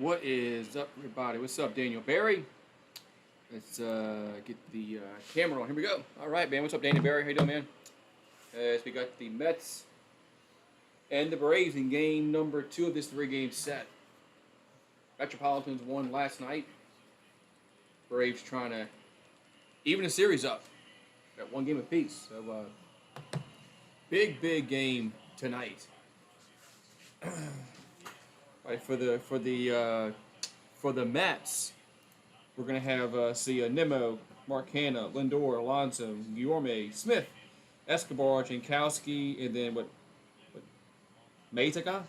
What is up, everybody? What's up, Daniel Barry? Let's get the camera on. Here we go. All right, man. What's up, Daniel Barry? How you doing, man? As we got the Mets and the Braves in game number 2 of this 3-game set. Metropolitans won last night. Braves trying to even the series up. Got 1 game apiece. So, big game tonight. Right, for the Mets, we're gonna have Nimmo, Marcana, Lindor, Alonso, Guillorme, Smith, Escobar, Jankowski, and then what Mazika,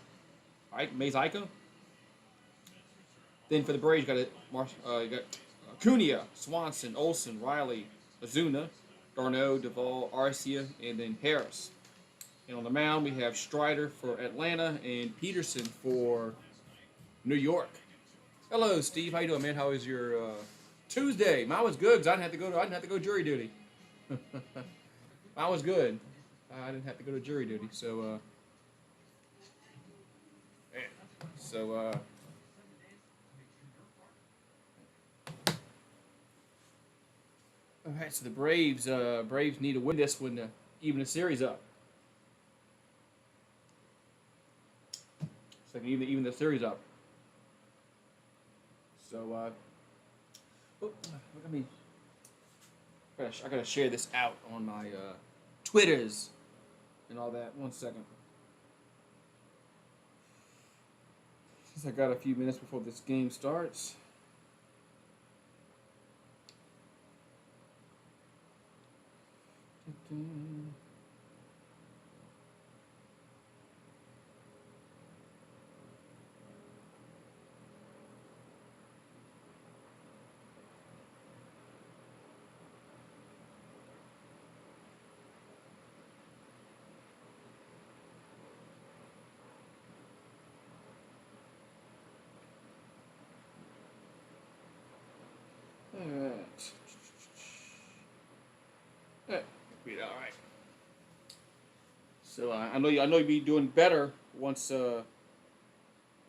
right? Mazika. Then for the Braves, you got Cunha, Swanson, Olson, Riley, Azuna, Darno, Duvall, Arcia, and then Harris. And on the mound, we have Strider for Atlanta and Peterson for New York. Hello, Steve. How you doing, man? How was your Tuesday? Mine was good because I didn't have to go jury duty. Mine was good. I didn't have to go to jury duty. So, all right. So the Braves need to win this one to even the series up. So they can even the series up. So, I gotta share this out on my Twitters and all that. 1 second. Since I got a few minutes before this game starts. All right. So I know you'll be doing better once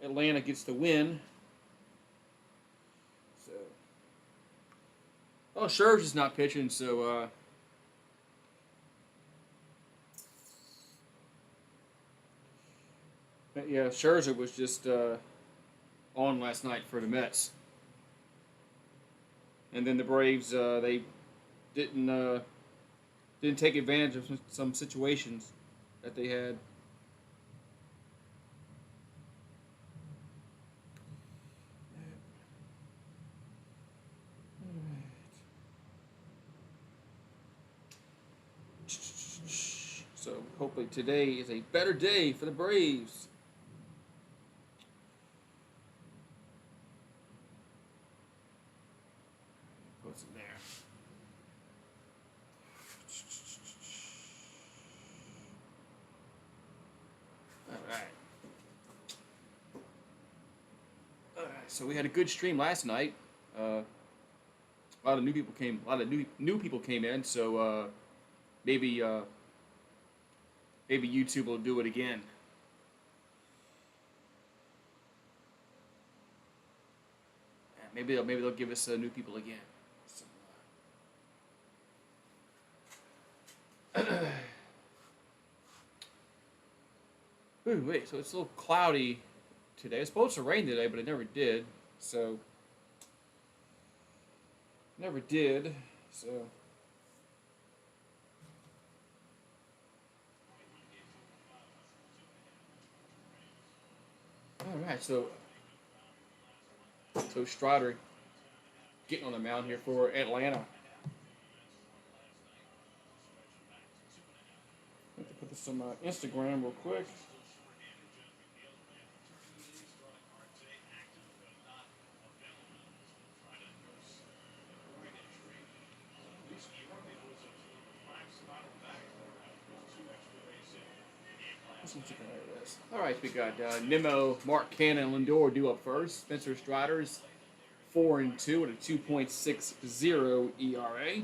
Atlanta gets the win. So, Scherzer's not pitching, so yeah, Scherzer was just on last night for the Mets. And then the Braves, they didn't take advantage of some situations that they had. So hopefully today is a better day for the Braves. What's in there? All right. So we had a good stream last night. A lot of new people came. A lot of new people came in. So maybe YouTube will do it again. Maybe they'll give us new people again. So, ooh, wait, so it's a little cloudy today. It's supposed to rain today, but it never did. So, So, all right. So Strider getting on the mound here for Atlanta. I have to put this on my Instagram real quick. All right, we got Nimmo, Marcana, and Lindor due up first. Spencer Strider's 4-2 at a 2.60 ERA.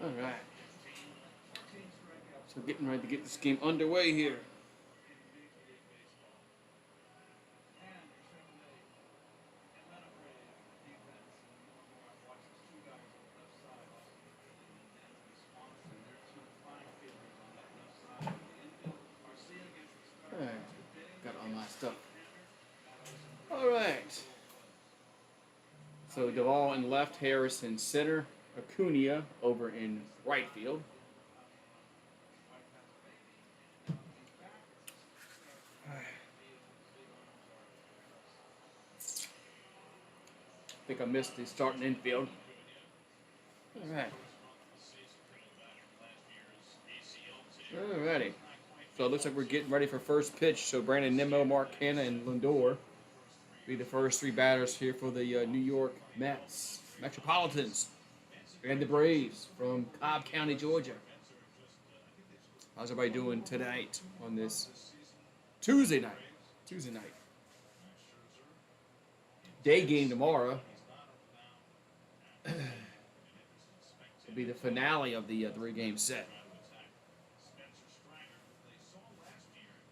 All right. So getting ready to get this game underway here. All right. Got all my stuff. All right. So Duvall in left, Harris in center, Acuna over in right field. I think I missed the starting infield. All right. Alrighty. So it looks like we're getting ready for first pitch. So Brandon Nimmo, Mark Hanna, and Lindor be the first three batters here for the New York Mets, Metropolitans, and the Braves from Cobb County, Georgia. How's everybody doing tonight on this Tuesday night? Day game tomorrow. It'll be the finale of the three-game set.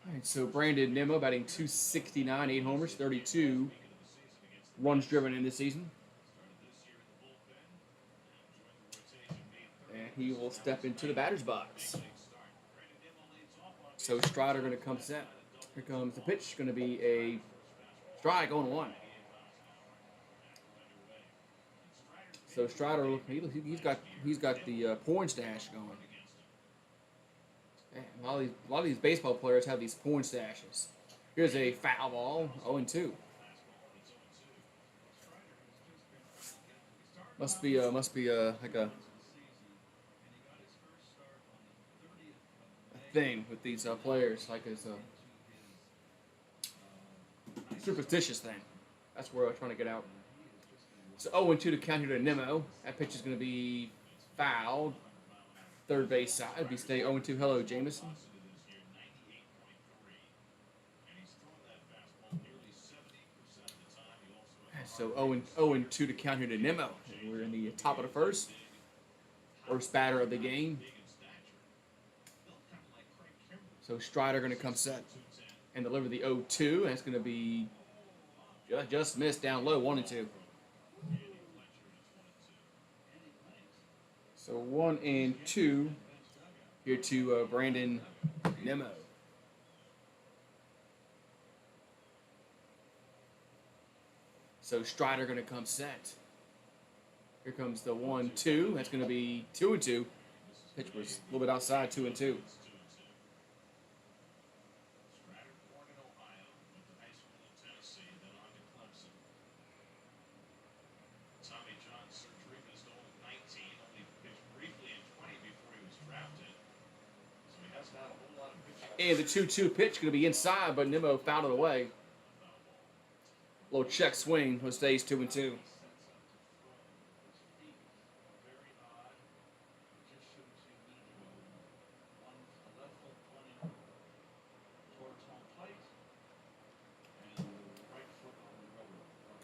All right, so Brandon Nimmo batting .269, 8 homers, 32 runs driven in this season. And he will step into the batter's box. So Strider going to come set. Here comes the pitch. Going to be a strike on one. So Strider, he's got the porn stash going. Man, a lot of these baseball players have these porn stashes. Here's a foul ball, 0-2. Must be like a thing with these players, like it's a superstitious thing. That's where I'm trying to get out. So 0-2 to count here to Nimmo. That pitch is going to be fouled. Third base side. It'll be stay 0-2. Hello, Jameson. So 0-2 to count here to Nimmo. We're in the top of the first. First batter of the game. So Strider going to come set and deliver the 0-2. And it's going to be just missed down low, 1-2. So 1-2 here to Brandon Nimmo. So Strider going to come set. Here comes the 1-2. That's going to be 2-2. Pitch was a little bit outside, 2-2. And the 2-2 pitch going to be inside, but Nimmo fouled it away. Little check swing, which stays 2-2.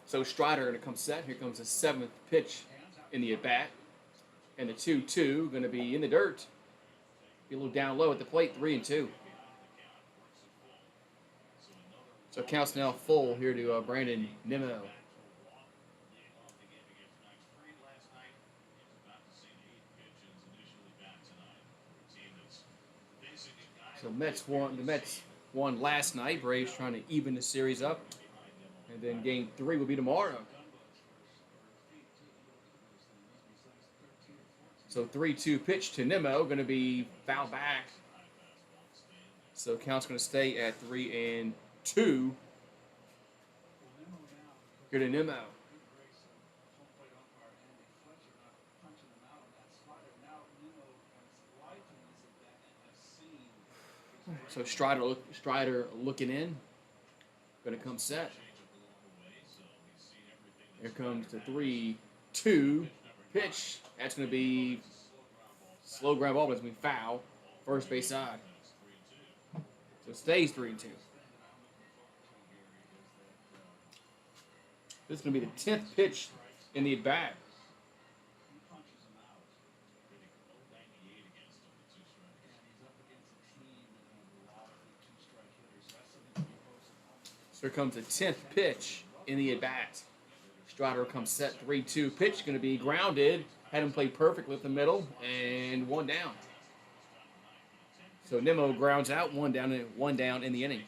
So Strider going to come set. Here comes the seventh pitch in the at-bat. And the 2-2 going to be in the dirt. Be a little down low at the plate, 3-2. So count's now full here to Brandon Nimmo. So the Mets won last night. Braves trying to even the series up. And then game 3 will be tomorrow. So 3-2 pitch to Nimmo, going to be fouled back. So count's going to stay at 3-2. Here to Nimmo. So Strider looking in. Going to come set. Here comes the 3-2 pitch. That's going to be slow ground ball, but it's going to be foul. First base side. So it stays 3-2. This is going to be the 10th pitch in the at-bat. Here comes the 10th pitch in the at-bat. Strider comes set 3-2. Pitch going to be grounded. Had him play perfectly with the middle, and one down. So Nimmo grounds out, one down in the inning.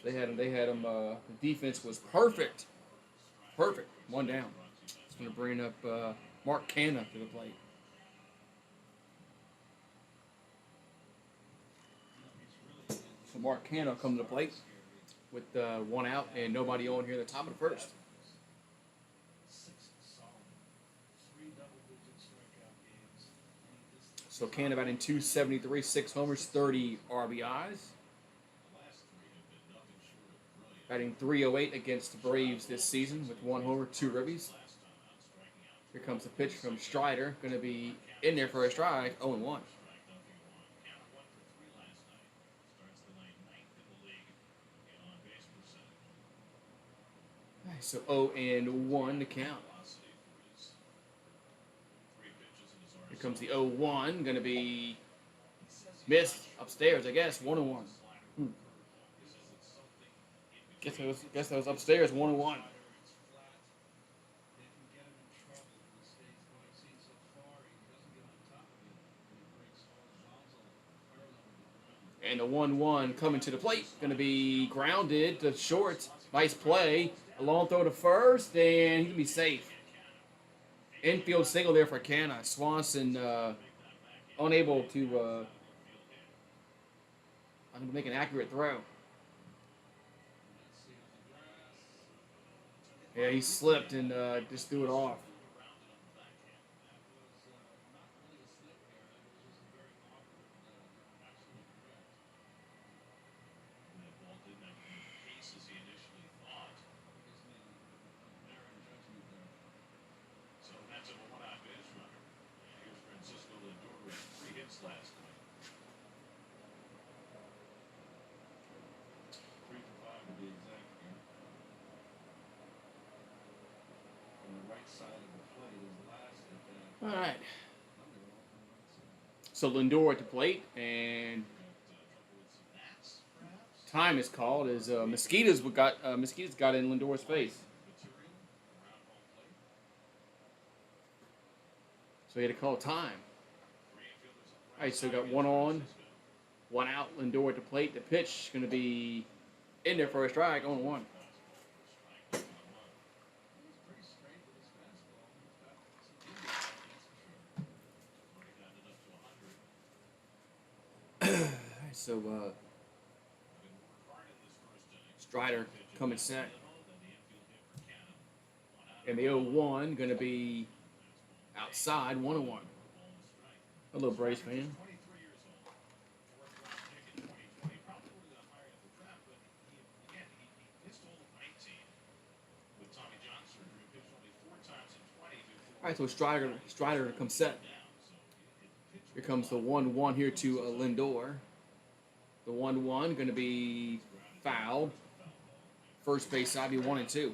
So they had him. The defense was perfect. One down. It's going to bring up Mark Canna to the plate. So Mark Canna come to the plate with one out and nobody on here at the top of the first. So Canna batting .273, 6 homers, 30 RBIs. Batting .308 against the Braves this season with 1 homer, 2 ribbies. Here comes the pitch from Strider. Going to be in there for a strike, 0-1. So 0-1 to count. Here comes the 0-1. Going to be missed upstairs, I guess. 1-1. Guess that was upstairs. 1-1. And the 1-1 coming to the plate. Going to be grounded to short. Nice play. A long throw to first, and he can be safe. Infield single there for Canna. Swanson unable to make an accurate throw. Yeah, he slipped and just threw it off. All right. So Lindor at the plate, and time is called as mosquitoes got in Lindor's face. So he had to call time. All right, so got 1 on, 1 out. Lindor at the plate. The pitch is going to be in there for a strike, 0-1. So Strider coming set. And the 0-1 going to be outside, 1-1. Hello, Braves fan. All right, so Strider comes set. Here comes the 1-1 here to Lindor. The 1-1 going to be fouled. First base side be 1-2.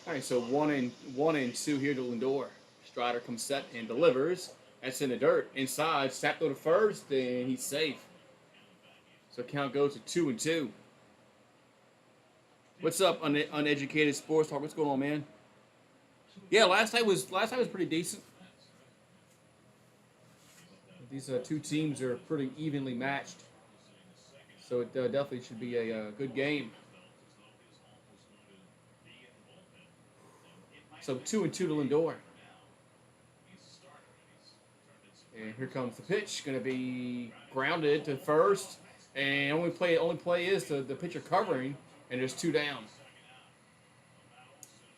All right, so 1-2 here to Lindor. Strider comes set and delivers. That's in the dirt. Inside, snap throw to first, and he's safe. So count goes to 2-2. What's up, uneducated sports talk? What's going on, man? Yeah, last night was pretty decent. These two teams are pretty evenly matched, so it definitely should be a good game. So 2-2 to Lindor. And here comes the pitch. Going to be grounded to first. And only play is the pitcher covering, and there's 2 down.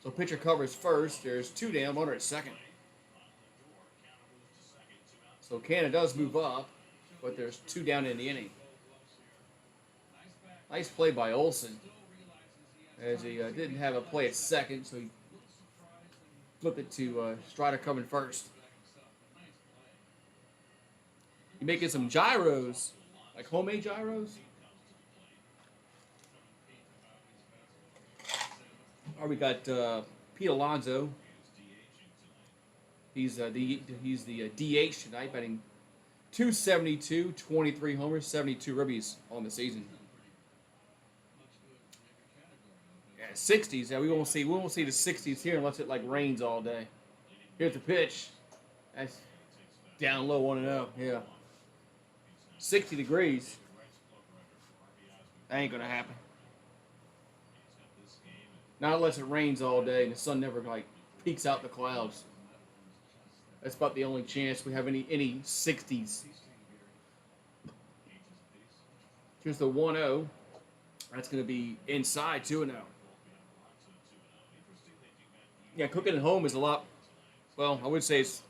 So pitcher covers first. There's 2 down. Runner at second. So Canna does move up, but there's 2 down in the inning. Nice play by Olsen, as he didn't have a play at second, so he flipped it to Strider coming first. You making some gyros, like homemade gyros? Or we got Pete Alonso. He's the DH tonight, batting 272, 23 homers, 72 ribbies on the season. Yeah, 60s. Yeah, we won't see the 60s here unless it like rains all day. Here's the pitch. That's down low, 1-0. Yeah, 60 degrees. That ain't gonna happen. Not unless it rains all day and the sun never like peeks out the clouds. That's about the only chance we have any 60s. Here's the 1-0. That's going to be inside 2-0. Yeah, cooking at home is a lot, well, I would say it's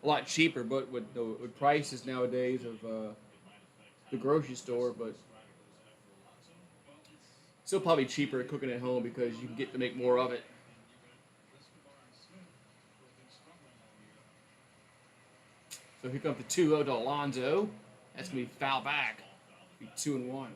a lot cheaper, but with the prices nowadays of the grocery store, but still probably cheaper cooking at home because you can get to make more of it. So here comes the 2-0 to Alonso. That's going to be foul back. Be 2-1.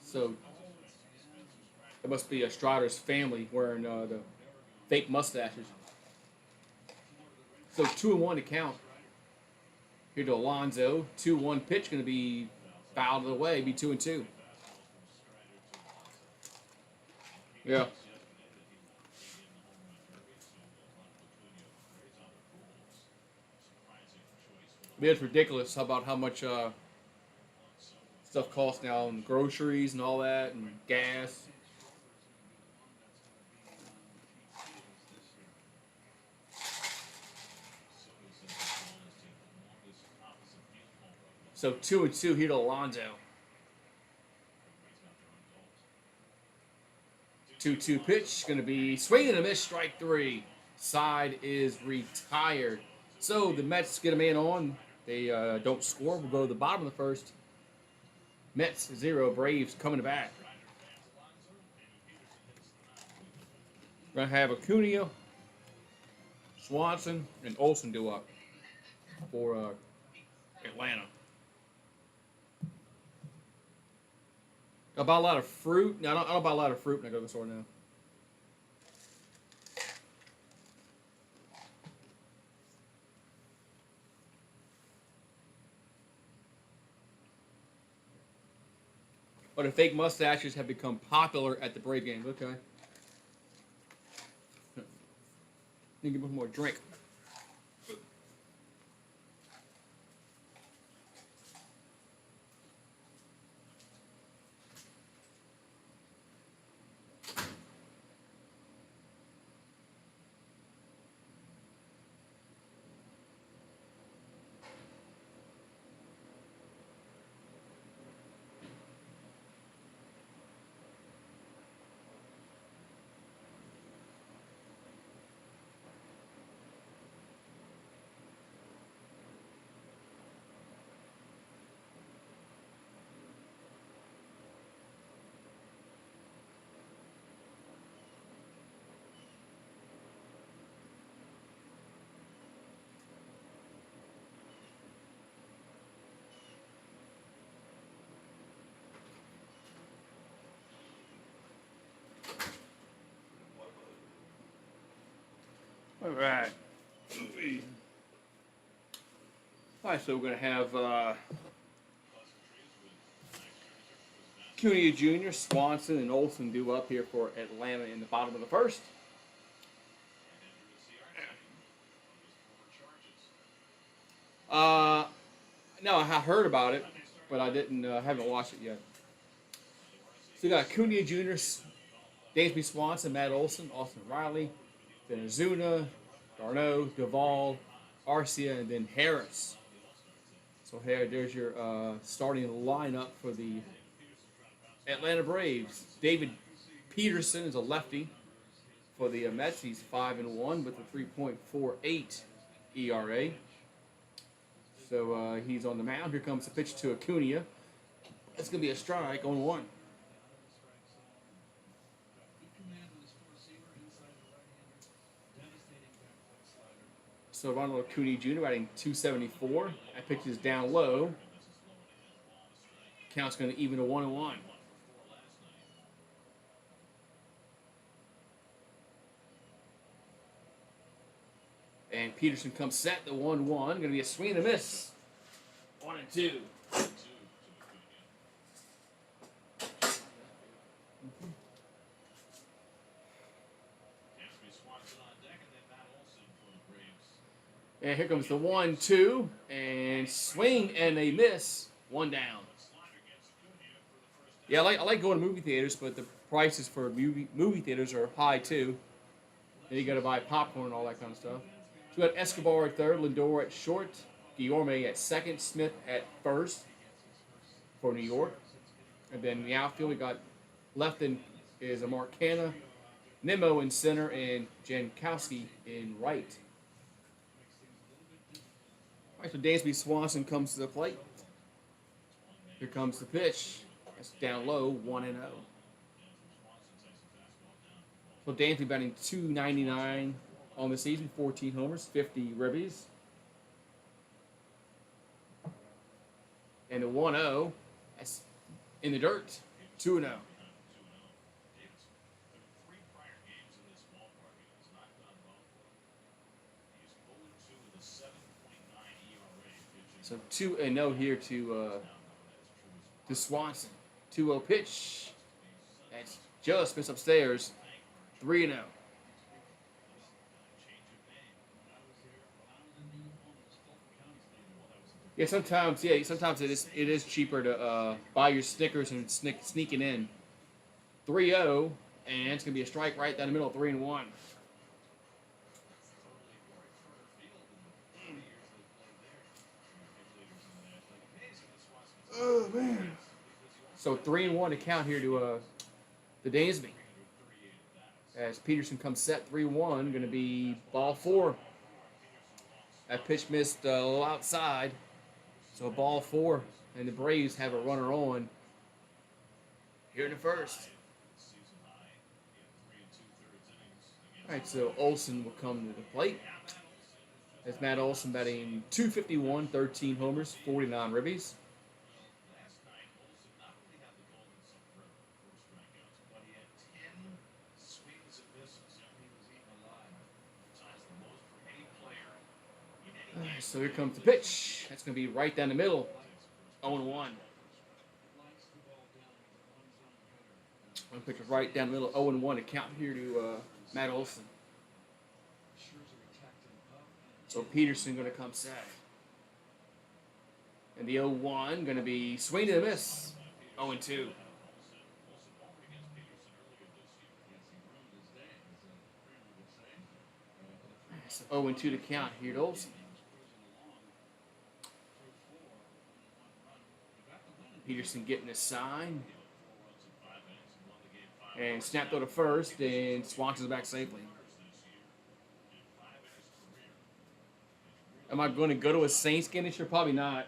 So it must be a Strider's family wearing the fake mustaches. So 2-1 to count. Here to Alonso. 2-1 pitch going to be fouled away. Be 2-2. Yeah. It's ridiculous about how much stuff costs now, and groceries and all that, and gas. So 2-2 here to Alonso. 2-2 pitch, going to be swing and a miss, strike 3. Side is retired. So the Mets get a man on. They don't score. We'll go to the bottom of the first. Mets 0, Braves coming back. We're going to have Acuna, Swanson, and Olsen do up for Atlanta. I buy a lot of fruit. No, I don't buy a lot of fruit when I go to the store now. But the fake mustaches have become popular at the Brave games. Okay. Need to get one more drink. All right. All right, so we're going to have Acuna Jr., Swanson, and Olsen due up here for Atlanta in the bottom of the first. No, I heard about it, but I haven't watched it yet. So we got Acuna Jr., Dansby Swanson, Matt Olsen, Austin Riley, then Ozuna, Darno, Duvall, Arcia, and then Harris. So here, there's your starting lineup for the Atlanta Braves. David Peterson is a lefty for the Mets. He's 5-1 with a 3.48 ERA. So he's on the mound. Here comes the pitch to Acuna. That's going to be a strike on 1. So Ronald Acuna Jr. batting 274. That pitch is down low. Count's going to even to 1-1. And Peterson comes set, the 1-1. Going to be a swing and a miss. 1-2. And here comes the 1-2. And swing and a miss. 1 down. Yeah, I like going to movie theaters, but the prices for movie theaters are high too. And you got to buy popcorn and all that kind of stuff. So we got Escobar at third, Lindor at short, Guillorme at second, Smith at first for New York. And then in the outfield, we got left is a Marcana, Nimmo in center, and Jankowski in right. All right, so Dansby Swanson comes to the plate. Here comes the pitch. That's down low, 1-0. So Dansby batting .299 on the season, 14 homers, 50 ribbies. And the 1-0, that's in the dirt, 2-0. So 2-0 here to Swanson. 2-0 pitch. That's just missed upstairs. 3-0. Yeah, sometimes it is cheaper to buy your Snickers and sneak it in. 3-0, and it's gonna be a strike right down the middle, 3-1. Oh man! So 3-1 to count here to the Dansby. As Peterson comes set, 3-1, gonna be ball 4. That pitch missed a little outside. So ball 4, and the Braves have a runner on here in the first. All right, so Olsen will come to the plate. That's Matt Olsen batting .251, 13 homers, 49 ribbies. So here comes the pitch. That's going to be right down the middle. 0-1. One pitch right down the middle. 0-1 to count here to Matt Olsen. So Peterson going to come set. And the 0-1 going to be swing to the miss. 0-2. So 0-2 to count here to Olsen. Peterson getting a sign. And snap throw to first, and Swanson's back safely. Am I going to go to a Saints game this year? Probably not.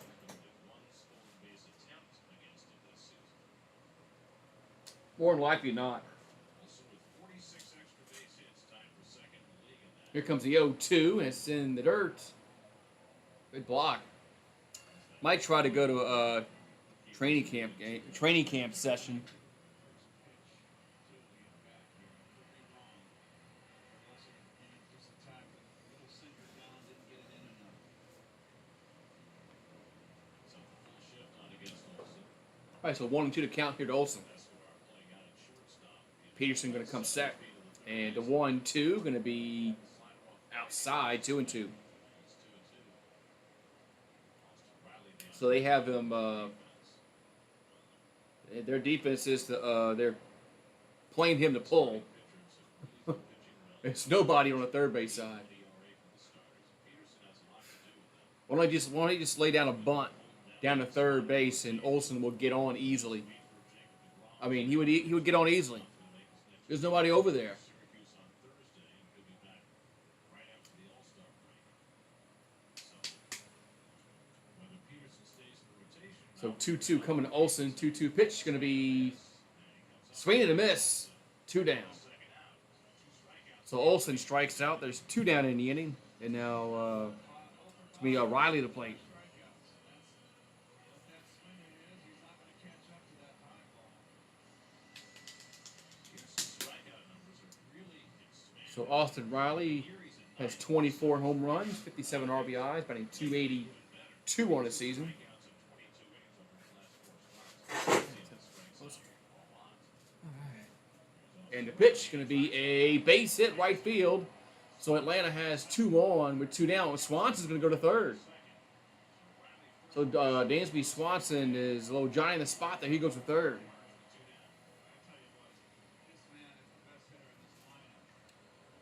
More than likely not. Here comes the 0-2, and it's in the dirt. Good block. Might try to go to a training camp session. All right, so 1-2 to count here to Olsen. Peterson going to come set, and the 1-2 going to be outside, 2-2. So they have them. Their defense is they're playing him to pull. There's nobody on the third base side. Why don't you just lay down a bunt down to third base, and Olsen will get on easily. I mean, he would get on easily. There's nobody over there. So 2-2 coming to Olsen. 2-2 pitch. Going to be swing and a miss. 2 down. So Olsen strikes out. There's 2 down in the inning. And now it's going to be Riley to plate. So Austin Riley has 24 home runs, 57 RBIs, batting .282 on the season. And the pitch is going to be a base hit right field. So Atlanta has 2 on with 2 down. Swanson's going to go to third. So Dansby Swanson is a little Johnny in the spot there. He goes to third.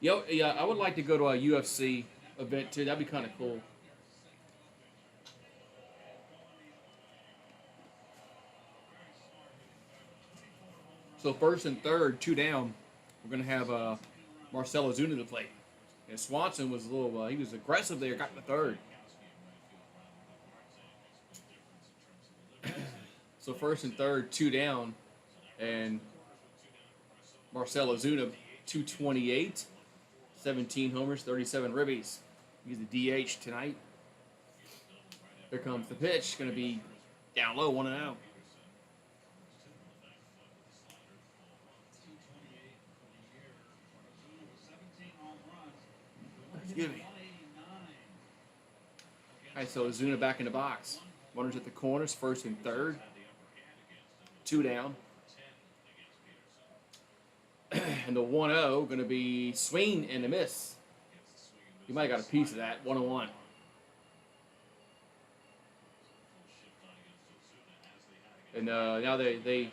Yeah, I would like to go to a UFC event too. That'd be kind of cool. So first and third, 2 down. We're going to have Marcell Ozuna to play. And Swanson was a little, he was aggressive there, got to third. So first and third, 2 down. And Marcell Ozuna, 228, 17 homers, 37 ribbies. He's the DH tonight. Here comes the pitch. Going to be down low, 1-0. Excuse me. All right, so Ozuna back in the box. Runners at the corners, first and third. 2 down. And the 1-0 going to be swing and a miss. You might have got a piece of that. 1-1. And now they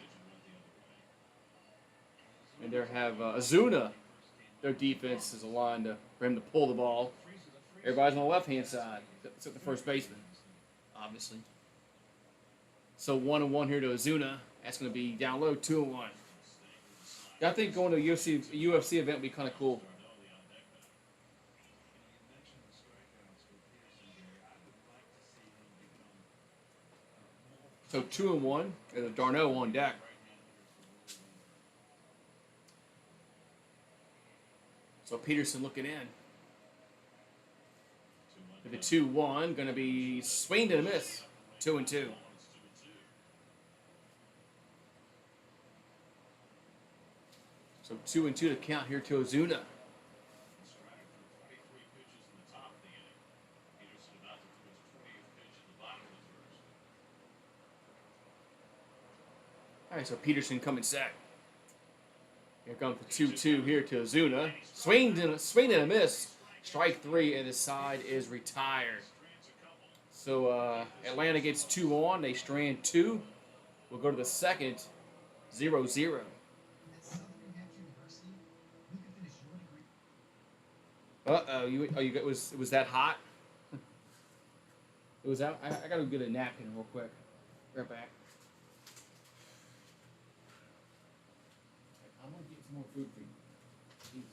have Ozuna. Their defense is aligned for him to pull the ball. Everybody's on the left-hand side, except the first baseman, obviously. So 1-1 here to Ozuna. That's going to be down low, 2-1. I think going to a UFC event would be kind of cool. So 2-1, and a Darno on deck. So Peterson looking in. With the 2-1, going to be swing and a miss. 2-2. So 2-2 to count here to Ozuna. All right, so Peterson coming set. Here comes the 2-2 here to Ozuna. Swing and a miss. Strike 3, and the side is retired. So Atlanta gets 2 on. They strand 2. We'll go to the second, 0-0. Was that hot? It was out. I gotta get a napkin real quick. Right back. I'm gonna get some more food for you. Jeez.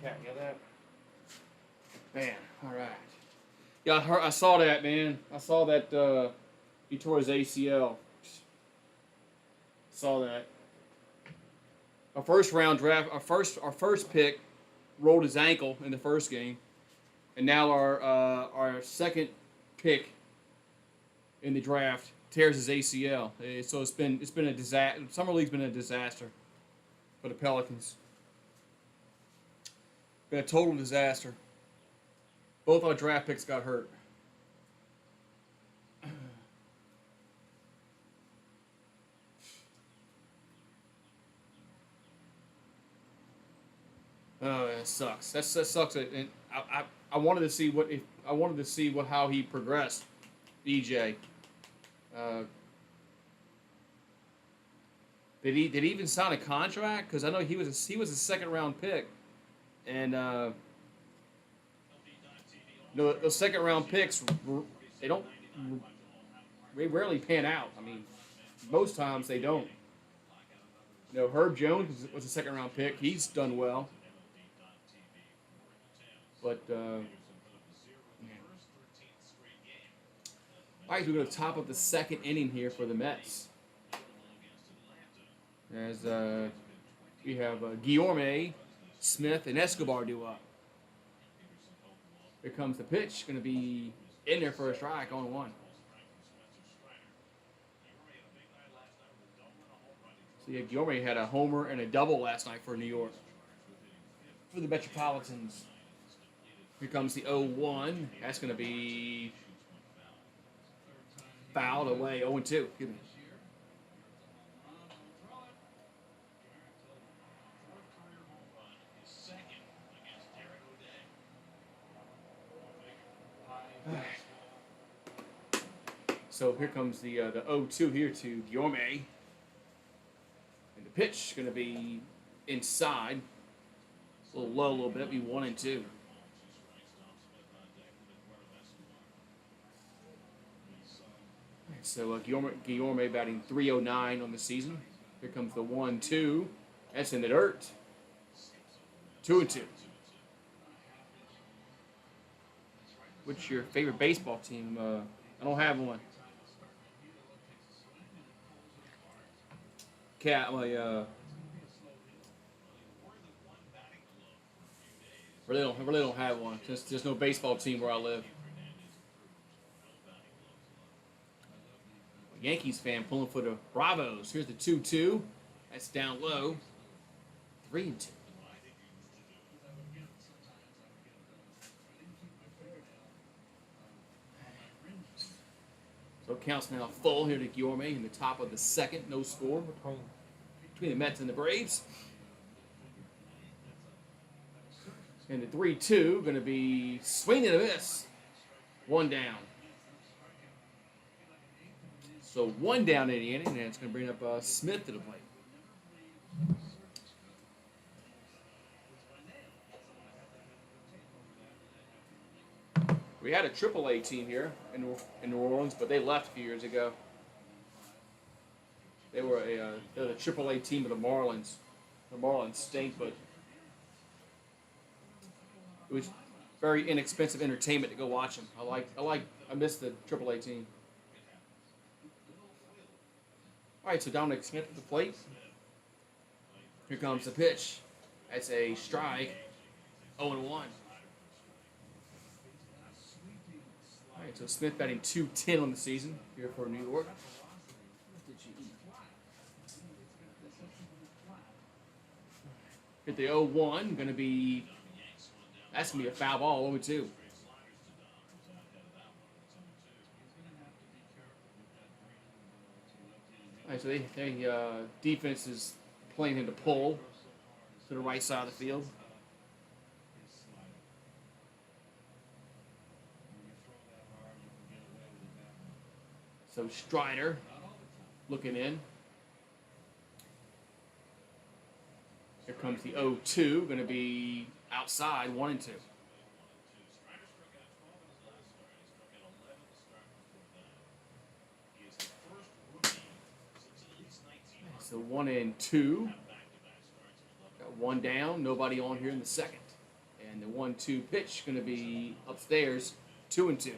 Cat, you know that? Man, all right. Yeah, I saw that, man. I saw that he tore his ACL. Saw that. Our first round draft, our first pick rolled his ankle in the first game, and now our second pick in the draft tears his ACL. So it's been a disaster. Summer League's been a disaster for the Pelicans. Been a total disaster. Both our draft picks got hurt. Oh, that sucks. That sucks. And I wanted to see how he progressed. DJ. Uh, did he even sign a contract? Because I know he was a second round pick, and those second round picks they don't they rarely pan out. I mean, most times they don't. Herb Jones was a second round pick. He's done well. But, all right, we go to the top of the second inning here for the Mets. As we have Guillorme, Smith, and Escobar due up. Here comes the pitch. Going to be in there for a strike on one. So, yeah, Guillorme had a homer and a double last night for New York. For the Metropolitans. Here comes the 0-1. That's going to be fouled away. 0-2. Excuse me. So here comes the 0-2 here to Guillorme. And the pitch is going to be inside. A little low, a little bit. Be 1-2. So Guillorme batting .309 on the season. Here comes the 1-2. That's in the dirt. 2-2. What's your favorite baseball team? I don't have one. Really don't have one. There's no baseball team where I live. Yankees fan pulling for the Bravos. Here's the 2-2. That's down low. 3-2. So counts now full here to Guillorme in the top of the second. No score between the Mets and the Braves. And the 3-2 going to be swing and a miss. One down. So one down in the inning, and it's going to bring up Smith to the plate. We had a AAA team here in New Orleans, but they left a few years ago. They're the AAA team of the Marlins. The Marlins stink, but it was very inexpensive entertainment to go watch them. I miss the AAA team. All right, so Dominic Smith at the plate. Here comes the pitch. That's a strike. 0-1. All right, so Smith batting .210 on the season here for New York. What did you eat? Hit the 0-1. Going to be, that's going to be a foul ball. 0-2. All right, so they defense is playing him to pull to the right side of the field. So Strider looking in. Here comes the 0-2, going to be outside, 1-2. So 1-2. Got one down, nobody on here in the second. And the 1-2 pitch going to be upstairs, 2-2.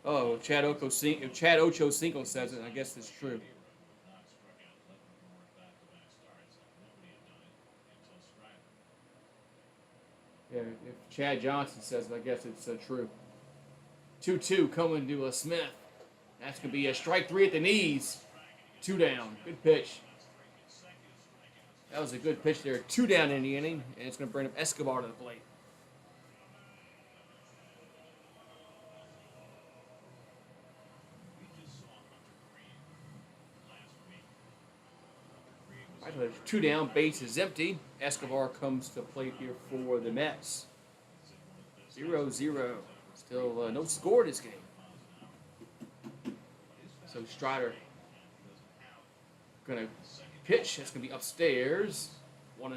Oh, if Chad Ochocinco says it, I guess it's true. Yeah, if Chad Johnson says it, I guess it's true. 2-2 coming to Smith. That's going to be a strike 3 at the knees. 2 down. Good pitch. That was a good pitch there. 2 down in the inning, and it's going to bring up Escobar to the plate. All right, so there's 2 down, base is empty. Escobar comes to plate here for the Mets. 0-0. Still no score this game. So Strider gonna pitch. That's gonna be upstairs. 1-0.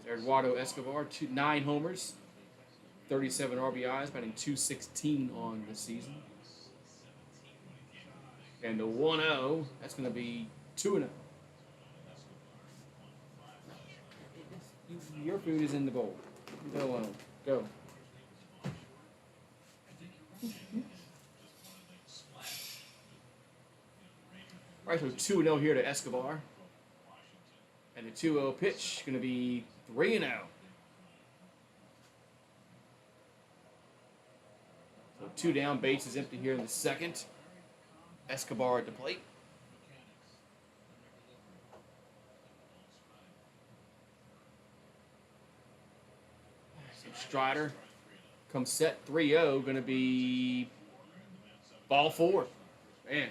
There's Eduardo Escobar, 9 homers, 37 RBIs, batting .216 on the season. And the 1-0, that's gonna be 2-0. Your food is in the bowl. Go on. Go. All right, so 2-0 here to Escobar. And the 2-0 pitch going to be 3-0. So 2 down, base is empty here in the second. Escobar at the plate. Strider comes set 3-0, going to be ball 4. Man,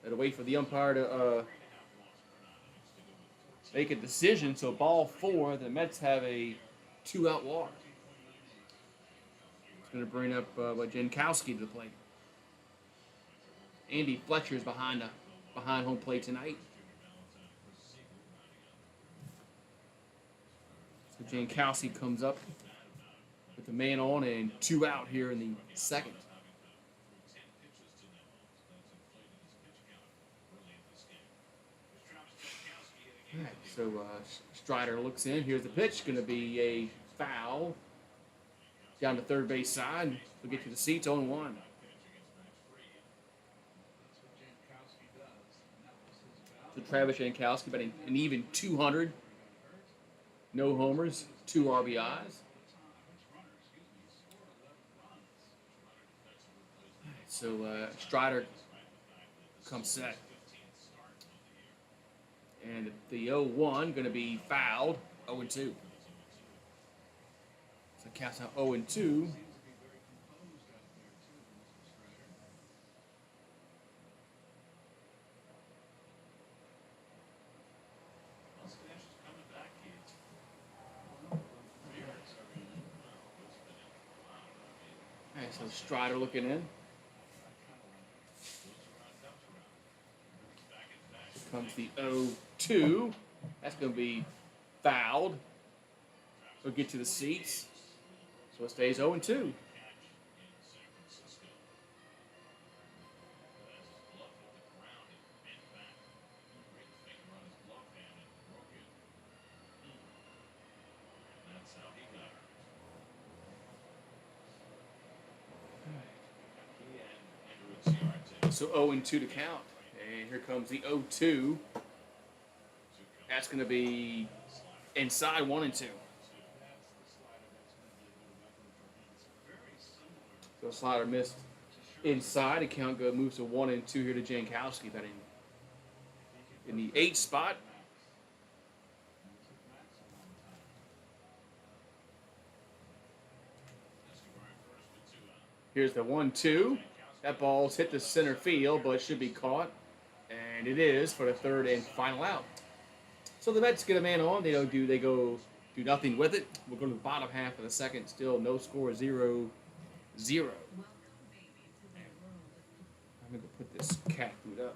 gotta wait for the umpire to make a decision. So ball 4, the Mets have a 2-out walk. It's going to bring up Jankowski to the plate. Andy Fletcher's behind home plate tonight. So Jankowski comes up with the man on and 2 out here in the second. All right, so Strider looks in. Here's the pitch. Going to be a foul. Down to third base side. We'll get to the seats on 1. So Travis Jankowski batting an even .200. No homers, 2 RBIs. So Strider comes set. And the 0-1 going to be fouled, 0-2. So counts out 0-2. All right, so Strider looking in. Comes the 0-2. That's going to be fouled. We'll get to the seats. So it stays 0-2. So 0-2 to count. And here comes the 0-2. That's going to be inside 1-2. So slider missed inside. The count moves to 1-2 here to Jankowski. Batting in the 8th spot. Here's the 1-2. That ball's hit the center field, but it should be caught. And it is for the 3rd and final out. So the Mets get a man on. They go do nothing with it. We'll go to the bottom half of the second. Still no score, 0-0. I'm going to put this cat food up.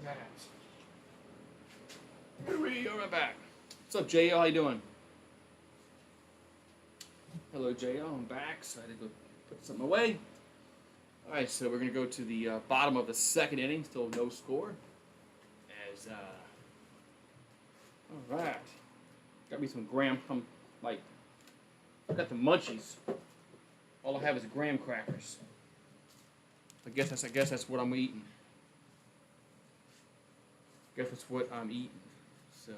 pads. Here we are back. What's up, JL? How you doing? Hello, JL. I'm back. So I had to go put something away. All right, so we're going to go to the bottom of the second inning. Still no score. As, all right. Got me some graham, I got the munchies. All I have is graham crackers. I guess that's what I'm eating. Guess that's what I'm eating. So,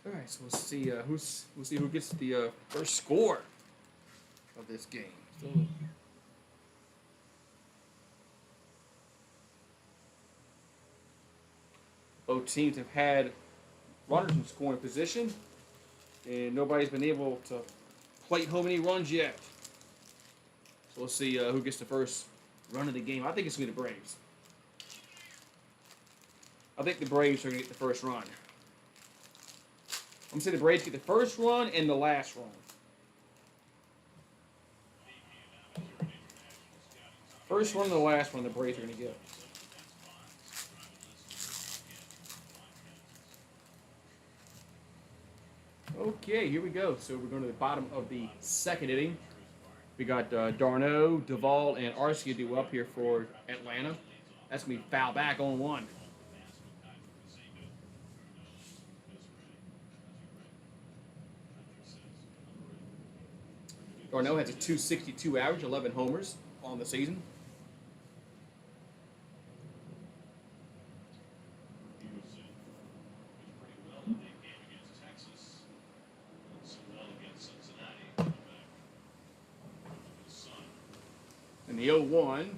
all right. So we'll see who gets the first score of this game. So, both teams have had runners in scoring position, and nobody's been able to plate home any runs yet. So we'll see who gets the first run of the game. I think it's going to be the Braves. I think the Braves are going to get the first run. I'm going to say the Braves get the first run and the last run. First one and the last one the Braves are going to get. Okay, here we go. So we're going to the bottom of the second inning. We got d'Arnaud, Duvall, and Arcia due up here for Atlanta. That's going to be foul back on one. d'Arnaud has a .262 average, 11 homers on the season. And the 0-1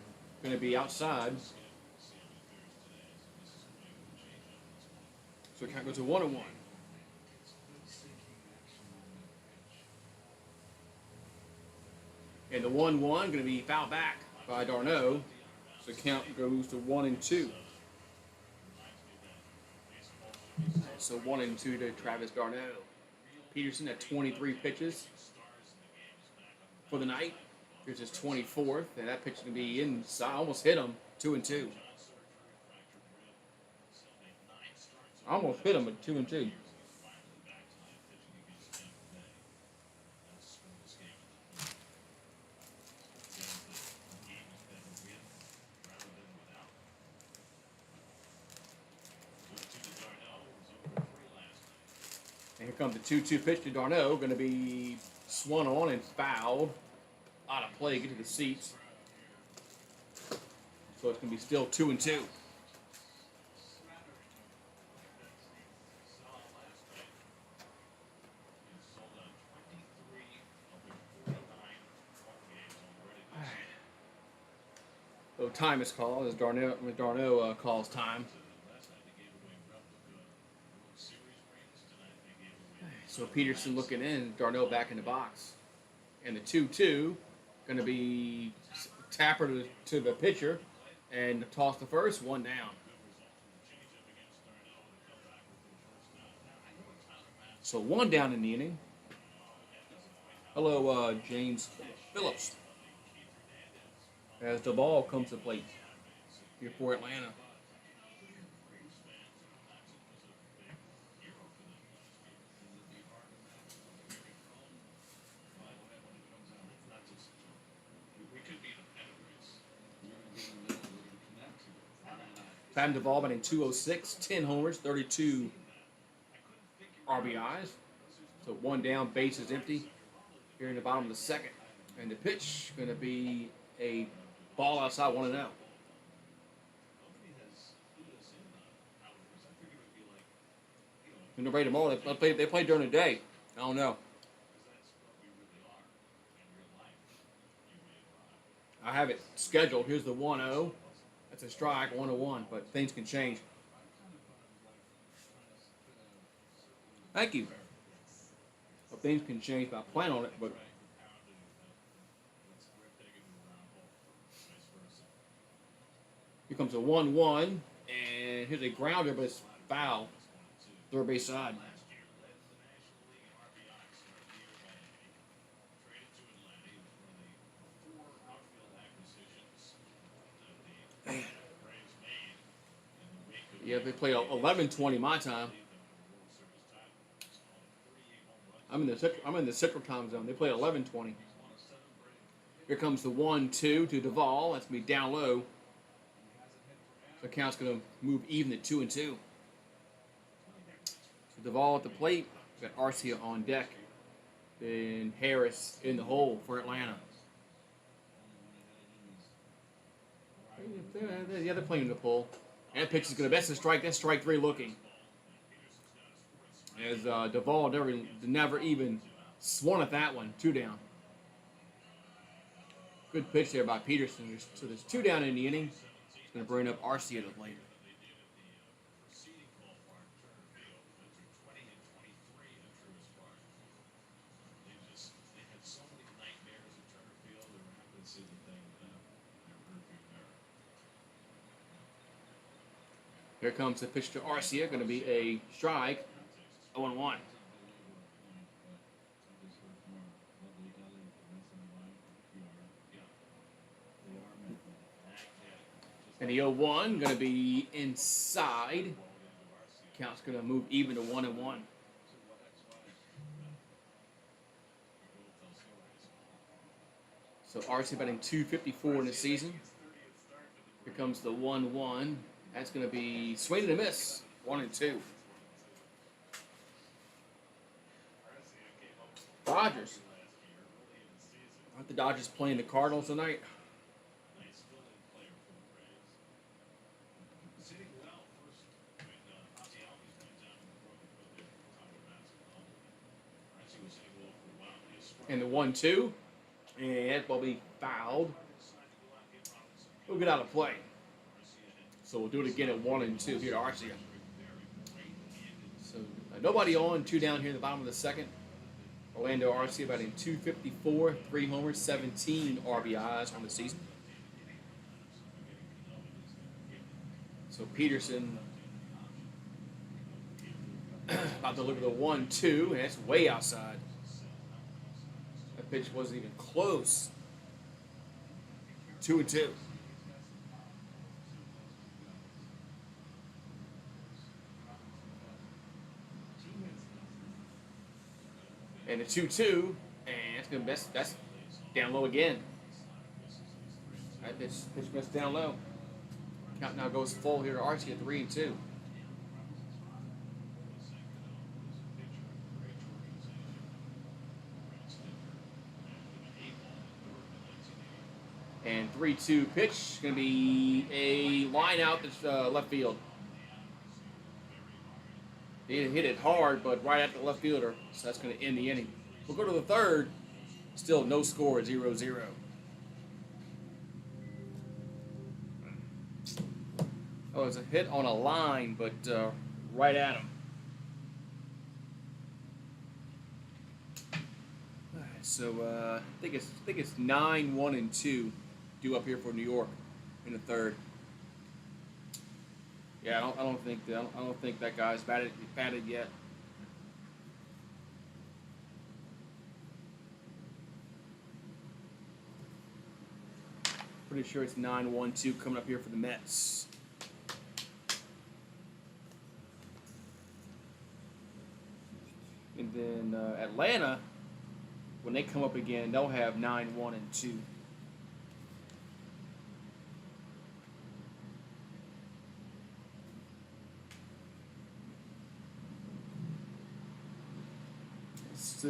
going to be outside. So it can't go to 1-1. And the 1-1 going to be foul back by d'Arnaud. So count goes to 1-2. So 1-2 to Travis d'Arnaud. Peterson at 23 pitches for the night. Here's his 24th, and that pitch is going to be inside. Almost hit him, 2-2. Almost hit him, but 2-2. And here comes the 2-2 pitch to d'Arnaud, going to be swung on and fouled. Out of play, get to the seats. So it's going to be still 2-2. So time is called as d'Arnaud calls time. So Peterson looking in, d'Arnaud back in the box. And the 2-2 going to be tapper to the pitcher and toss the first, one down. So one down in the inning. Hello, James Phillips. As the ball comes to plate here for Atlanta. Batting Duvall batting .206, 10 homers, 32 RBIs. So one down, base is empty here in the bottom of the second. And the pitch going to be a ball outside, 1-0. And nobody tomorrow. They play during the day. I don't know. I have it scheduled. Here's the 1-0. That's a strike, 1-1, but things can change. Thank you. Well, things can change, but I plan on it. But here comes a 1-1, and here's a grounder, but it's foul. Third base side. Man. Yeah, they play 11:20 my time. I'm in the Central Time Zone. They play 11:20. Here comes the 1-2 to Duvall. That's gonna be down low. The count's gonna move even to 2-2. So Duvall at the plate. Got Arcia on deck. Then Harris in the hole for Atlanta. Yeah, they're playing the pull. And that pitch is gonna best a strike. That's strike 3 looking. As Duvall never even swung at that one. 2 down. Good pitch there by Peterson. So there's 2 down in the inning. He's going to bring up Arcia to later. Here comes the pitch to Arcia. Going to be a strike. 0-1. And the 0-1 going to be inside. Count's going to move even to 1-1. So Arcia batting .254 in the season. Here comes the 1-1. That's going to be swing and a miss. 1-2. Dodgers. Aren't the Dodgers playing the Cardinals tonight? And the 1-2. And will be fouled. We'll get out of play. So we'll do it again at 1-2 here to Arcia. So nobody on, 2 down here in the bottom of the second. Orlando Arcia batting .254, 3 homers, 17 RBIs on the season. So Peterson about to deliver the 1-2, and that's way outside. That pitch wasn't even close. 2-2. And the 2-2, and that's down low again. Right, this pitch missed down low. Count now goes full here to Arcia at 3-2. And 3-2 pitch going to be a line out to left field. He hit it hard, but right at the left fielder, so that's going to end the inning. We'll go to the third. Still no score, 0-0. Oh, it's a hit on a line, but right at him. So I think it's 9-1-2 due up here for New York in the third. Yeah, I don't think that guy's batted yet. Pretty sure it's 9-1-2 coming up here for the Mets. And then Atlanta, when they come up again, they'll have 9-1-2. So,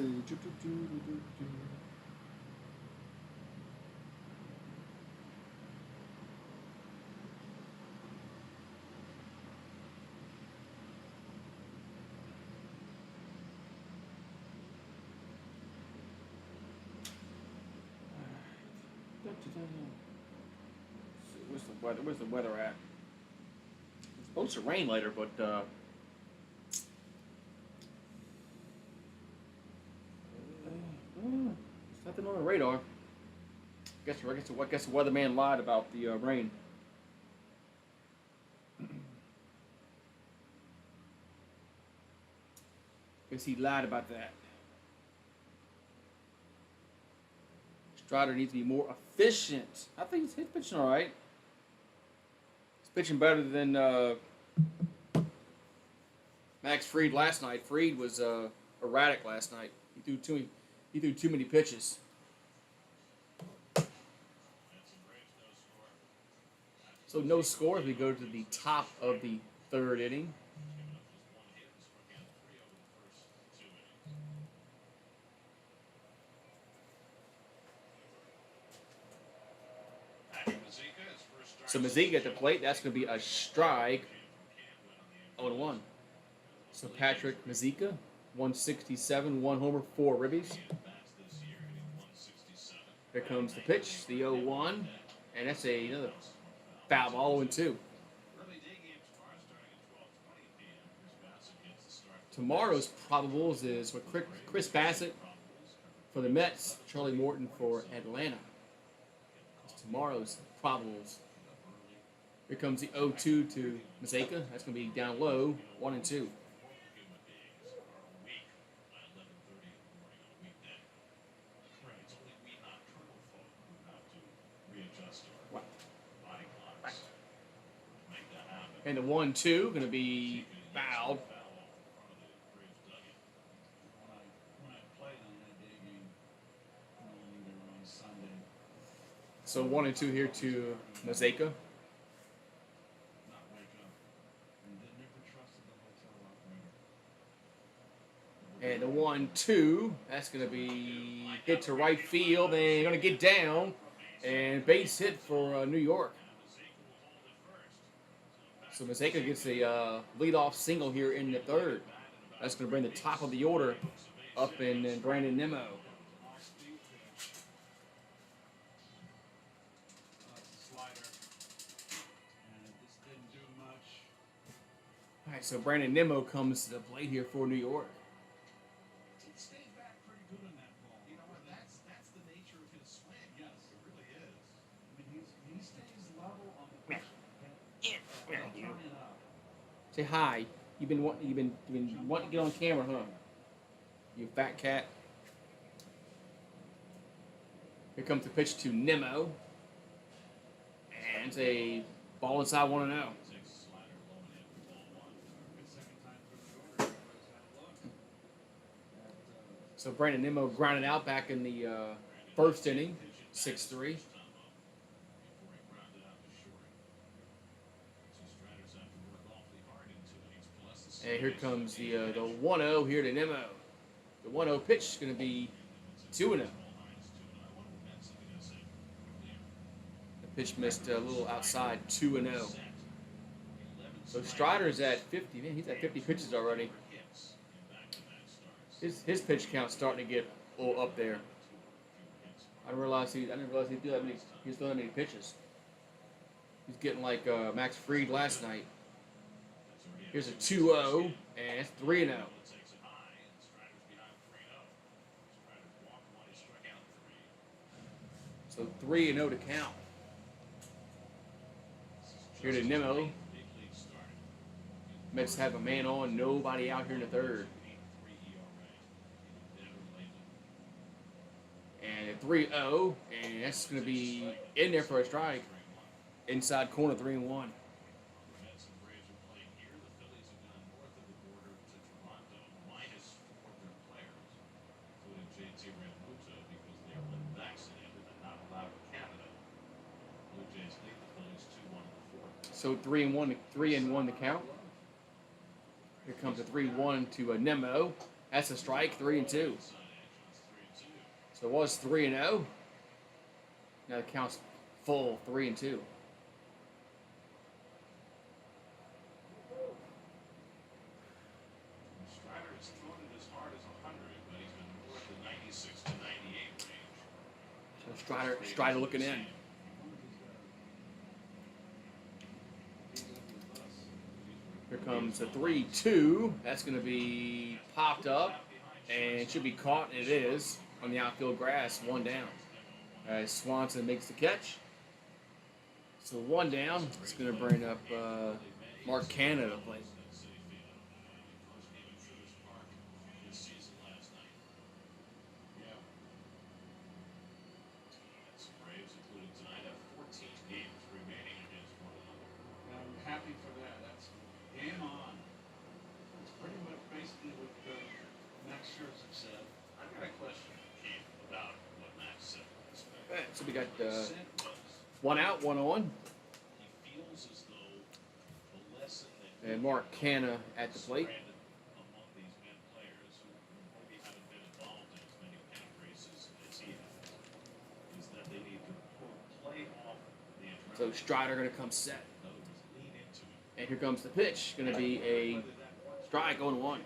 where's the weather at? It's supposed to rain later, but it's nothing on the radar. I guess the weatherman lied about the rain. Guess he lied about that. Strider needs to be more efficient. I think he's pitching all right. He's pitching better than Max Fried last night. Fried was erratic last night. He threw too many pitches. So no score as we go to the top of the third inning. So Mazika at the plate. That's going to be a strike. 0-1. So Patrick Mazika, 167, 1 homer, 4 ribbies. Here comes the pitch, the 0-1, and that's another foul ball, 0-2. Tomorrow's probables is with Chris Bassett for the Mets, Charlie Morton for Atlanta. That's tomorrow's probables. Here comes the 0-2 to Mazeka. That's going to be down low, 1-2. And the 1-2 going to be fouled. So 1-2 here to Mazeka. And the 1-2, that's going to be hit to right field, and going to get down, and base hit for New York. So Mazeka gets a leadoff single here in the third. That's going to bring the top of the order up in Brandon Nimmo. All right, so Brandon Nimmo comes to the plate here for New York. Say hi. You've been wanting to get on camera, huh? You fat cat. Here comes the pitch to Nimmo, and it's a ball inside 1-0. So Brandon Nimmo grounded out back in the first inning, 6-3. And here comes the 1-0 here to Nimmo. The 1-0 pitch is going to be 2-0. The pitch missed a little outside, 2-0. So Strider's at 50. Man, he's at 50 pitches already. His pitch count's starting to get a little up there. I didn't realize he threw that many pitches. He's getting like Max Fried last night. Here's a 2-0, and it's 3-0. So 3-0 to count. Here to Nimmo. Mets have a man on, nobody out here in the third. And a 3-0, and that's going to be in there for a strike. Inside corner, 3-1. So 3-1 to count. Here comes a 3-1 to Nimmo. That's a strike, 3-2. So it was 3-0. Now the count's full, 3-2. So Strider looking in. Here comes a 3-2. That's going to be popped up and should be caught, and it is, on the outfield grass, 1 down. Swanson makes the catch. So 1 down. It's going to bring up Mark Canada to play. We got one out, one on. And Mark Canna at the plate. So Strider going to come set. And here comes the pitch. Going to be a strike on one.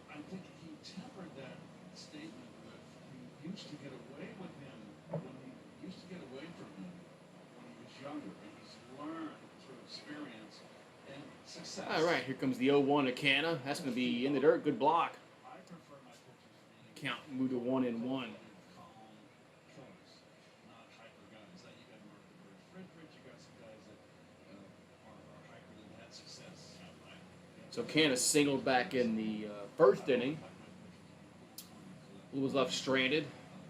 I think he tempered that statement with he used to get away with him when he used to get away from him when he was younger, and he's learned through experience and success. All right, here comes the 0-1 to Canna. That's going to be in the dirt. Good block. I prefer my pitchers being Count move to 1-1. calm killers, not hyper guys. Like you got Mark the Bird Fridge, you got some guys that are hyper that had success. So Canna singled back in the first inning. Who was left stranded.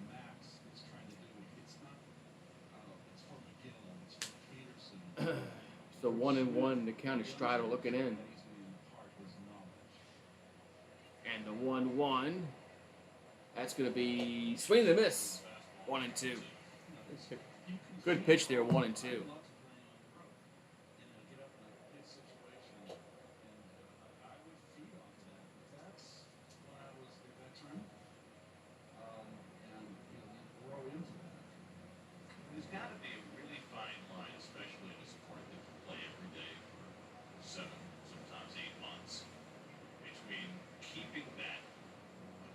Max is trying to do it's not it's for McGill, it's for Peterson. So 1-1 the county Strider looking in. And the 1-1. That's going to be swing and a miss. 1-2. Good pitch there, 1-2. There's got to be a really fine line, especially in a sport that you play every day for 7, sometimes 8 months, between keeping that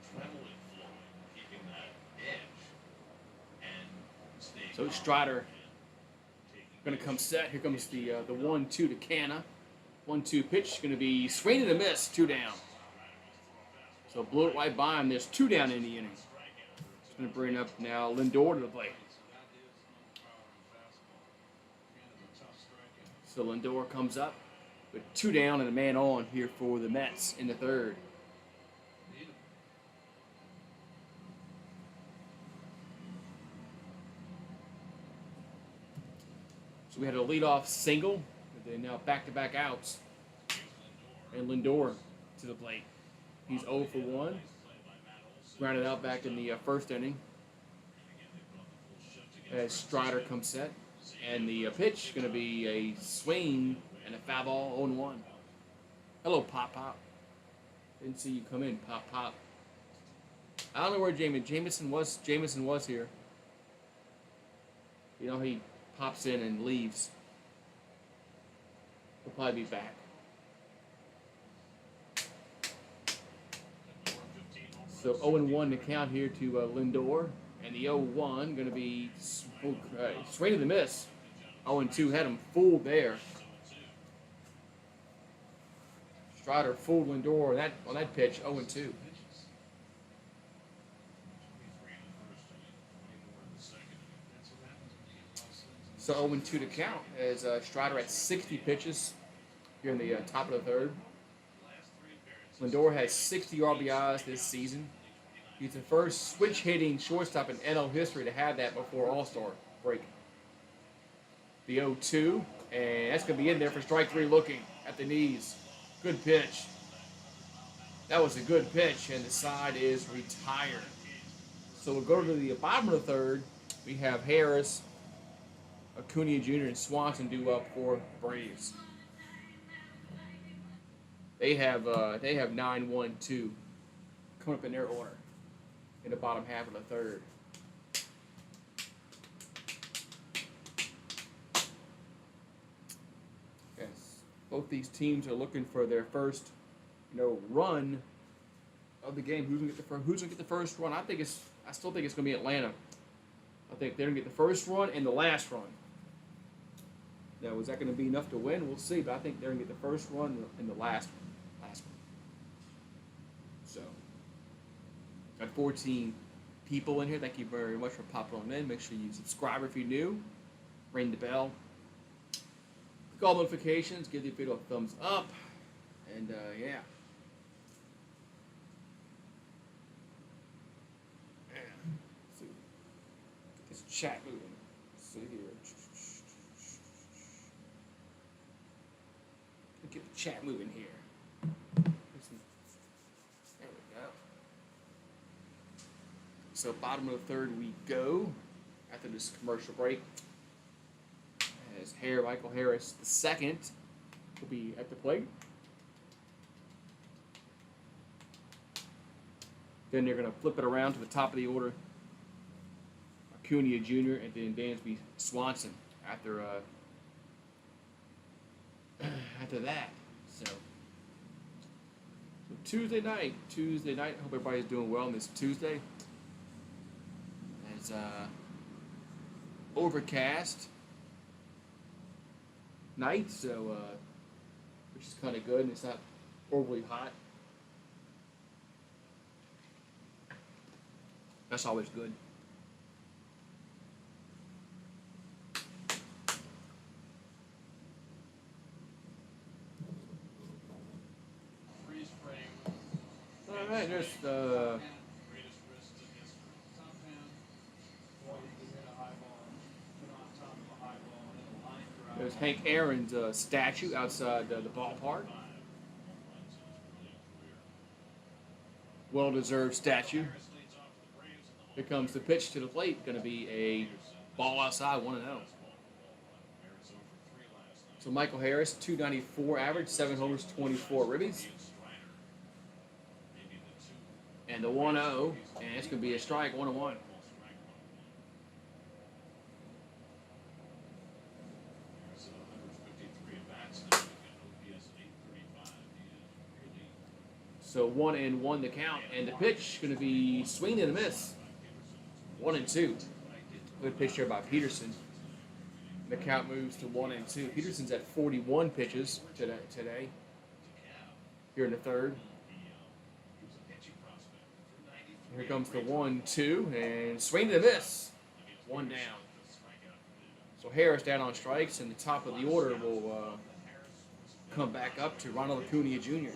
adrenaline flowing, keeping that edge, and staying. So Strider going to come set. Here comes the 1-2 to Canna. 1-2 pitch going to be swing and a miss. 2 down. So blew it right by him. There's 2 down in the inning. It's going to bring up now Lindor to the plate. So Lindor comes up with 2 down and a man on here for the Mets in the third. So we had a leadoff single. They're now back-to-back outs. And Lindor to the plate. He's 0 for 1. Grounded out back in the first inning. As Strider comes set. And the pitch going to be a swing and a foul ball, 0-1. Hello, Pop Pop. Didn't see you come in, Pop Pop. I don't know where Jameson was here. You know, he pops in and leaves. He'll probably be back. So 0-1 to count here to Lindor. And the 0-1 going to be swing and the miss. 0-2 had him fooled there. Strider fooled Lindor on that pitch. 0-2. So 0-2 to count as Strider at 60 pitches here in the top of the third. Lindor has 60 RBIs this season. He's the first switch-hitting shortstop in NL history to have that before All-Star break. The 0-2, and that's going to be in there for strike 3 looking at the knees. Good pitch. That was a good pitch, and the side is retired. So we'll go to the bottom of the third. We have Harris, Acuna Jr., and Swanson due up for Braves. They have 9-1-2 coming up in their order in the bottom half of the third. Yes, both these teams are looking for their first, run of the game. Who's gonna get the first run? I still think it's gonna be Atlanta. I think they're gonna get the first run and the last run. Now, is that gonna be enough to win? We'll see. But I think they're gonna get the first run and the last one. So, got 14 people in here. Thank you very much for popping on in. Make sure you subscribe if you're new. Ring the bell. Click all notifications. Give the video a thumbs up. And, yeah. So, get this chat moving. See here. Get the chat moving here. So bottom of the third we go after this commercial break. As Michael Harris the second will be at the plate. Then they're going to flip it around to the top of the order. Acuna Jr. and then Dansby Swanson after that. So Tuesday night. I hope everybody's doing well on this Tuesday. It's overcast night, so which is kind of good, and it's not overly hot. That's always good. Freeze frame. All right, there's Greatest wrist in history. Top man, or you can hit a high ball, put on top of a high ball, and then a line drive. there's Hank Aaron's statue outside the ballpark. Well-deserved statue. Here comes the pitch to the plate. Going to be a ball outside, 1-0. So Michael Harris, 294 average, 7 homers, 24 ribbies. And the 1-0, and it's going to be a strike, 1-1. So 1-1 the count, and the pitch going to be swing and a miss. 1-2. Good pitch there by Peterson. The count moves to 1-2. Peterson's at 41 pitches today. Here in the third. Here comes the 1-2, and swing and a miss. 1 down. So Harris down on strikes, and the top of the order will come back up to Ronald Acuna Jr.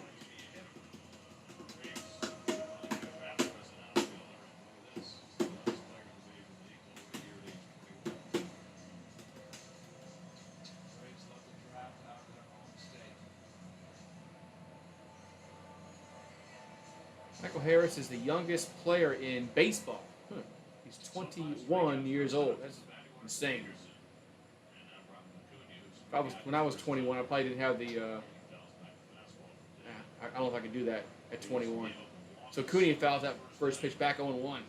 Michael Harris is the youngest player in baseball. He's 21 years old. That's insane. When I was 21, I probably didn't have the. I don't know if I could do that at 21. So Acuna fouls that first pitch back 0-1. I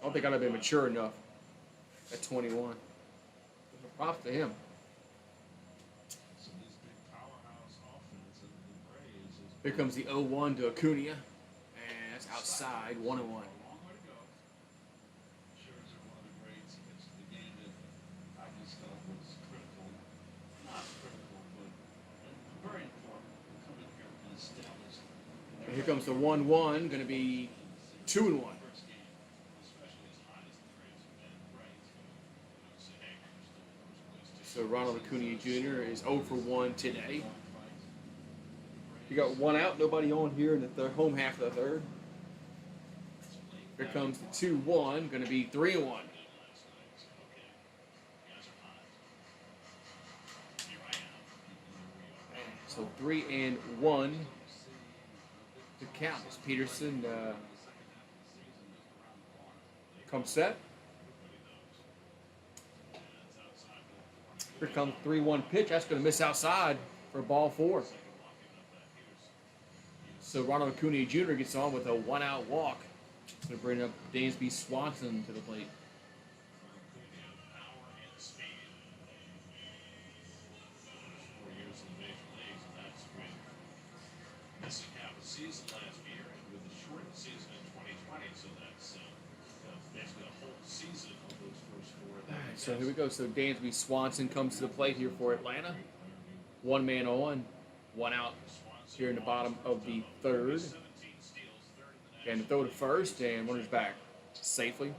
don't think I'd have been mature enough at 21. Props to him. Here comes the 0-1 to Acuna, and that's outside, 1-1. And here comes the 1-1, going to be 2-1. So Ronald Acuna Jr. is 0-for-1 today. You got 1 out, nobody on here in the home half of the third. Here comes the 2-1, going to be 3-1. So 3-1 to count as Peterson comes set. Here comes 3-1 pitch. That's going to miss outside for ball 4. So Ronald Acuna Jr. gets on with a 1-out walk to bring up Dansby Swanson to the plate. Missing half a season last year with a short season in 2020, so that's basically a whole season of those first 4. All right, so here we go. So Dansby Swanson comes to the plate here for Atlanta. 1 man on, 1 out here in the bottom of the third. And to throw to first, and runners back safely.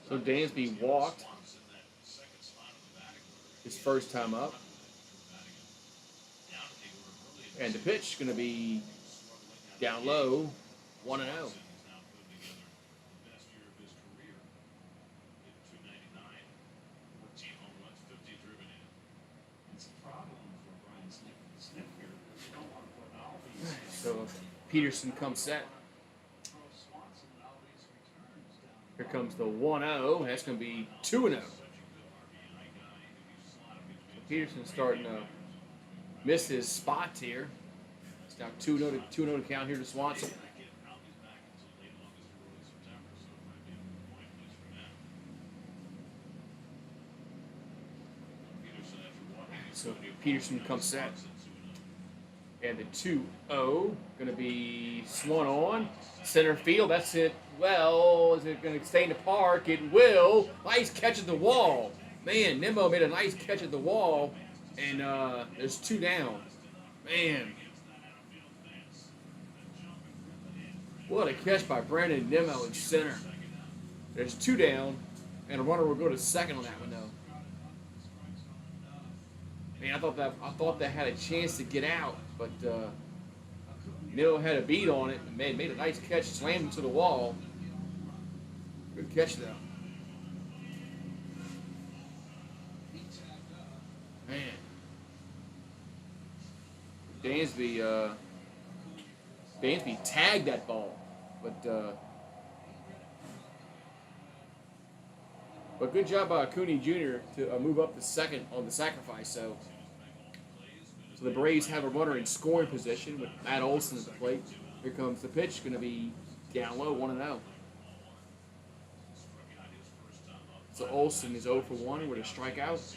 So Dansby walked his first time up. And the pitch is going to be down low, 1-0. So Peterson comes set. Here comes the 1-0. That's going to be 2-0. Peterson's starting to miss his spots here. It's now 2-0 to count here to Swanson. So Peterson comes set. And the 2-0 going to be swung on. Center field, that's it. Well, is it going to stay in the park? It will. Nice catch at the wall. Man, Nimmo made a nice catch at the wall. And there's 2 down. Man. What a catch by Brandon Nimmo in center. There's 2 down. And a runner will go to second on that one, though. Man, I thought that had a chance to get out, but Nimmo had a beat on it and made a nice catch, slammed into the wall. Good catch, though. Man. Dansby tagged that ball, but good job by Cooney Jr. to move up to second on the sacrifice. So the Braves have a runner in scoring position with Matt Olson at the plate. Here comes the pitch, going to be down low, 1-0. So Olson is 0 for 1 with a strikeout.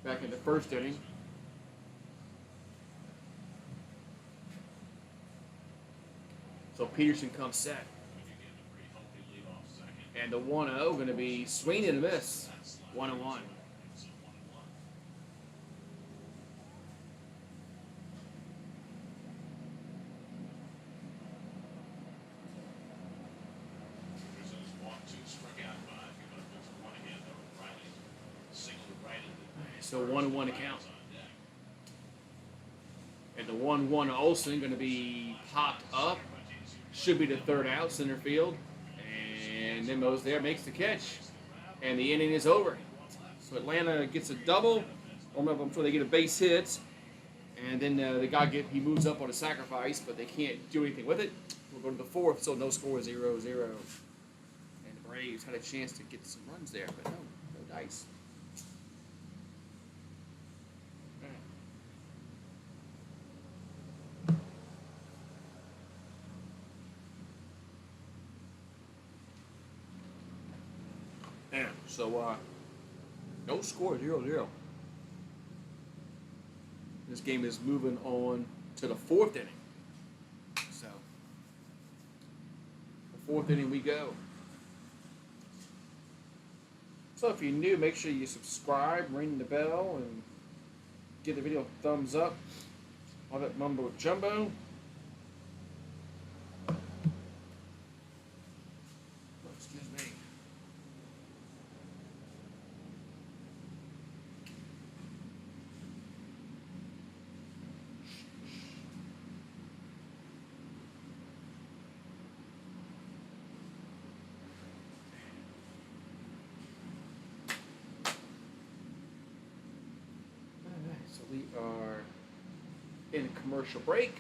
Back in the first inning. So Peterson comes set. And the 1-0 going to be swing and a miss. 1-1. So 1-1 to count. And the 1-1 Olsen going to be popped up. Should be the third out, center field. And Nimmo's there, makes the catch. And the inning is over. So Atlanta gets a double. I'm sure they get a base hit. And then the guy he moves up on a sacrifice, but they can't do anything with it. We'll go to the fourth, so no score, 0-0. And the Braves had a chance to get some runs there, but no dice. So, no score, 0-0. This game is moving on to the fourth inning. So, the fourth inning we go. So, if you're new, make sure you subscribe, ring the bell, and give the video a thumbs up. All that mumbo jumbo. Excuse me. So we are in a commercial break.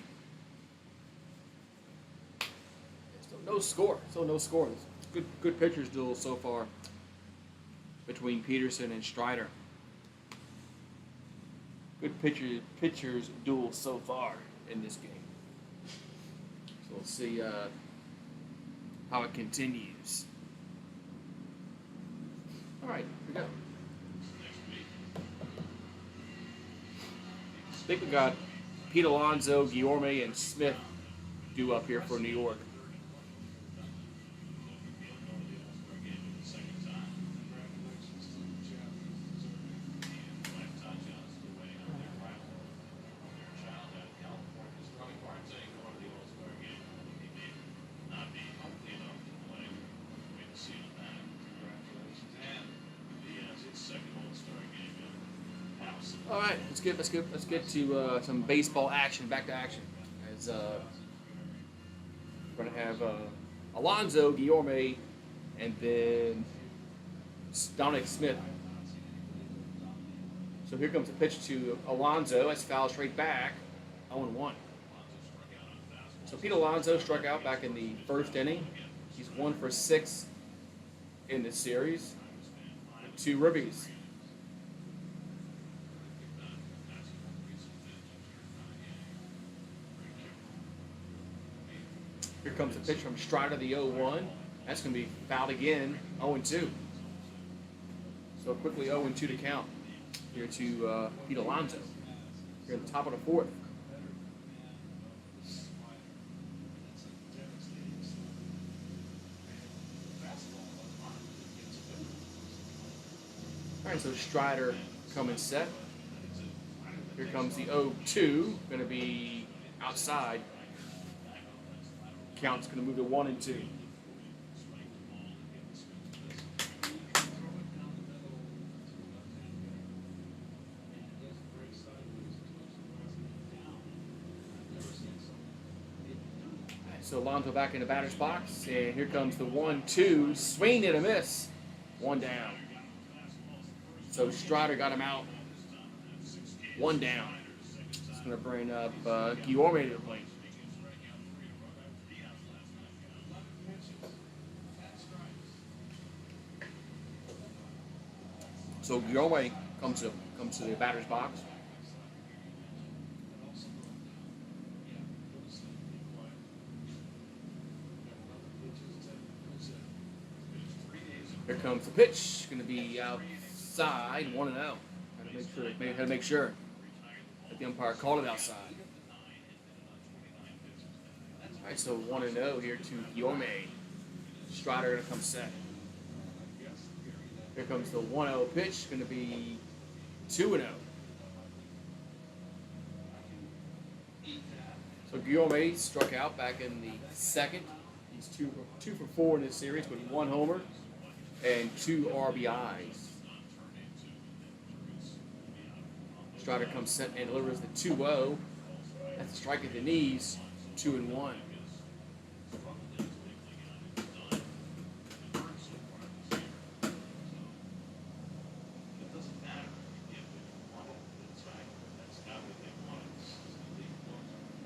Still no score. Still no score. Good pitchers duel so far between Peterson and Strider. Good pitchers duel so far in this game. So we'll see how it continues. All right, here we go. I think we got Pete Alonso, Guillorme, and Smith due up here for New York. All right, let's get to some baseball action. Back to action. As we're gonna have Alonso, Guillorme, and then Dominic Smith. So here comes a pitch to Alonso. That's foul straight back. 0-1. So Pete Alonso struck out back in the first inning. He's 1 for 6 in this series. 2 ribbies. Here comes a pitch from Strider, the 0-1. That's going to be fouled again, 0-2. So quickly 0-2 to count here to Pete Alonso. Here at the top of the 4th. All right, so Strider coming set. Here comes the 0-2, going to be outside. Count's going to move to 1-2. So Alonso back in the batter's box, and here comes the 1-2, swing and a miss, 1 down. So Strider got him out, 1 down. It's going to bring up Guillorme to the plate. So Guillorme comes to the batter's box. Here comes the pitch. Going to be outside, 1-0. Had to make sure that the umpire called it outside. All right, so 1-0 here to Guillorme. Strider going to come set. Here comes the 1-0 pitch. Going to be 2-0. So Guillorme struck out back in the second. He's 2 for 4 in this series with 1 homer and 2 RBIs. Strider comes set and delivers the 2-0. That's a strike at the knees, 2-1.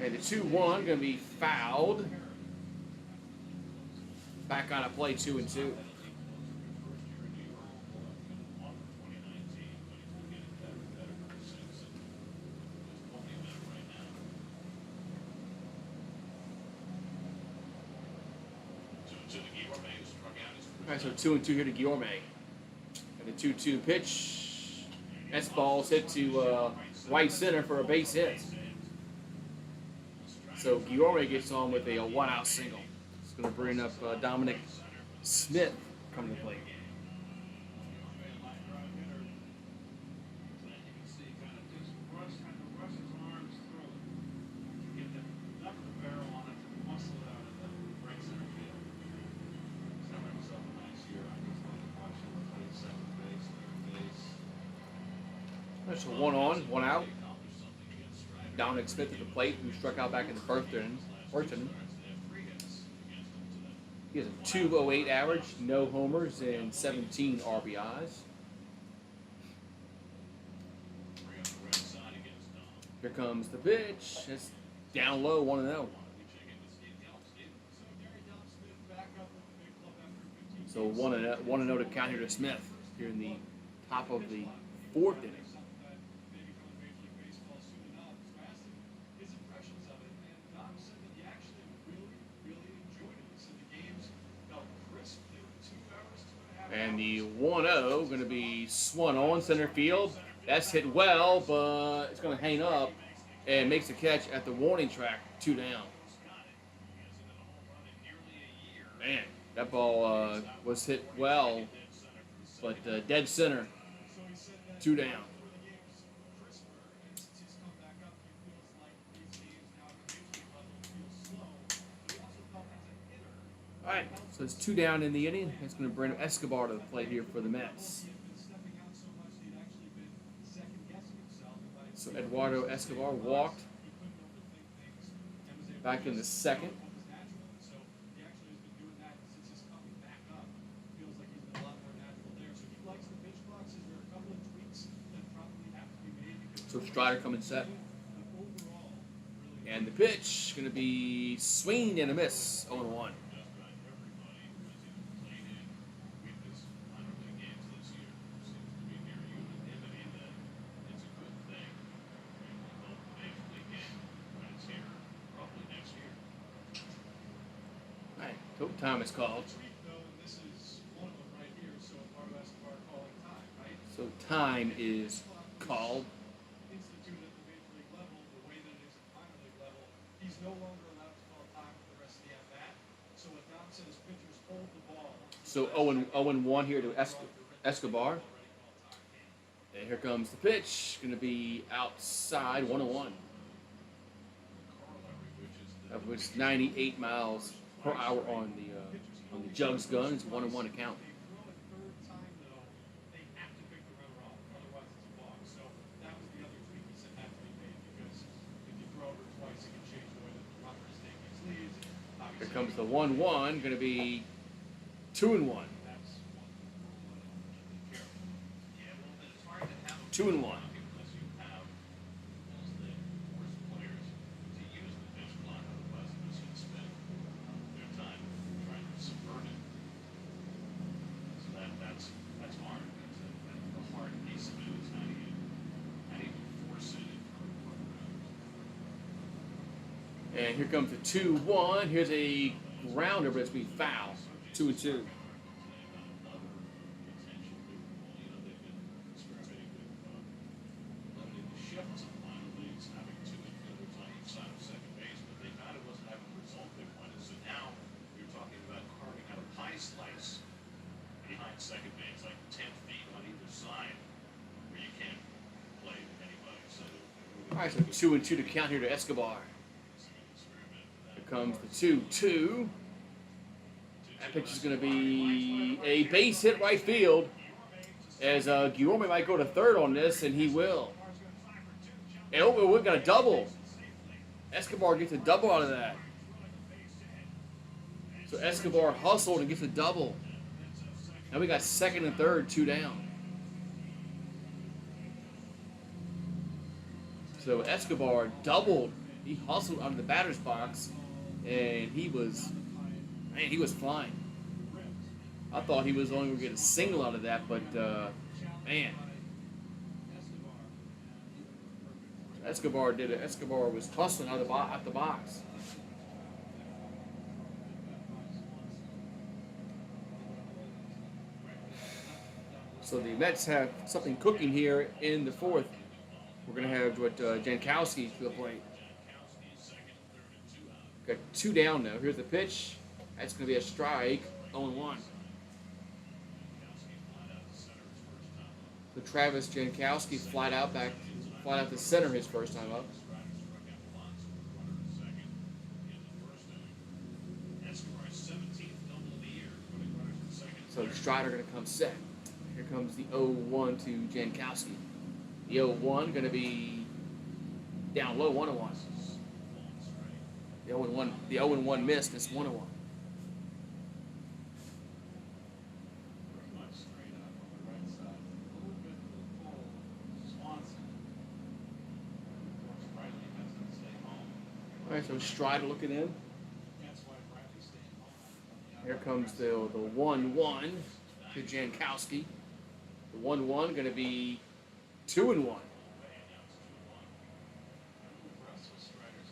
And the 2-1 going to be fouled. Back on a play, 2-2. All right, so 2-2 here to Guillorme. And the 2-2 pitch. That ball's hit to right center for a base hit. So Guillorme gets on with a 1-out single. It's going to bring up Dominic Smith coming to play. That's a 1 on, 1 out. Dominic Smith at the plate, who struck out back in the first inning. He has a 2.08 average, no homers, and 17 RBIs. Here comes the pitch. It's down low, 1-0. So 1-0 to count here to Smith here in the top of the 4th inning. And the 1-0 going to be swung on center field. That's hit well, but it's going to hang up and makes the catch at the warning track, 2 down. Man, that ball was hit well, but dead center, 2 down. All right, so it's 2 down in the inning. It's going to bring Escobar to the plate here for the Mets. So Eduardo Escobar walked back in the second. So Strider coming set. And the pitch going to be swinged and a miss. 0-1. Just about everybody who has either played in witnessed minor league games this year seems to be near unanimity that it's a good thing. And we'll hope the major league game when it's here, probably next year. All right, total time is called. Tweet though, and this is one of them right here. So Eduardo Escobar calling time, right? So time is called. Instituted at the major league level, the way that it is at the minor league level, he's no longer allowed to call time for the rest of the at bat. So what Don says, pitchers hold the ball. So 0-1 here to Escobar. And here comes the pitch. Going to be outside, 1-1. That was 98 miles per hour on the Jugs gun. It's 1-1 to count. They throw a third time though, they have to pick the runner off, otherwise it's a walk. So that was the other tweak he said had to be made because if you throw over twice, it can change the way that the runner is taking his leads. Here comes the 1-1. Going to be 2-1. That's Yeah, well, then it's hard to have a 2-1. unless you have those that force players to use the pitch clock, otherwise they're just going to spend their time trying to subvert it. So that's hard. The hard piece of it is how do you force it in front of runners. And here comes the 2-1. Here's a grounder, but it's going to be foul. 2-2. Second base, like 10 feet on either side, where you can't play with anybody. So All right, so 2-2 to count here to Escobar. Here comes the 2-2. That pitch is going to be a base hit right field, as Guillorme might go to third on this, and he will. And we're going to double. Escobar gets a double out of that. So Escobar hustled and gets a double. Now we got second and third, 2 down. So Escobar doubled. He hustled out of the batter's box, and he was flying. I thought he was only going to get a single out of that, but man, Escobar did it. Escobar was hustling out the box. So the Mets have something cooking here in the fourth. We're going to have Jankowski to the plate. Got 2 down now. Here's the pitch. That's going to be a strike. 0-1. So Travis Jankowski flied out to center his first time up. So Strider going to come set. Here comes the 0-1 to Jankowski. The 0-1 going to be down low, 1-1. The 0-1 missed. It's 1-1. All right, so Strider looking in. Here comes the 1-1 to Jankowski. The 1-1 going to be 2-1.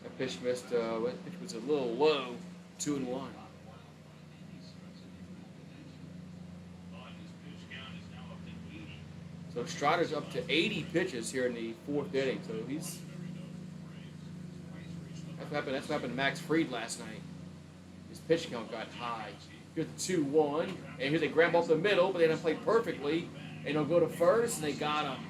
That pitch missed. That pitch was a little low. 2-1. So Strider's up to 80 pitches here in the fourth inning. So that's what happened to Max Fried last night. His pitch count got high. Here's the 2-1, and here's a grab off the middle, but they didn't play perfectly. And they'll go to first, and they got him.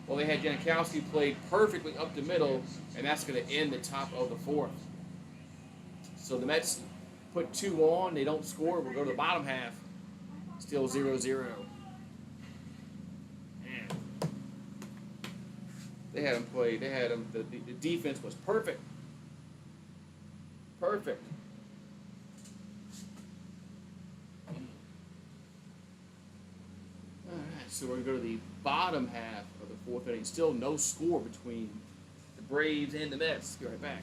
Well, they had Jankowski played perfectly up the middle, and that's going to end the top of the fourth. So the Mets put 2 on. They don't score. We'll go to the bottom half. Still 0-0. Man. They had him play. They had him. The defense was perfect. Perfect. All right, so we're going to go to the bottom half of the fourth inning. Still no score between the Braves and the Mets. Be right back.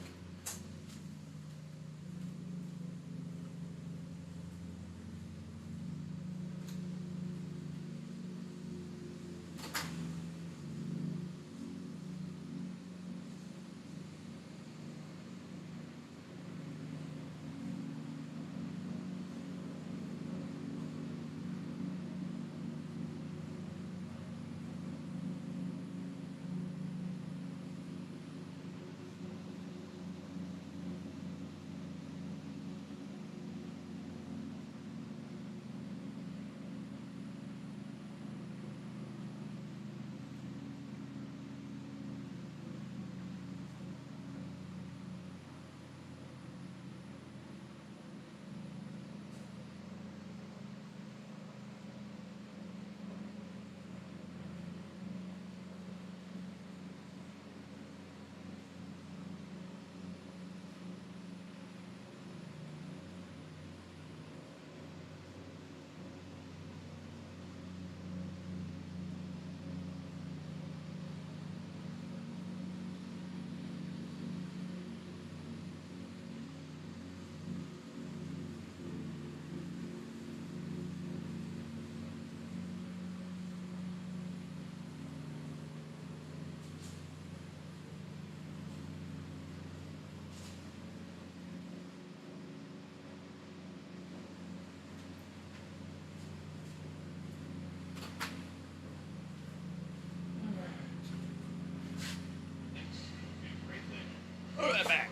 Back.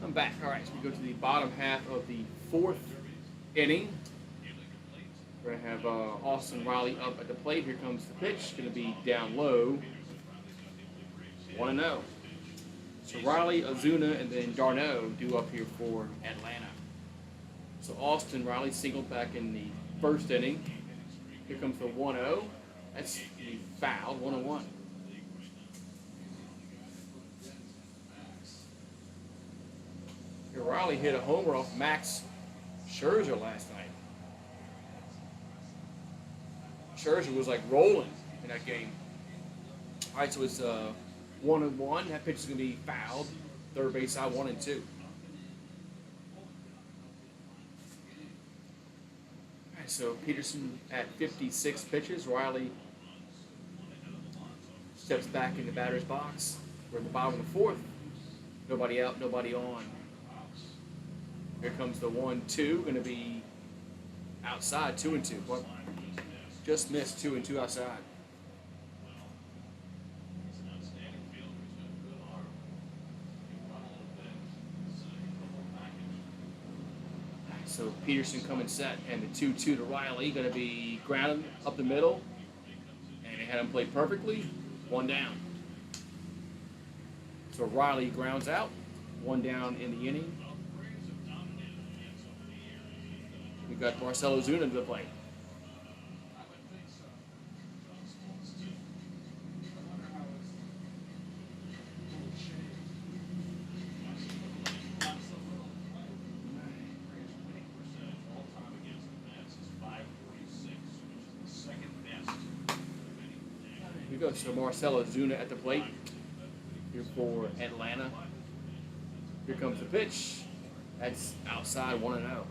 I'm back. All right, so we go to the bottom half of the fourth inning. We're going to have Austin Riley up at the plate. Here comes the pitch. Going to be down low. 1-0. So Riley, Ozuna, and then Darno due up here for Atlanta. So Austin Riley singled back in the first inning. Here comes the 1-0. That's the foul, 1-1. Riley hit a homer off Max Scherzer last night. Scherzer was like rolling in that game. All right, so it's 1-1. That pitch is going to be fouled. Third base side, 1-2. All right, so Peterson at 56 pitches. Riley steps back in the batter's box. We're at the bottom of the fourth. Nobody out, nobody on. Here comes the 1-2, going to be outside, 2-2. But just missed 2-2 outside. So Peterson coming set, and the 2-2 to Riley, going to be grounded up the middle, and they had him play perfectly, 1 down. So Riley grounds out, 1 down in the inning. We got Marcell Ozuna to the plate. Here we go. So Marcell Ozuna at the plate here for Atlanta. Here comes the pitch. That's outside, 1-0.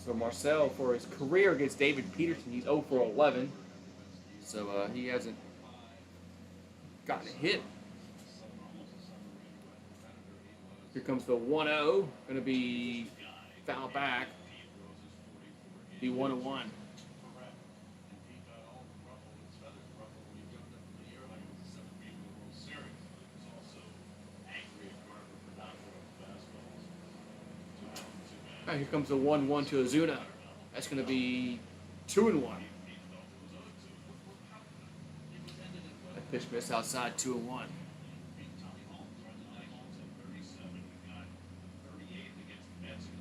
So Marcell, for his career against David Peterson, he's 0 for 11. So he hasn't gotten a hit. Here comes the 1-0. Going to be foul back. Be 1-1. Here comes the 1-1 to Ozuna. That's going to be 2-1. That pitch missed outside, 2-1.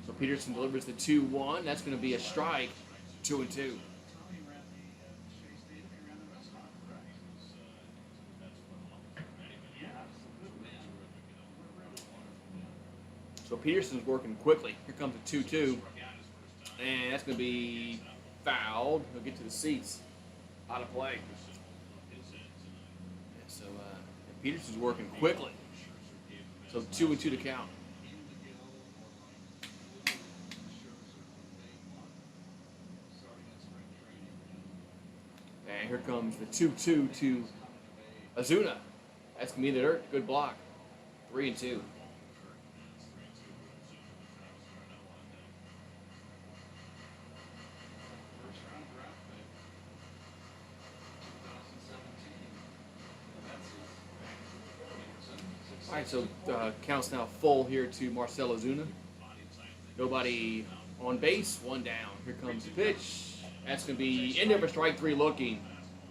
So Peterson delivers the 2-1. That's going to be a strike, 2-2. So Peterson's working quickly. Here comes a 2-2. And that's going to be fouled. He'll get to the seats. Out of play. Peterson's working quickly. So 2-2 to count. And here comes the 2-2 to Azuna. That's going to be the dirt. Good block. 3-2. All right, so count's now full here to Marcell Ozuna. Nobody on base, one down. Here comes the pitch. That's going to be in there for strike three looking,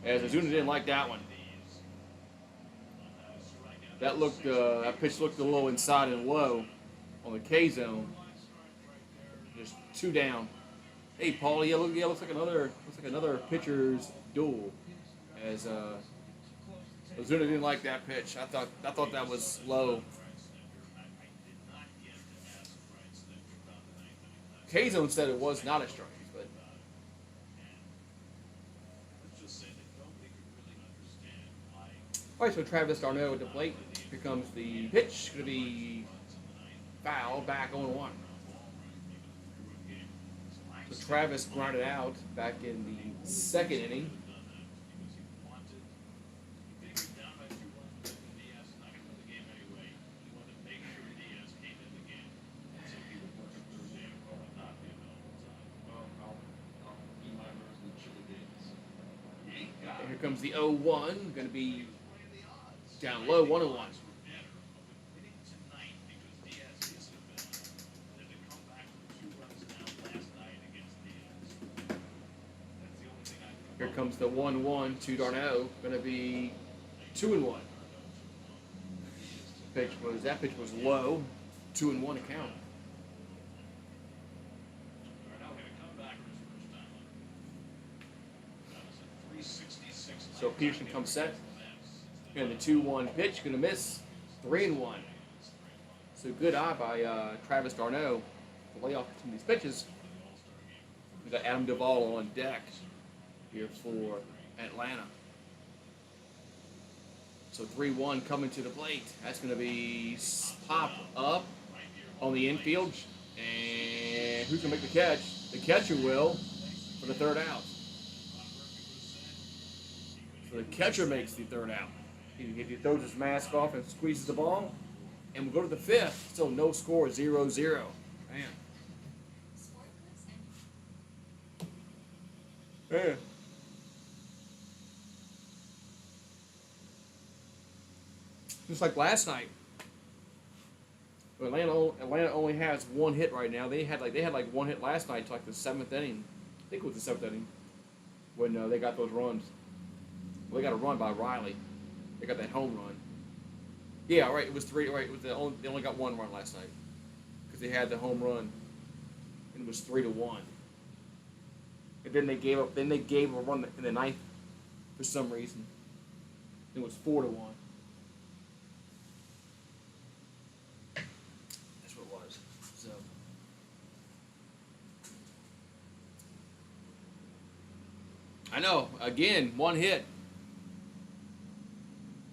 as Ozuna didn't like that one. That pitch looked a little inside and low on the K zone. Just two down. Hey, Paul, looks like another pitcher's duel, as Ozuna didn't like that pitch. I thought that was low. K-Zone said it was not a strike, but all right. So Travis d'Arnaud at the plate. Here comes the pitch. Going to be foul. Back on one. So Travis grounded out back in the second inning. Here comes the 0-1, going to be down low, 1-1. Here comes the 1-1 to d'Arnaud, going to be 2-1. That pitch was low, 2-1 to count. So Peterson comes set, and the 2-1 pitch going to miss, 3-1. So good eye by Travis d'Arnaud to lay off some of these pitches. We got Adam Duvall on deck here for Atlanta. So 3-1 coming to the plate. That's going to be popped up on the infield, and who's going to make the catch? The catcher will for the third out. So the catcher makes the third out. He throws his mask off and squeezes the ball. And we'll go to the fifth. Still no score, 0-0. Man. Man. Just like last night. Atlanta only has one hit right now. They had like one hit last night to like the seventh inning. I think it was the seventh inning when they got those runs. Well, they got a run by Riley. They got that home run. Yeah, right. It was three. Right. It was they only got one run last night because they had the home run, and it was 3-1. And then they gave up. Then they gave a run in the ninth for some reason. It was 4-1. That's what it was. So. I know. Again, one hit.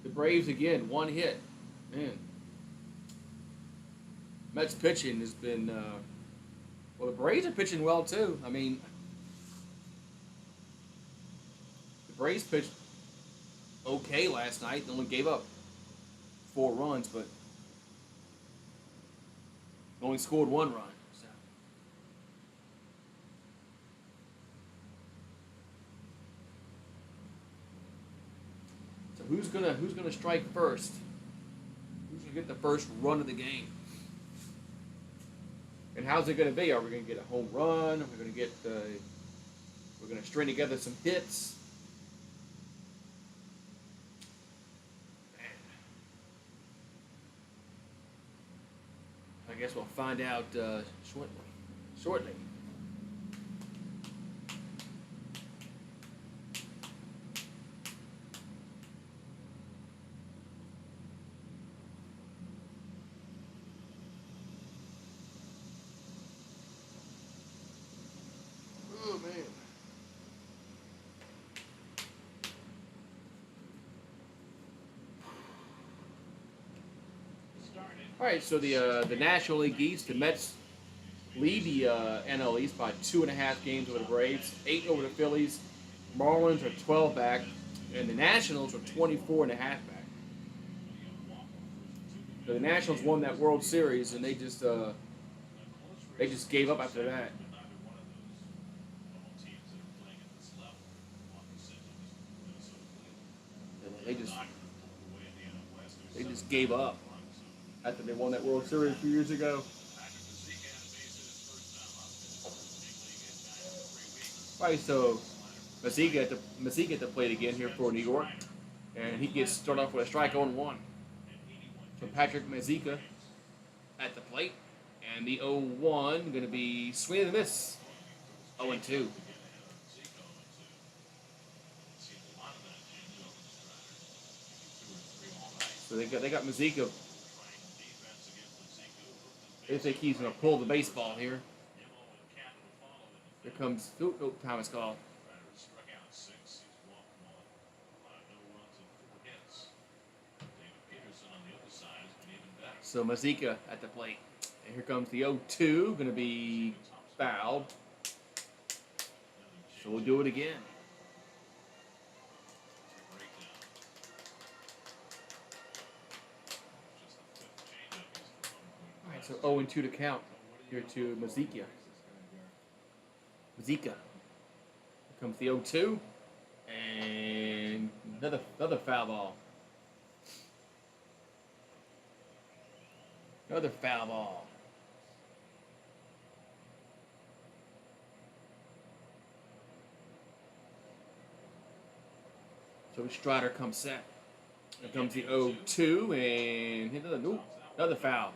The Braves again, one hit. Man. Mets pitching has been, well, the Braves are pitching well too. I mean, the Braves pitched okay last night. They only gave up 4 runs, but only scored 1 run. Who's gonna strike first? Who's gonna get the first run of the game? And how's it gonna be? Are we gonna get a home run? Are we gonna get we're gonna string together some hits? Man. I guess we'll find out shortly. Oh, man. All right, so the National League East, the Mets lead the NL East by 2.5 games over the Braves, 8 over the Phillies. Marlins are 12 back, and the Nationals are 24.5 back. So the Nationals won that World Series, and they just gave up after that. They just gave up after they won that World Series a few years ago. All right, so Mazika at the plate again here for New York, and he gets started off with a strike on 1. So Patrick Mazika at the plate, and the 0-1 going to be swing and a miss, 0-2. So they got Mazika. They think he's going to pull the baseball here. Here comes time is called. So Mazika at the plate. And here comes the 0-2, going to be fouled. So we'll do it again. All right, so 0-2 to count here to Mazika. Here comes the 0-2, and another foul ball. Another foul ball. So Strider comes set. Here comes the 0-2, and another foul.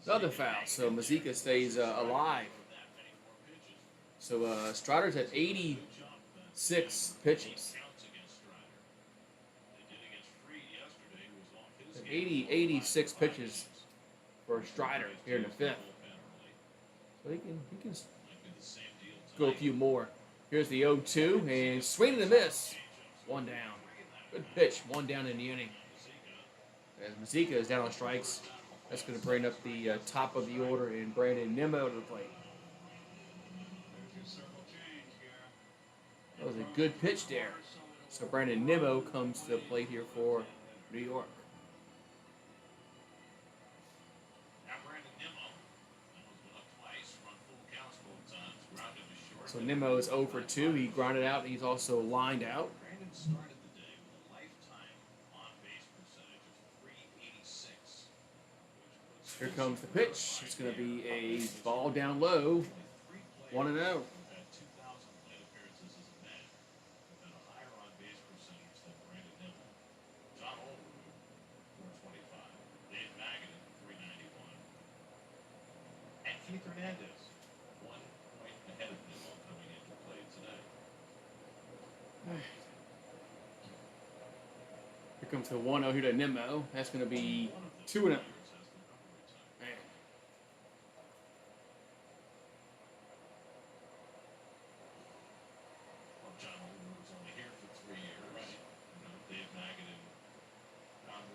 Another foul. So Mazika stays alive. So Strider's at 86 pitches. 86 pitches for Strider here in the 5th. So he can go a few more. Here's the 0-2, and swing and a miss. 1 down. Good pitch. 1 down in the inning. As Mazika is down on strikes, that's going to bring up the top of the order and Brandon Nimmo to the plate. That was a good pitch there. So Brandon Nimmo comes to the plate here for New York. So Nimmo is 0 for 2. He grounded out, and he's also lined out. Here comes the pitch. It's going to be a ball down low. 1-0. Here comes the 1-0 here to Nimmo. That's going to be 2-0.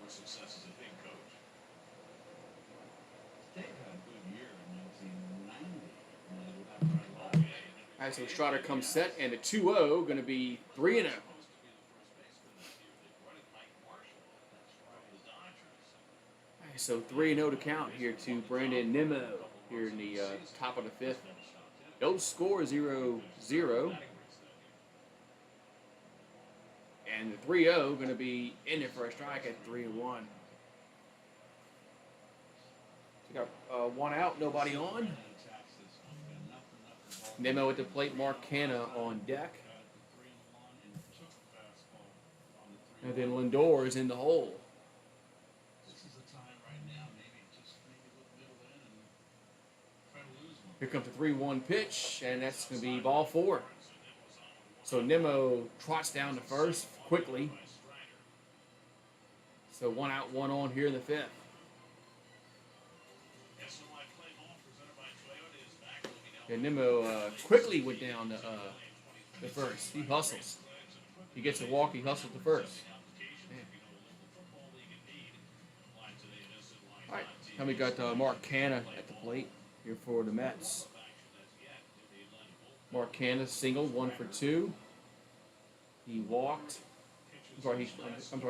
Success as a big coach. They had a good year in 1990. All right, so Strider comes set, and the 2-0 going to be 3-0. All right, so 3-0 to count here to Brandon Nimmo here in the top of the 5th. No score, 0-0. And the 3-0 going to be in there for a strike at 3-1. So got 1 out, nobody on. Nimmo at the plate, Mark Canha on deck. And then Lindor is in the hole. Here comes the 3-1 pitch, and that's going to be ball 4. So Nimmo trots down to first quickly. So 1 out, 1 on here in the 5th. And Nimmo quickly went down to first. He hustles. He gets a walk. He hustles to first. Man. Now we got Mark Canha at the plate here for the Mets. Mark Canha singled, 1 for 2. He walked. I'm sorry,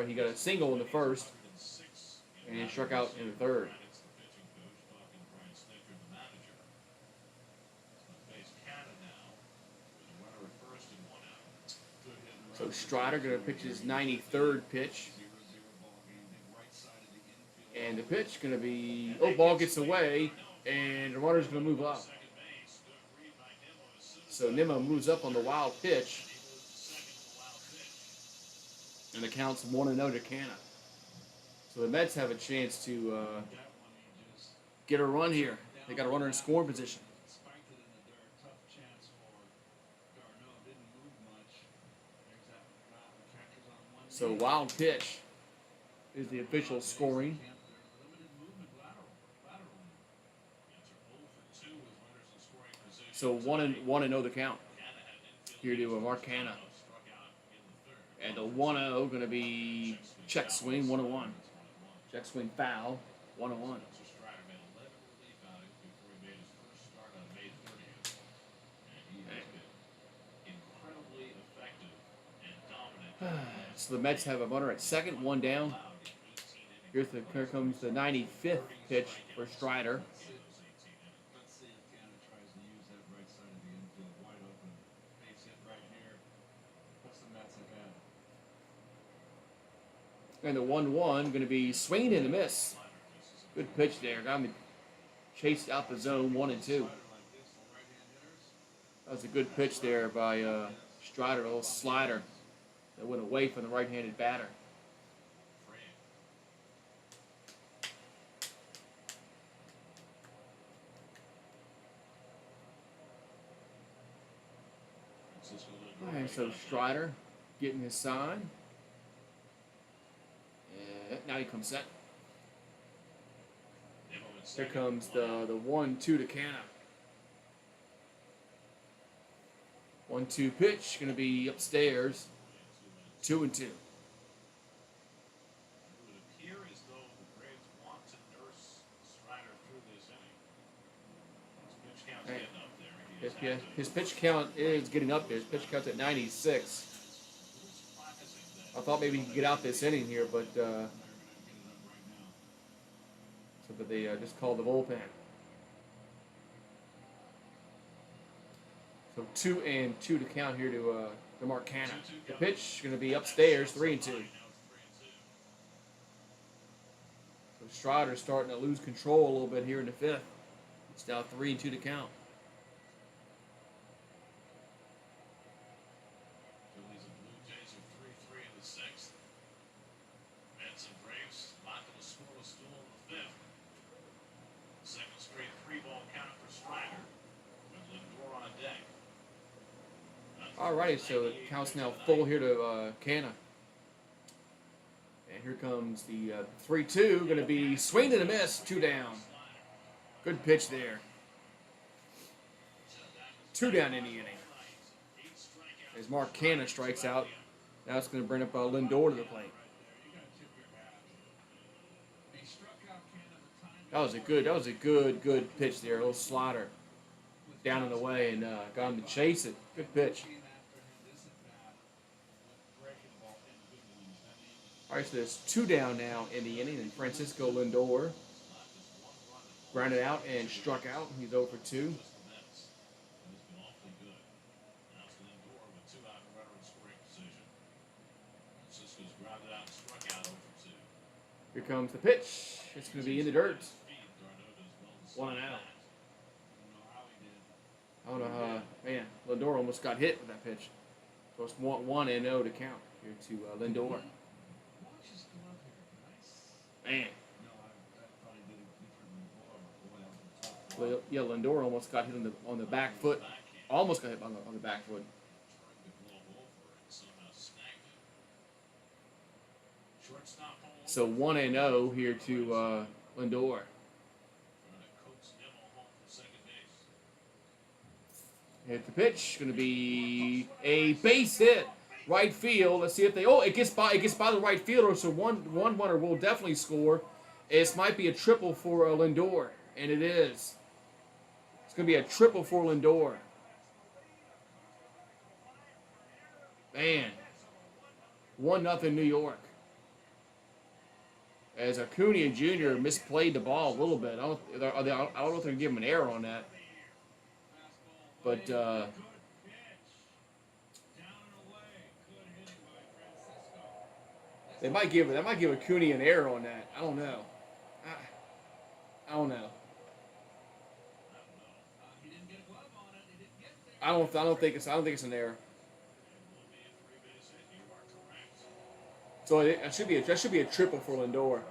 he got a single in the first and struck out in the third. So Strider going to pitch his 93rd pitch. And the pitch going to be, ball gets away, and the runner's going to move up. So Nimmo moves up on the wild pitch. And the count's 1-0 to Canha. So the Mets have a chance to get a run here. They got a runner in scoring position. So wild pitch is the official scoring. So 1-0 the count here to Mark Canha. And the 1-0 going to be check swing, 1-1. Check swing foul, 1-1. So the Mets have a runner at second, 1 down. Here comes the 95th pitch for Strider. And the 1-1 going to be swinging and a miss. Good pitch there. Got him chased out the zone, 1-2. That was a good pitch there by Strider, a little slider that went away from the right-handed batter. All right, so Strider getting his sign. Now he comes set. Here comes the 1-2 to Canha. 1-2 pitch, going to be upstairs. 2-2. It would appear as though the Braves want to nurse Strider through this inning. His pitch count's getting up there. His pitch count is getting up there. His pitch count's at 96. I thought maybe he could get out this inning here, but so that they just called the bullpen. So 2-2 to count here to Mark Canha. The pitch is going to be upstairs, 3-2. So Strider's starting to lose control a little bit here in the fifth. It's now 3-2 to count. Phillies and Blue Jays are 3-3 in the sixth. Mets and Braves locked in a scoreless duel in the fifth. Second straight 3-ball count for Strider with Lindor on deck. Alrighty, so the count's now full here to Canha. And here comes the 3-2, going to be swing and a miss, 2 down. Good pitch there. 2 down in the inning. As Mark Canha strikes out, now it's going to bring up Lindor to the plate. That was a good pitch there, a little slider down in the way, and got him to chase it. Good pitch. All right, so there's 2 down now in the inning, and Francisco Lindor grounded out and struck out. He's 0 for 2. Here comes the pitch. It's going to be in the dirt. 1-0. I don't know how, man, Lindor almost got hit with that pitch. So it's 1-0 to count here to Lindor. Man. Well, yeah, Lindor almost got hit on the back foot. Almost got hit on the back foot. So 1-0 here to Lindor. Hit the pitch, going to be a base hit, right field. Let's see if they. Oh, it gets by the right fielder. So one runner will definitely score, This might be a triple for Lindor, and it is. It's going to be a triple for Lindor. Man. 1-0 New York. As Acuna Jr. misplayed the ball a little bit. I don't know if they're going to give him an error on that. But, they might give Acuna an error on that. I don't know. I don't know. I don't think it's an error. So that should be a triple for Lindor.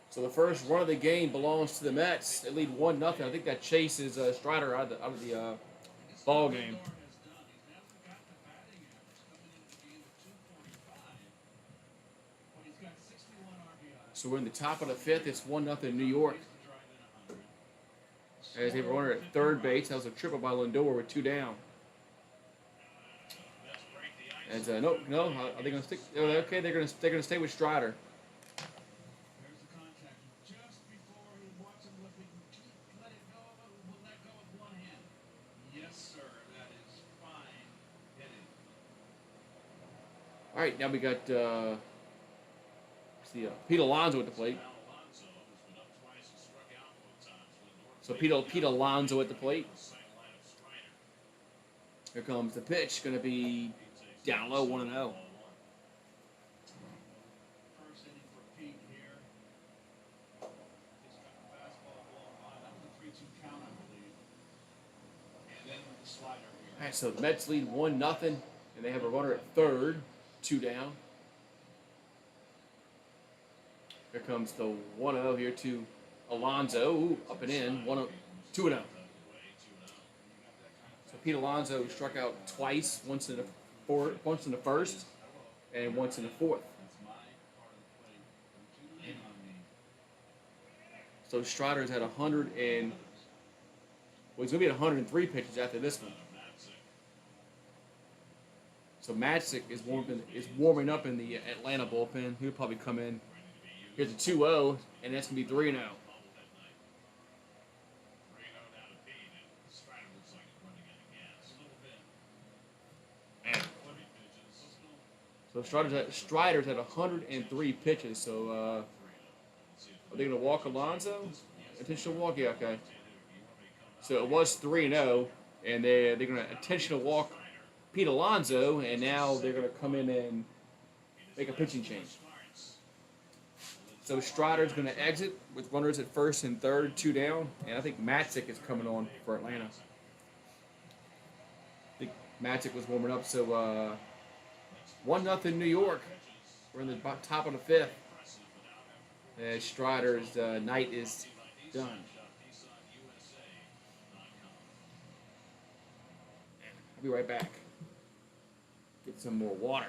So the first run of the game belongs to the Mets. They lead 1-0. I think that chases Strider out of the ball game. So we're in the top of the fifth. It's 1-0 New York. As they were runner at third base, that was a triple by Lindor with 2 down. And no, are they going to stick? Okay, they're going to stay with Strider. There's the contact. Just before he wants him looking, let go with one hand. Yes, sir. That is fine hitting. All right, now we got Pete Alonso at the plate. So Pete Alonso at the plate. Here comes the pitch. Going to be down low, 1-0. First inning for Pete here. He's got the fastball blown by. That was a 3-2 count, I believe. And then with the slider here. All right, so the Mets lead 1-0, and they have a runner at third, 2 down. Here comes the 1-0 here to Alonso. Ooh, up and in, 2-0. So Pete Alonso struck out twice, once in the first, and once in the fourth. So Strider's had 100 and he's gonna be at 103 pitches after this one. So Matzik is warming up in the Atlanta bullpen. He'll probably come in. Here's a 2-0, and that's gonna be 3-0. So Strider's at 103 pitches. So are they gonna walk Alonso? Intentional walk, yeah, okay. So it was 3-0, and they're gonna intentional walk Pete Alonso, and now they're gonna come in and make a pitching change. So Strider's gonna exit with runners at first and third, 2 down, and I think Matzik is coming on for Atlanta. I think Matzik was warming up, so 1-0 New York. We're in the top of the fifth. Strider's night is done. I'll be right back. Get some more water.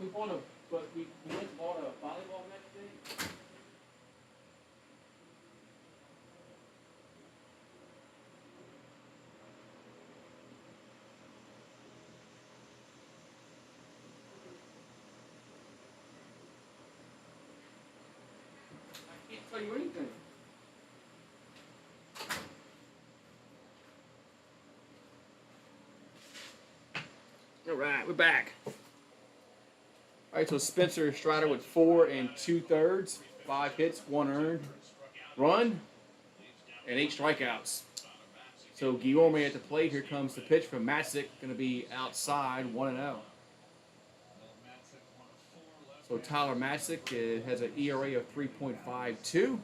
We went to bought a volleyball match today. tell you anything. All right, we're back. All right, so Spencer Strider with 4 2/3, 5 hits, 1 earned run, and 8 strikeouts. So Guillaume at the plate. Here comes the pitch from Matzik, going to be outside, 1-0. So Tyler Matzik has an ERA of 3.52.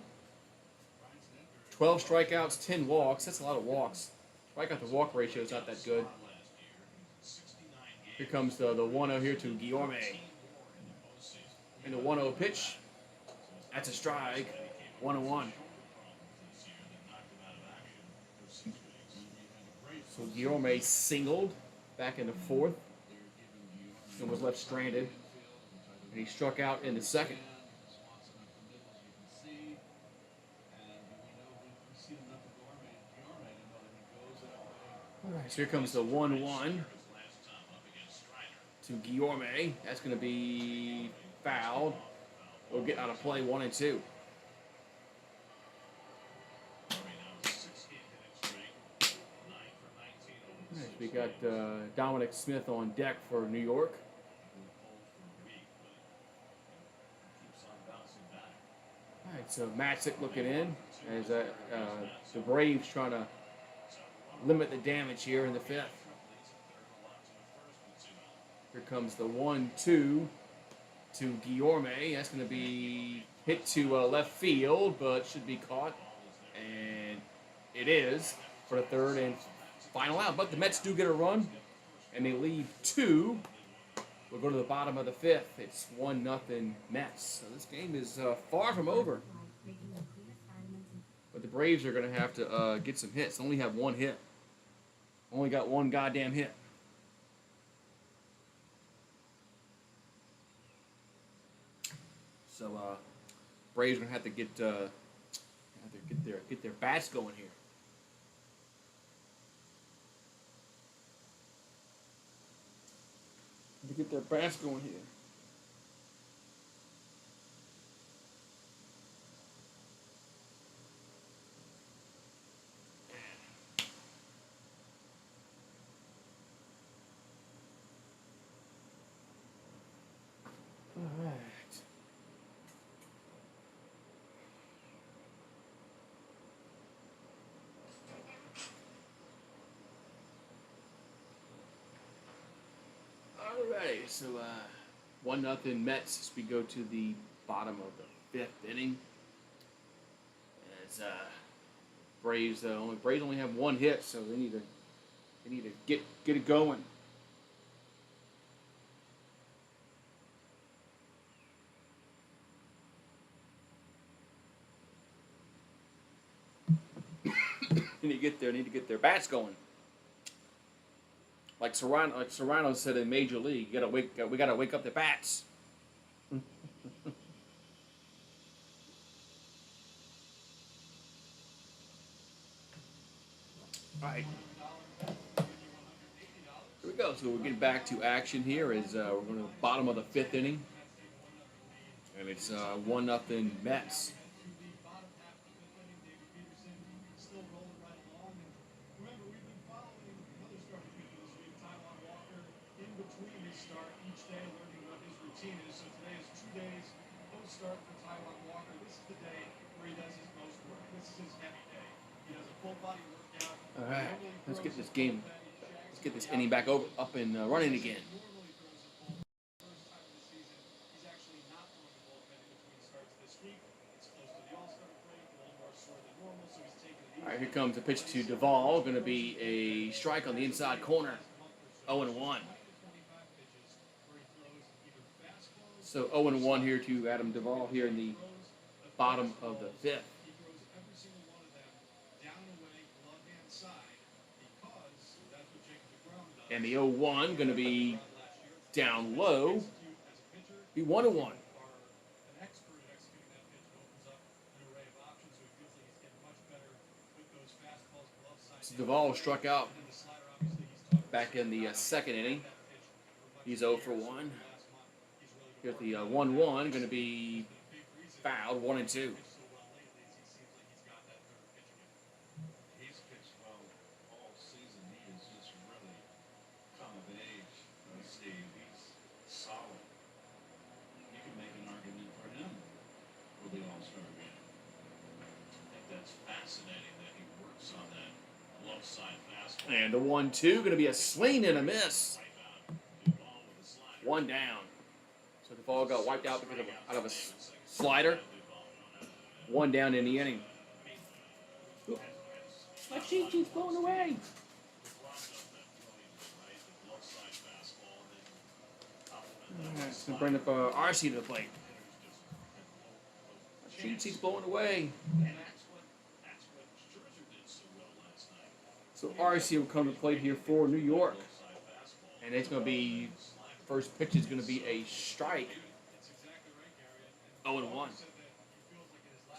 12 strikeouts, 10 walks. That's a lot of walks. Strikeout to walk ratio is not that good. Here comes the 1-0 here to Guillaume. And the 1-0 pitch. That's a strike. 1-1. So Guillaume singled back in the 4th. And was left stranded. And he struck out in the 2nd. All right, so here comes the 1-1 to Guillaume. That's going to be fouled. We'll get out of play, 1-2. Right, we got Dominic Smith on deck for New York. All right, so Matzik looking in as the Braves trying to limit the damage here in the 5th. Here comes the 1-2 to Guillaume. That's going to be hit to left field, but should be caught. And it is for the 3rd and final out. But the Mets do get a run, and they lead 2. We'll go to the bottom of the 5th. It's 1-0 Mets. So this game is far from over. But the Braves are going to have to get some hits. Only have 1 hit. Only got 1 goddamn hit. So Braves are gonna have to get their bats going here. To get their bats going here. All right. Alright, so 1-0 Mets as we go to the bottom of the 5th inning. As Braves only have 1 hit, so they need to get it going. Need to get their bats going. Like Serrano said in Major League, we gotta wake up the bats. All right. Here we go. So we're getting back to action here. We're going to the bottom of the 5th inning, and it's 1-0 Mets. So today is 2 days post-start for Taiwan Walker. This is the day where he does his most work. This is his heavy day. He does a full body workout. All right, let's get this game. Let's get this inning back up and running again. Normally throws a full first time of the season. He's actually not throwing the bullpen in between starts this week. It's close to the All-Star break, a little more sore than normal, so he's taking it easy. All right, here comes a pitch to Duvall. Going to be a strike on the inside corner. 0-1. So 0-1 here to Adam Duvall here in the bottom of the 5th. And the 0-1 going to be down low. Be 1-1. So Duvall struck out back in the 2nd inning. He's 0 for 1. Here's the 1-1, going to be fouled, 1-2. And the 1-2 going to be a swing and a miss. One down. So the ball got wiped out because out of a slider. One down in the inning. My cheat sheet's going away. Alright, it's going to bring up RC to the plate. My cheat sheet's blowing away. So RC will come to the plate here for New York. And it's going to be, first pitch is going to be a strike. 0-1.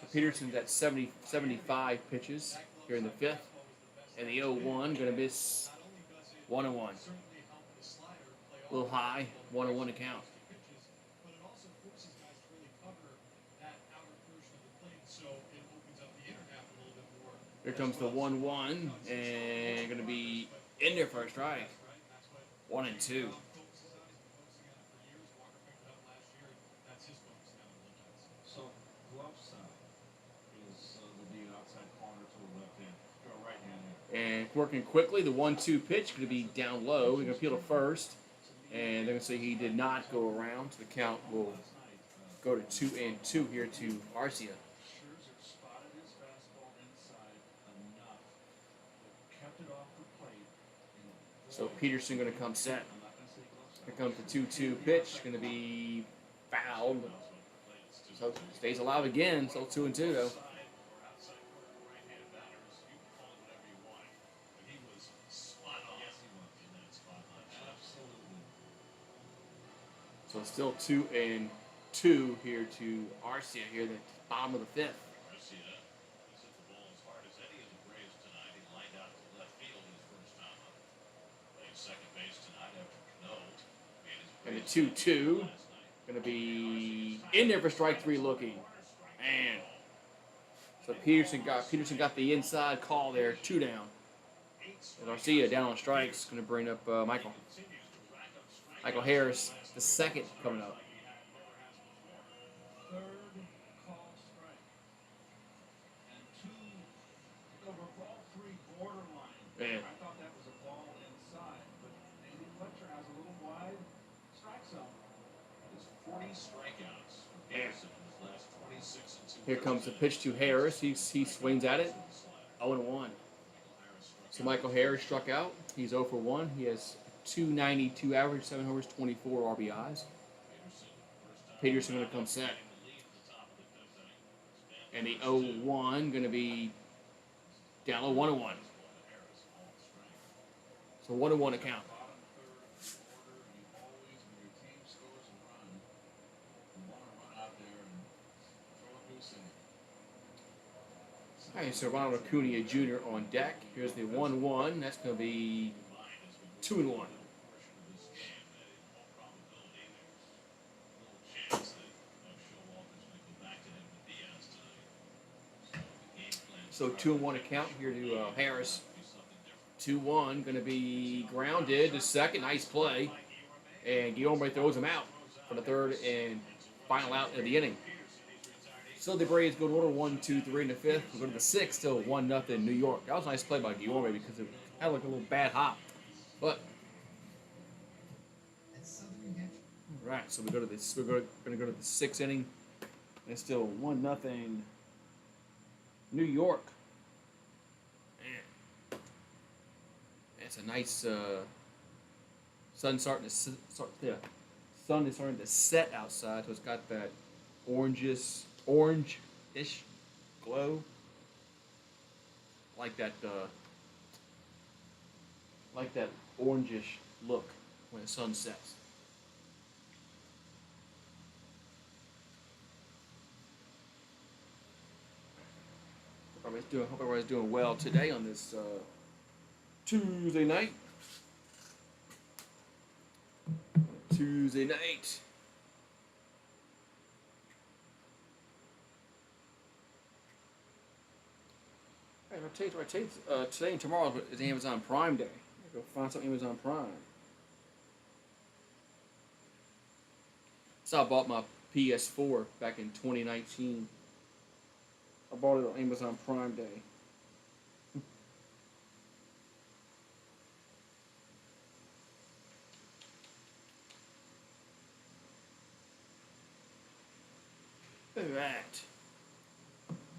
So Peterson's at 75 pitches here in the fifth. And the 0-1 going to miss 1-1. A little high, 1-1 to count. Here comes the 1-1, and going to be in there for a strike. 1-2. So glove style is will be an outside corner to the left hand. Go right hand. And working quickly, the 1-2 pitch going to be down low. They're going to peel to first, and they're going to say he did not go around. So the count will go to 2-2 here to Arcia. So Peterson going to come set. Here comes the 2-2 pitch. Going to be fouled. So stays alive again. So 2-2 though. So it's still 2-2 here to Arcia here, the bottom of the fifth. And the 2-2 going to be in there for strike three looking. Man. So Peterson got the inside call there, 2 down. And Arcia down on strikes, going to bring up Michael Harris, the second coming up. Third call strike. And 2 over ball 3 borderline. Man. I thought that was a ball inside, but Andy Fletcher has a little wide strike zone. There's 40 strikeouts for Peterson in his last 26 and 2. Here comes the pitch to Harris. He swings at it. 0-1. So Michael Harris struck out. He's 0 for 1. He has 292 average, 7 homers, 24 RBIs. Peterson going to come set. And the 0-1 going to be down low, 1-1. So 1-1 to count. All right, so Ronald Acuna Jr. on deck. Here's the 1-1. That's going to be 2-1. So 2-1 account here to Harris. 2-1 going to be grounded to second. Nice play. And Guillaume throws him out for the third and final out of the inning. So the Braves go to order 1, 2, 3 in the fifth. We go to the sixth, still 1-0 New York. That was a nice play by Guillaume because it had like a little bad hop. But all right, so we go to this. We're going to go to the sixth inning. And it's still 1-0 New York. Man, it's a nice sun starting to sun is starting to set outside, so it's got that orangish glow. Like that orangish look when the sun sets. Hope everybody's doing well today on this Tuesday night. Hey, I tell you, today and tomorrow is Amazon Prime Day. Go find some Amazon Prime. So I bought my PS4 back in 2019. I bought it on Amazon Prime Day. All right.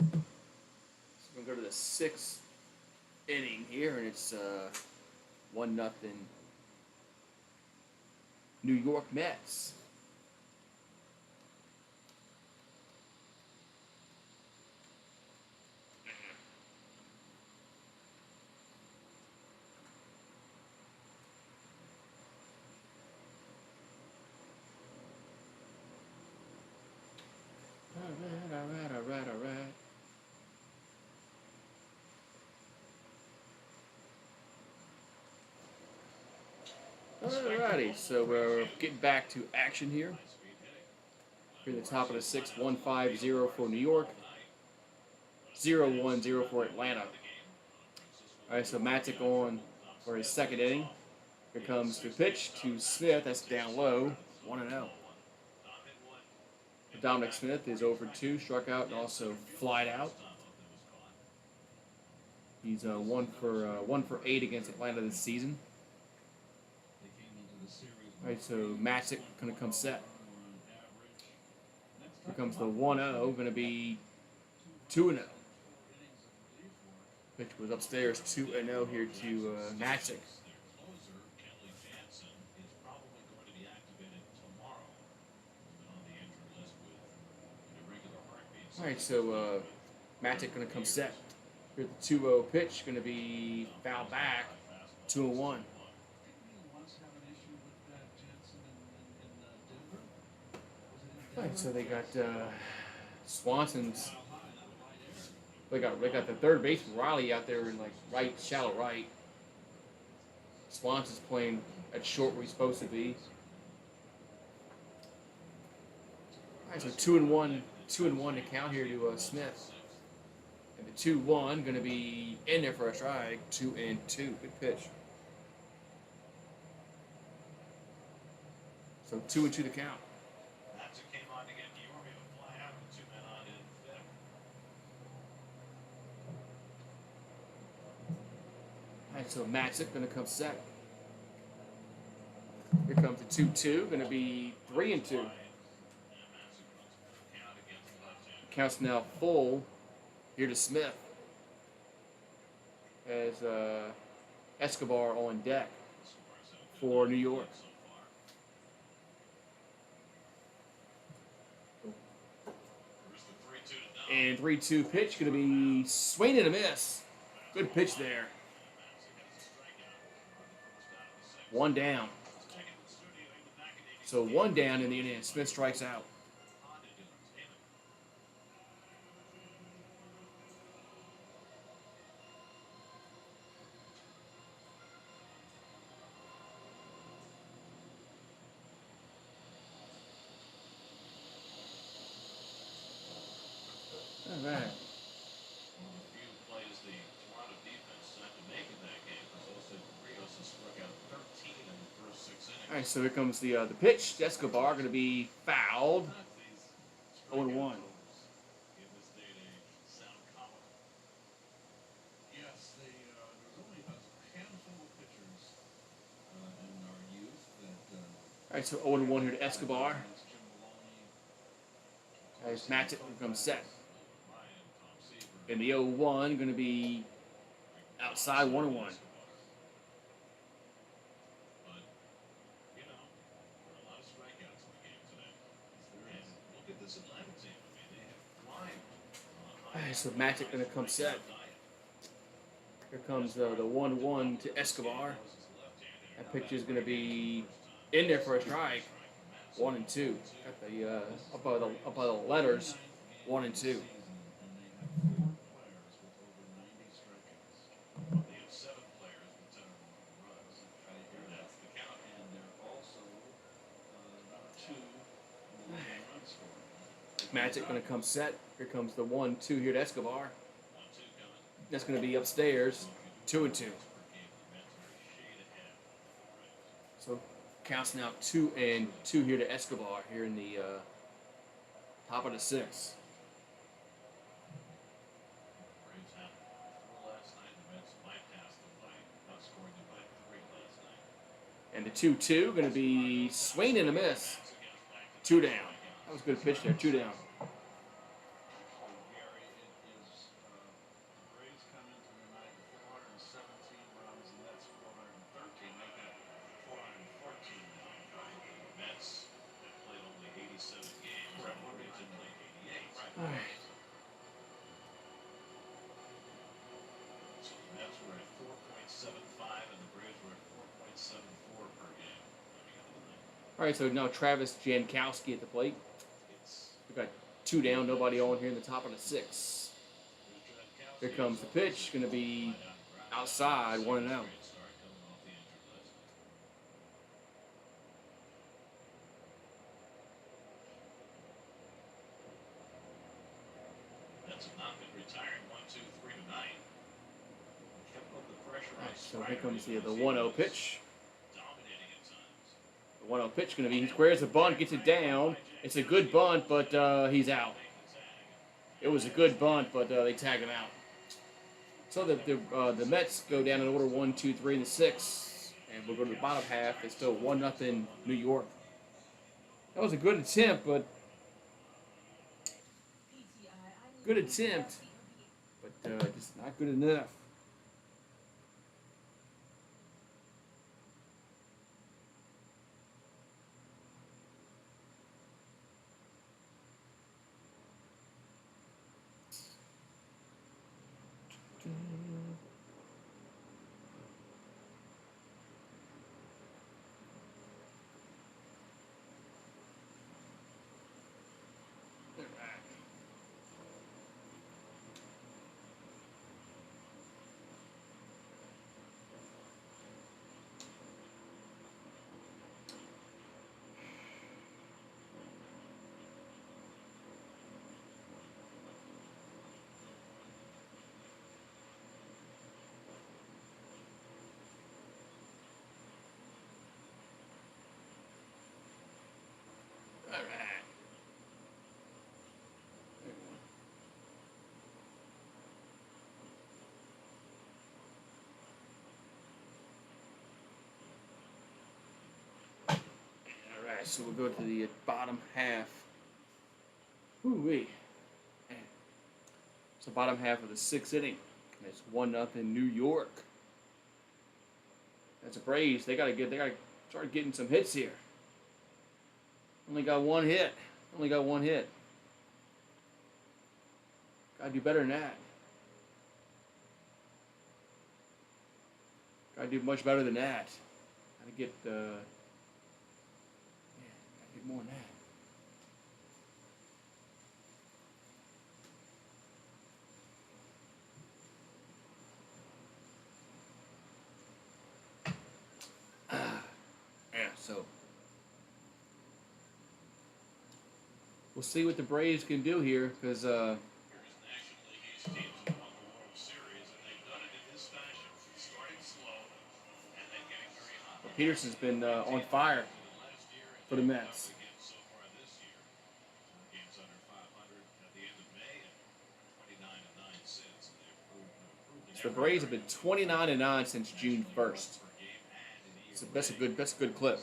So we're gonna go to the 6th inning here, and it's 1-0 New York Mets. All right. Alrighty, so we're getting back to action here. Here at the top of the 6th, 1-5-0 for New York, 0-1-0 for Atlanta. Alright, so Matic on for his 2nd inning. Here comes the pitch to Smith, that's down low, 1-0. Dominic Smith is over 2, struck out and also flied out. He's 1 for 8 against Atlanta this season. Alright, so Matic going to come set. Here comes the 1-0, going to be 2-0. Pitch was upstairs, 2-0 here to Matic. Alright, so Matic going to come set. Here's the 2-0 pitch, going to be foul back, 2-1. Alright, so they got Swanson's. They got the third baseman Riley out there in like right, shallow right. Swanson's playing at short where he's supposed to be. Alright, so 2-1 to count here to Smith. And the 2-1 going to be in there for a strike. 2-2. Good pitch. So 2-2 to count. Alright, so Matic going to come set. Here comes the 2-2. Going to be 3-2. Count's now full here to Smith. As Escobar on deck for New York. And 3-2 pitch going to be swing and a miss. Good pitch there. 1 down. So 1 down in the inning. Smith strikes out. All right. All right, so here comes the pitch. Escobar going to be fouled. 0-1. Yes, there's only a handful of pitchers in our youth that. All right, so 0-1 here to Escobar. As Matic comes set. And the 0-1 going to be outside 1-1. Alright, so Matic going to come set. Here comes the 1-1 to Escobar. That pitch is going to be in there for a strike. 1-2. Got the up by the letters. 1-2. Matic going to come set. Here comes the 1-2 here to Escobar. That's going to be upstairs. 2-2. So counts now 2-2 here to Escobar here in the top of the 6th. And the 2-2 going to be swing and a miss. 2 down. That was a good pitch there. 2 down. All right, so now Travis Jankowski at the plate. We got 2 down, nobody on here in the top of the 6. Here comes the pitch, going to be outside, 1-0. Mets have not been retiring 1-2-3 tonight. Kept up the pressure on So here comes the Strider. 1-0 pitch. Dominating at times. The 1-0 pitch going to be, he squares the bunt, gets it down. It's a good bunt, but he's out. It was a good bunt, but they tagged him out. So the Mets go down in order 1, 2, 3, and 6, and we'll go to the bottom half. It's still 1-0 New York. That was a good attempt, but just not good enough. All right. All right, so we'll go to the bottom half. Ooh-wee. It's the bottom half of the 6th inning. It's 1-0 New York. That's a Braves. They gotta start getting some hits here. Only got 1 hit. Gotta do better than that. Gotta do much better than that. Gotta get gotta get more than that. So we'll see what the Braves can do here, because National League East teams have won the World Series, and they've done it in this fashion, starting slow and then getting very hot. Peterson's been on fire for the Mets. So far this year, games under 500 at the end of May, and 29-9 since. So the Braves have been 29-9 since June 1st. So that's a good clip.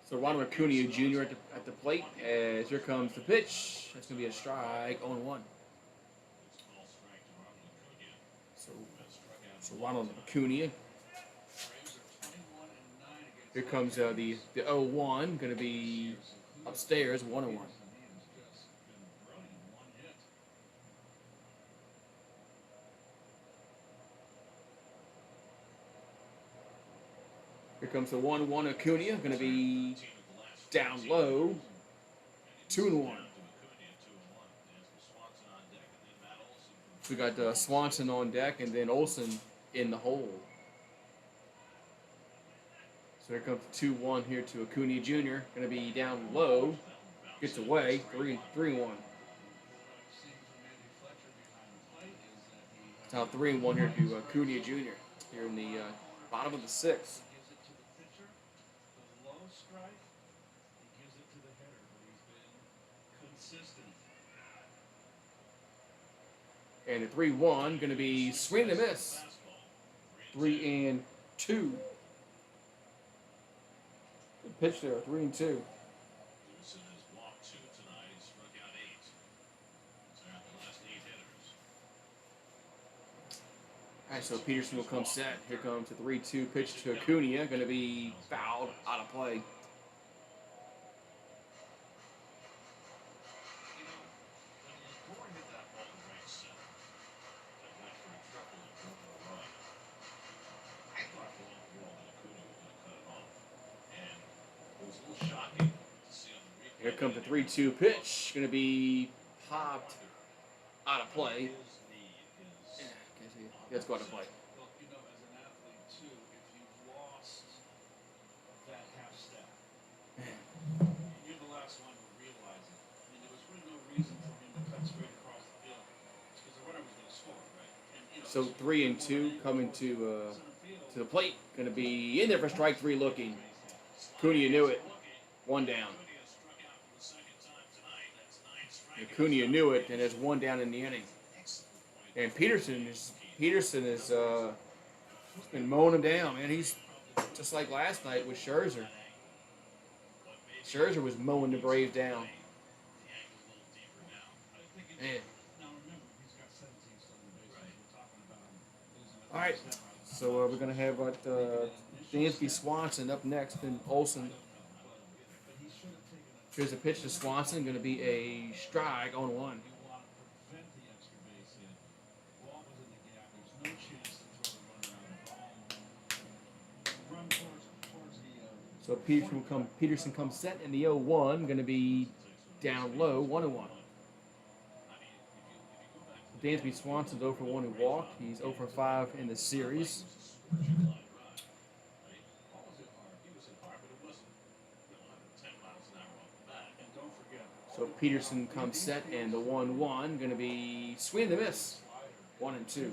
So Ronald Acuna Jr. at the plate, as here comes the pitch. That's going to be a strike, 0-1. So Ronald Acuna. Here comes the 0-1, going to be upstairs, 1-1. Here comes the 1-1 Acuna, going to be down low, 2-1. So we got Swanson on deck and then Olsen in the hole. So here comes the 2-1 here to Acuna Jr. Going to be down low, gets away, 3-1. Now 3-1 here to Acuna Jr. here in the bottom of the 6th. And the 3-1 going to be swing and a miss. 3-2. Good pitch there, 3-2. All right, so Peterson will come set. Here comes the 3-2 pitch to Acuna, going to be fouled out of play. Here comes the 3-2 pitch. Going to be popped out of play. Yeah, let's go out of play. Well, you know, as an athlete too, if you've lost that half step, you're the last one to realize it. I mean, there was really no reason for him to cut straight across the field because the runner was going to score, right? And, you know, So 3-2 coming to the plate. Going to be in there for strike 3 looking. Acuna knew it. 1 down. Acuna knew it, and there's 1 down in the inning. And Peterson is been mowing him down, man. He's just like last night with Scherzer. Scherzer was mowing the Braves down. Man. All right, so we're gonna have Dansby Swanson up next, and Olsen. Here's a pitch to Swanson, going to be a strike on 1. So Peterson comes set in the 0-1, going to be down low, 1-1. Dansby Swanson's 0 for 1 who walked. He's 0 for 5 in the series. So Peterson comes set, and the 1-1 going to be swing and a miss, 1-2.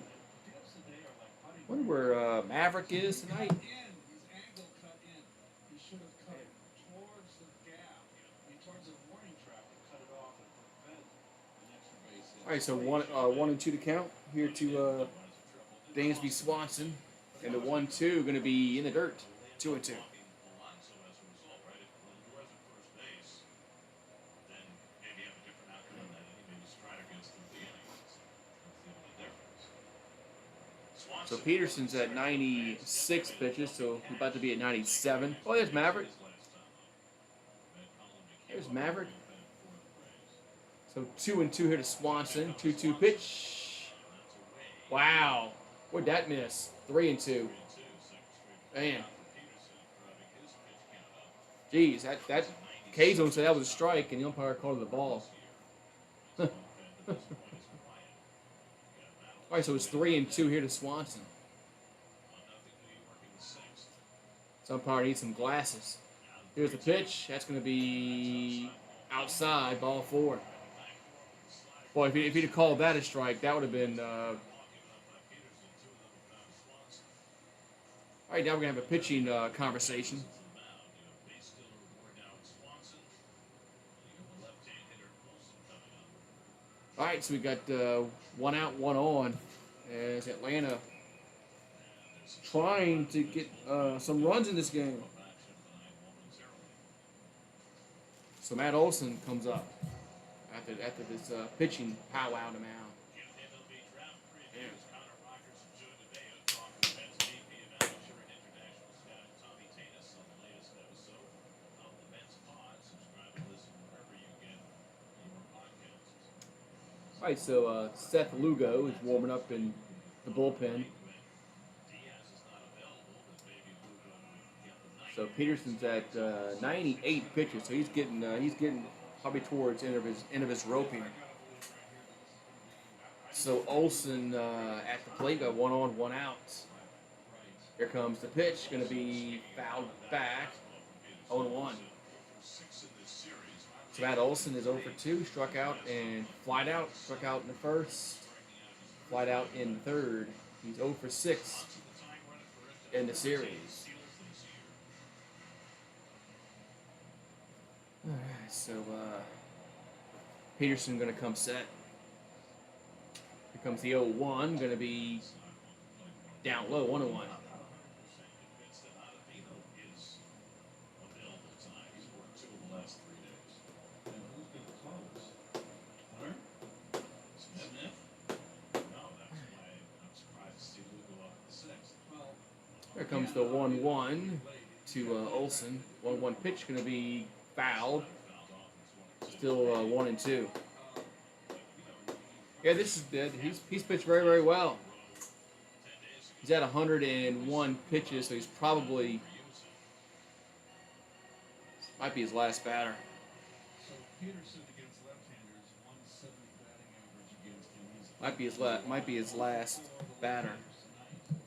Wonder where Maverick is tonight. All right, so 1-2 to count here to Dansby Swanson, and the 1-2 going to be in the dirt, 2-2. So Peterson's at 96 pitches, so he's about to be at 97. Oh, there's Maverick. There's Maverick. So 2-2 here to Swanson. 2-2 pitch. Wow. Where'd that miss? 3-2. Man. Jeez, that K-Zone said that was a strike, and the umpire called it a ball. All right, so it's 3-2 here to Swanson. Some umpire needs some glasses. Here's the pitch. That's going to be outside, ball 4. Boy, if he'd have called that a strike, that would have been. All right, now we're going to have a pitching conversation. All right, so we got 1 out, 1 on, as Atlanta trying to get some runs in this game. So Matt Olson comes up after this pitching powwow to mound. All right, so Seth Lugo is warming up in the bullpen. So Peterson's at 98 pitches, so he's getting probably towards the end of his rope here. So Olsen at the plate, got 1 on, 1 out. Here comes the pitch, going to be fouled back, 0-1. So Matt Olson is 0 for 2, struck out and flied out. Struck out in the first, flied out in the third. He's 0 for 6 in the series. All right, so Peterson going to come set. Here comes the 0-1, going to be down low, 1-1. Here comes the 1-1 to Olsen. 1-1 pitch going to be fouled. Still 1-2. Yeah, this is good. He's pitched very, very well. He's at 101 pitches, so he's probably might be his last batter. Peterson against left-handers, 170 batting average against him. He's Might be his last batter. tonight.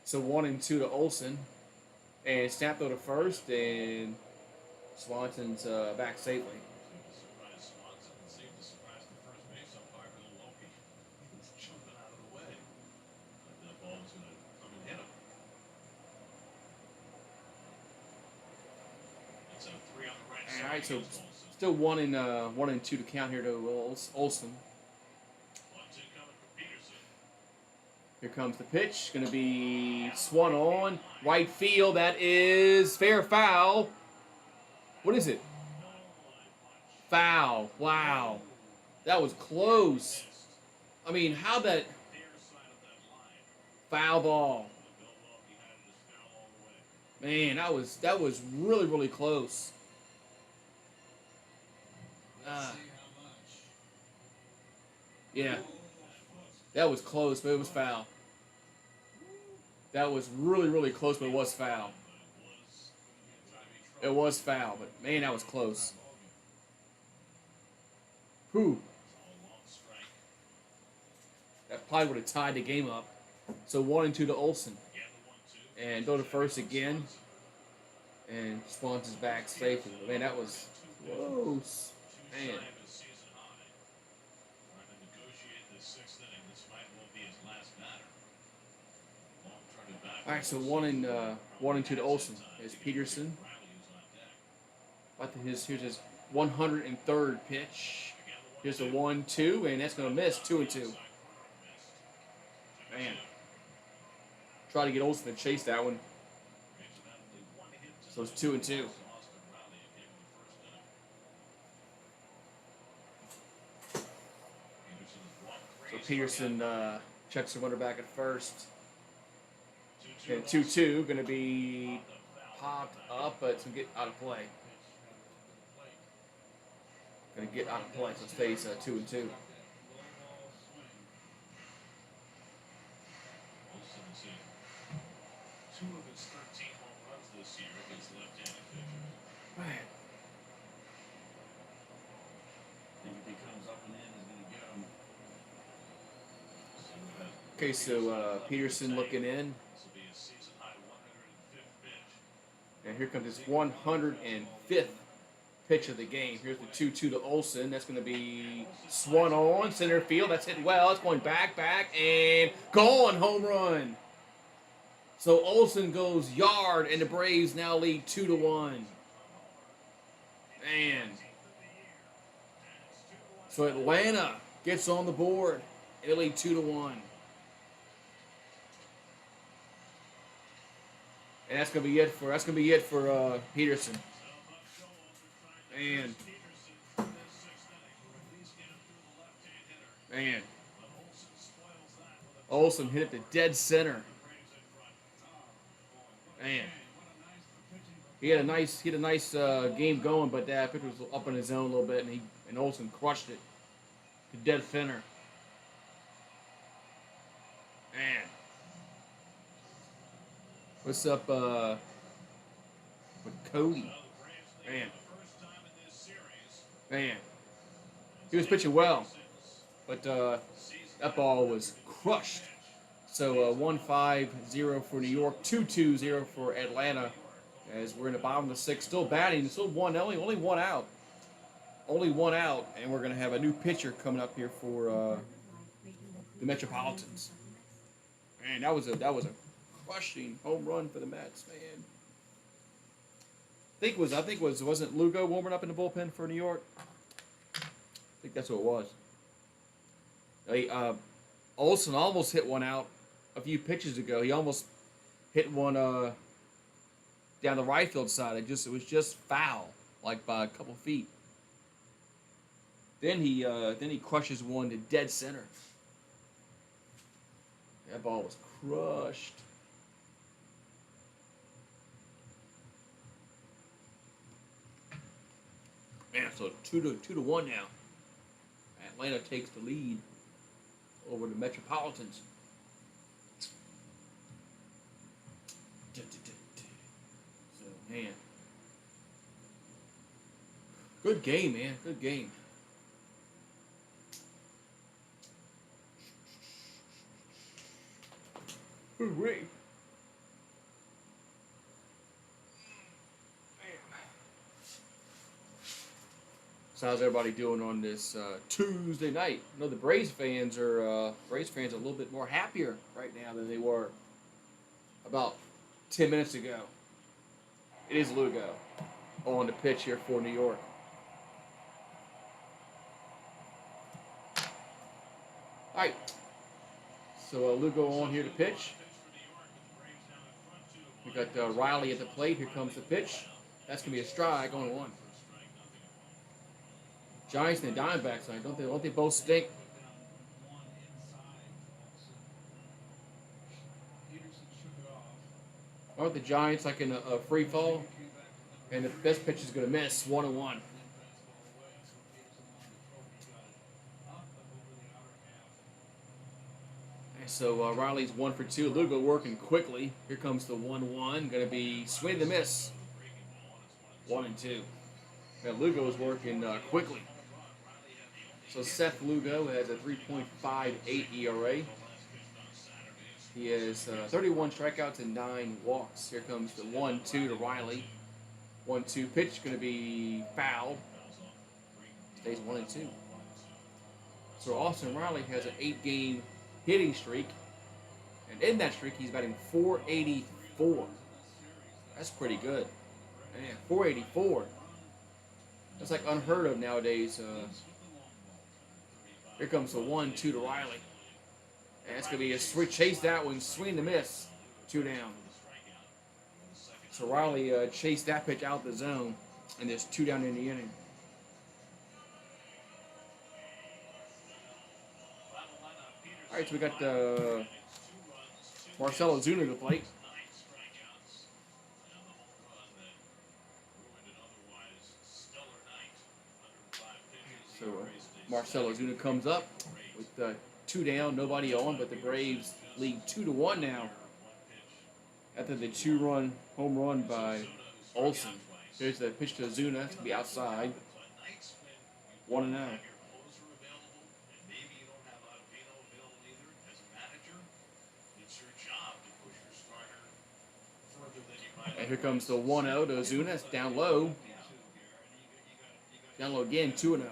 So 1-2 to Olson, and snap throw to first, and Swanson's back safely. Seemed to surprise Swanson and seemed to surprise the first base umpire for the Loki. He was jumping out of the way. But the ball was going to come and hit him. It's a 3 on the right side. All right, so against Olsen. still 1-2 to count here to Olson. 1-2 coming from Peterson. Here comes the pitch. Going to be swung on right field. That is fair foul. What is it? Foul. Wow. That was close. I mean, how that Near side of that line. foul ball. The Milwaukee had it as foul all the way. Man, that was really, really close. Yeah. That was close, but it was foul. That was really, really close, but it was foul. It was foul, but man, that was close. Whew. That probably would have tied the game up. So 1-2 to Olson. And go to first again. And Swanson's back safely. Man, that was close. Man. All right, so 1-2 to Olson. Is Peterson. Here's his 103rd pitch. Here's a 1-2, and that's going to miss. 2-2. Man. Try to get Olson to chase that one. So it's 2-2. So Peterson checks the runner back at first. And 2-2, going to be popped up, but it's going to get out of play. Going to get out of play, so it stays 2-2. Olsen has hit 2 of his 13 home runs this year against left-handed pitchers. Right. I think if he comes up and in, he's going to get him. Okay, so Peterson looking in. This will be his season high 105th pitch. And here comes his 105th pitch of the game. Here's the 2-2 to Olson. That's going to be swung on center field. That's hit well. It's going back, and gone. Home run. So Olson goes yard, and the Braves now lead 2-1. Man. So Atlanta gets on the board. They lead 2-1. And that's gonna be it for Peterson. Man. Olson hit it to dead center. Man. He had a nice game going, but that pitcher was up in his zone a little bit, and Olson crushed it to dead center. Man. What's up with Cody? Man. He was pitching well, but that ball was crushed. So 1-5-0 for New York, 2-2-0 for Atlanta. As we're in the bottom of the sixth, still batting, still only one out. Only one out, and we're going to have a new pitcher coming up here for the Metropolitans. Man, that was a crushing home run for the Mets, man. I think wasn't Lugo warming up in the bullpen for New York? I think that's what it was. Olson almost hit one out a few pitches ago. He almost hit one down the right field side. It was just foul, like by a couple feet. Then he crushes one to dead center. That ball was crushed. Man, so 2-1 now. Atlanta takes the lead over the Metropolitans. So, man. Good game, man. Good game. Ooh-wee. So how's everybody doing on this Tuesday night? I know the Braves fans are a little bit more happier right now than they were about 10 minutes ago. It is Lugo on the pitch here for New York. All right. So Lugo on here to pitch. We got Riley at the plate. Here comes the pitch. That's gonna be a strike on 1. Giants and the Diamondbacks, don't they both stink? Aren't the Giants like in a free fall? And the best pitch is gonna miss 1-1. And so Riley's 1 for 2. Lugo working quickly. Here comes the 1-1. Gonna be swing and a miss. 1-2. Now Lugo is working quickly. So Seth Lugo has a 3.58 ERA. He has 31 strikeouts and 9 walks. Here comes the 1-2 to Riley. 1-2 pitch going to be fouled. Stays 1-2. So Austin Riley has an 8-game hitting streak. And in that streak, he's batting .484. That's pretty good. Man, .484. That's like unheard of nowadays. Here comes the 1-2 to Riley. And it's going to be a switch. Chase that one. Swing to miss. 2 down. So Riley chased that pitch out the zone. And there's 2 down in the inning. All right, so we got Marcell Ozuna to the plate. So Marcell Ozuna comes up with 2 down, nobody on, but the Braves lead 2-1 now after the 2-run home run by Olsen. Here's the pitch to Ozuna. It's going to be outside. 1-0. And here comes the 1-0 to Ozuna. It's down low. Down low again, 2-0.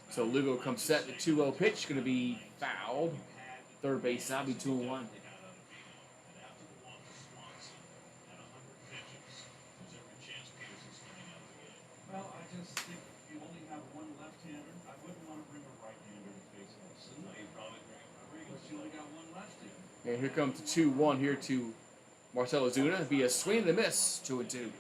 So Lugo comes set. The 2-0 pitch going to be fouled. Third base side, be 2-1. Well, I just think if you only have one left-hander, I wouldn't want to bring a right-hander to face Olsen. No, you probably bring but you only got one lefty. And here comes the 2-1 here to Marcell Ozuna. Be a swing and a miss, 2-2.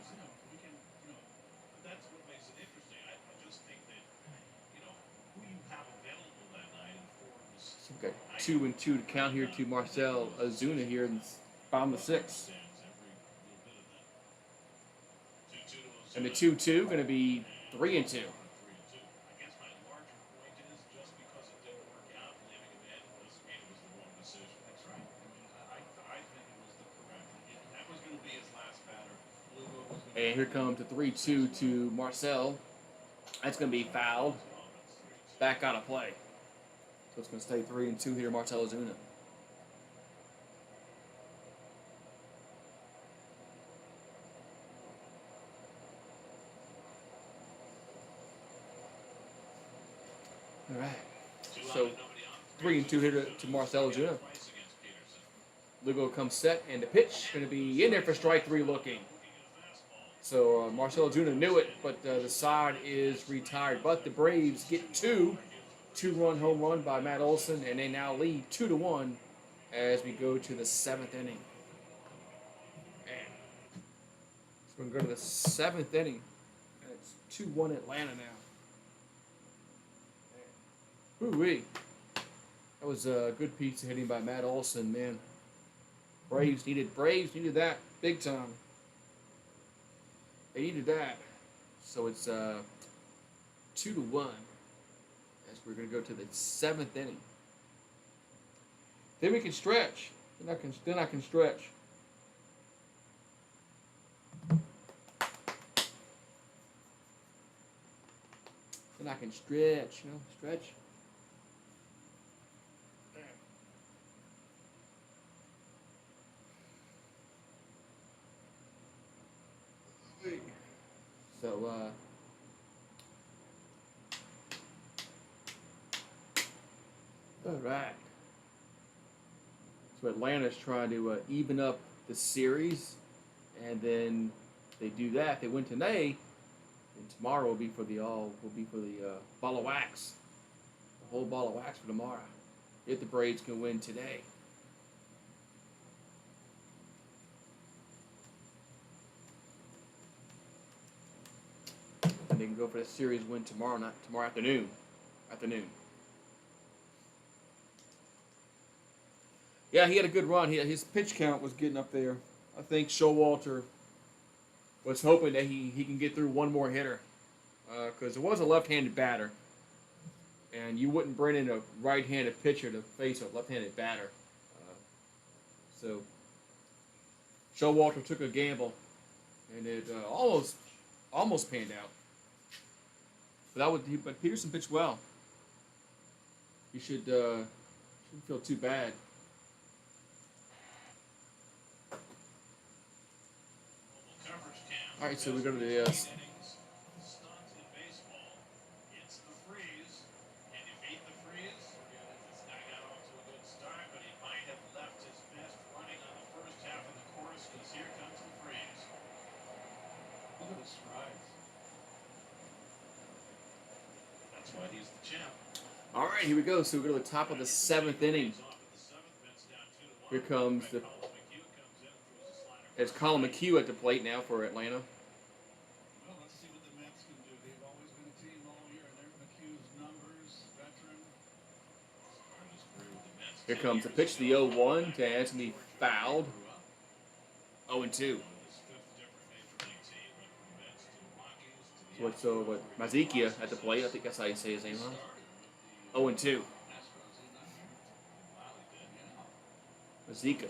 So we've got 2-2 to count here to Marcell Ozuna here in the bottom of the 6th. And the 2-2 going to be 3-2. And here comes the 3-2 to Marcell. That's going to be fouled. Back out of play. So it's going to stay 3-2 here, Marcell Ozuna. All right. So 3-2 here to Marcell Ozuna. Lugo comes set, and the pitch going to be in there for strike 3 looking. So Marcell Ozuna knew it, but the side is retired. But the Braves get 2-run home run by Matt Olson, and they now lead 2-1 as we go to the 7th inning. Man. So we're going to go to the 7th inning, and it's 2-1 Atlanta now. Ooh-wee. That was a good piece of hitting by Matt Olson, man. Braves needed that big time. They needed that. So it's 2-1 as we're going to go to the 7th inning. Then we can stretch. Then I can stretch. Then I can stretch, stretch. So, all right. So Atlanta's trying to even up the series, and then they do that. They win today, and tomorrow will be for the ball of wax, the whole ball of wax for tomorrow. If the Braves can win today. And they can go for the series win tomorrow afternoon. Yeah, he had a good run. His pitch count was getting up there. I think Showalter was hoping that he can get through one more hitter, because it was a left-handed batter, and you wouldn't bring in a right-handed pitcher to face a left-handed batter. So Showalter took a gamble, and it almost panned out. But Peterson pitched well. He shouldn't feel too bad. All right, so we go to the That's why he's the champ. All right, here we go. So we go to the top of the 7th inning. Here comes it's Colin McHugh at the plate now for Atlanta. Well, let's see what the Mets can do. They've always been a team all year. There's McHugh's numbers, veteran. Here comes the pitch, the 0-1 to Anthony, fouled. 0-2. So what? Mazikia at the plate. I think that's how you say his name, huh? 0-2. Mazika.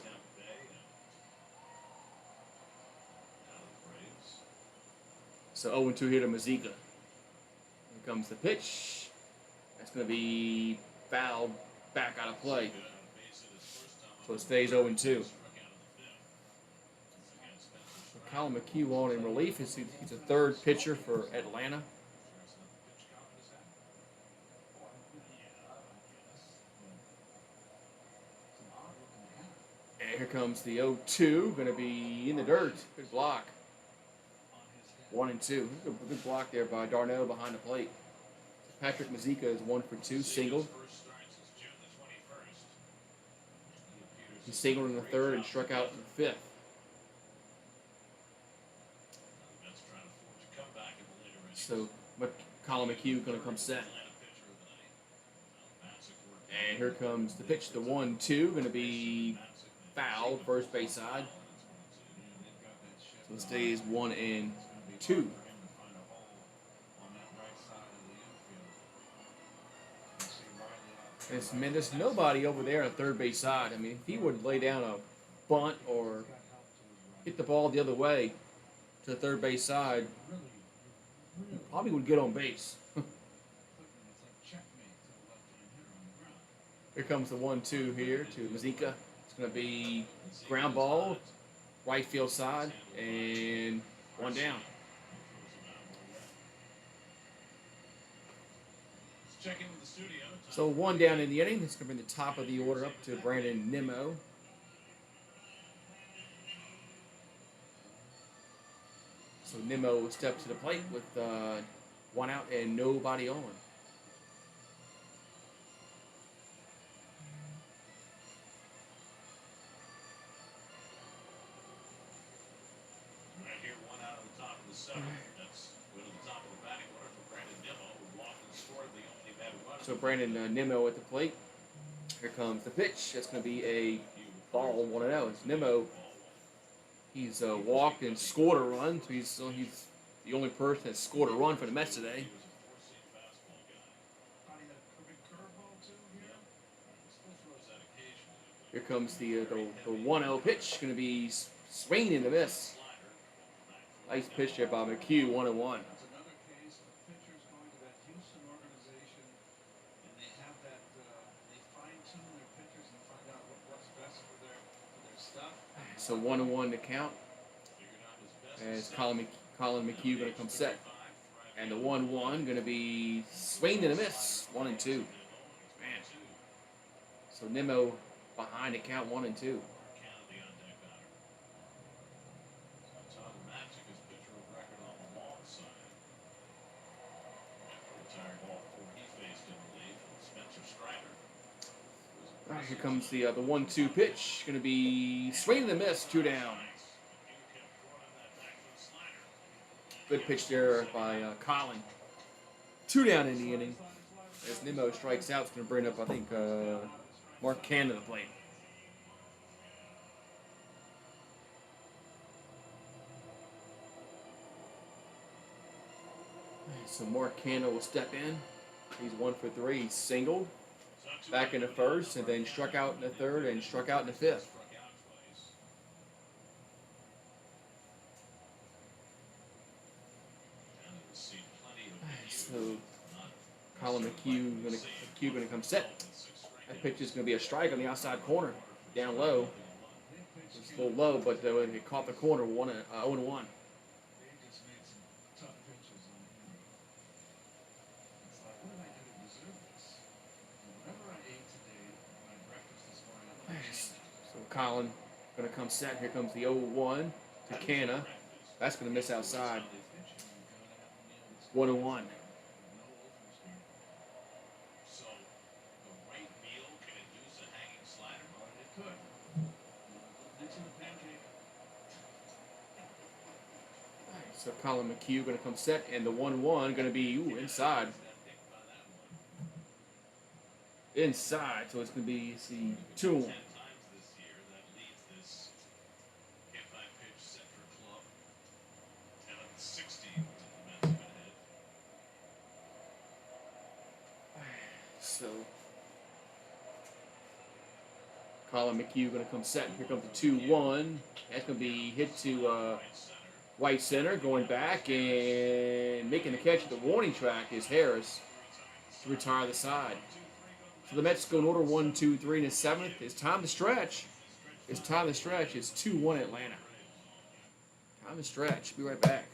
So 0-2 here to Mazika. Here comes the pitch. That's going to be fouled back out of play. So it stays 0-2. Colin McHugh on in relief. He's a third pitcher for Atlanta. And here comes the 0-2. Going to be in the dirt. Good block. 1-2. Good block there by Darnell behind the plate. Patrick Mazika is 1 for 2, singled. He singled in the third and struck out in the fifth. So Colin McHugh going to come set. And here comes the pitch, the 1-2, going to be fouled, first base side. So it stays 1-2. There's nobody over there on third base side. I mean, if he would lay down a bunt or hit the ball the other way to the third base side, he probably would get on base. Here comes the 1-2 here to Mazika. It's going to be ground ball, right field side, and one down. So one down in the inning. It's going to bring the top of the order up to Brandon Nimmo. So Nimmo will step to the plate with one out and nobody on. Right here, one out of the top of the 7th. That's go to the top of the batting order for Brandon Nimmo, who walked and scored the only bad run. So Brandon Nimmo at the plate. Here comes the pitch. That's going to be a ball, 1-0. It's Nimmo. He's walked and scored a run. So he's the only person that scored a run for the Mets today. Here comes the 1-0 pitch. Going to be swinging and a miss. Nice pitch there by McHugh, 1-1. That's another case of pitchers going to that Houston organization, and they have that, they fine-tune their pitchers and find out what's best for their stuff. So 1-1 to count. As Colin McHugh going to come set. And the 1-1 going to be swinged and a miss, 1-2. Man. So Nimmo behind the count, 1-2. All right, here comes the 1-2 pitch. Going to be swing and a miss, 2 down. Good pitch there by Colin. 2 down in the inning. As Nimmo strikes out, it's going to bring up, I think, Mark Cannon to the plate. So Mark Cannon will step in. He's 1 for 3. He's singled. Back in the first, and then struck out in the third, and struck out in the fifth. So Colin McHugh going to come set. That pitch is going to be a strike on the outside corner, down low. It's a little low, but it caught the corner, 0-1. They just made some tough pitches on him. It's like, what did I do to deserve this? Whatever I ate today, my breakfast this morning, I'm not changing. So Colin going to come set. Here comes the 0-1 to Canna. That's going to miss outside. 1-1. So, the right meal can induce a hanging slider? It could. Mix in a pancake. So Colin McHugh going to come set, and the 1-1 going to be inside. Inside, so it's going to be 2-1. 10 times this year that leads this hit-by-pitch center club. And of the 16 to the Mets have been hit. So Colin McHugh going to come set. Here comes the 2-1. That's going to be hit to right center. Going back and making the catch at the warning track is Harris to retire the side. So the Mets go in order 1, 2, 3 in the 7th. It's time to stretch. It's 2-1 Atlanta. Time to stretch. Be right back.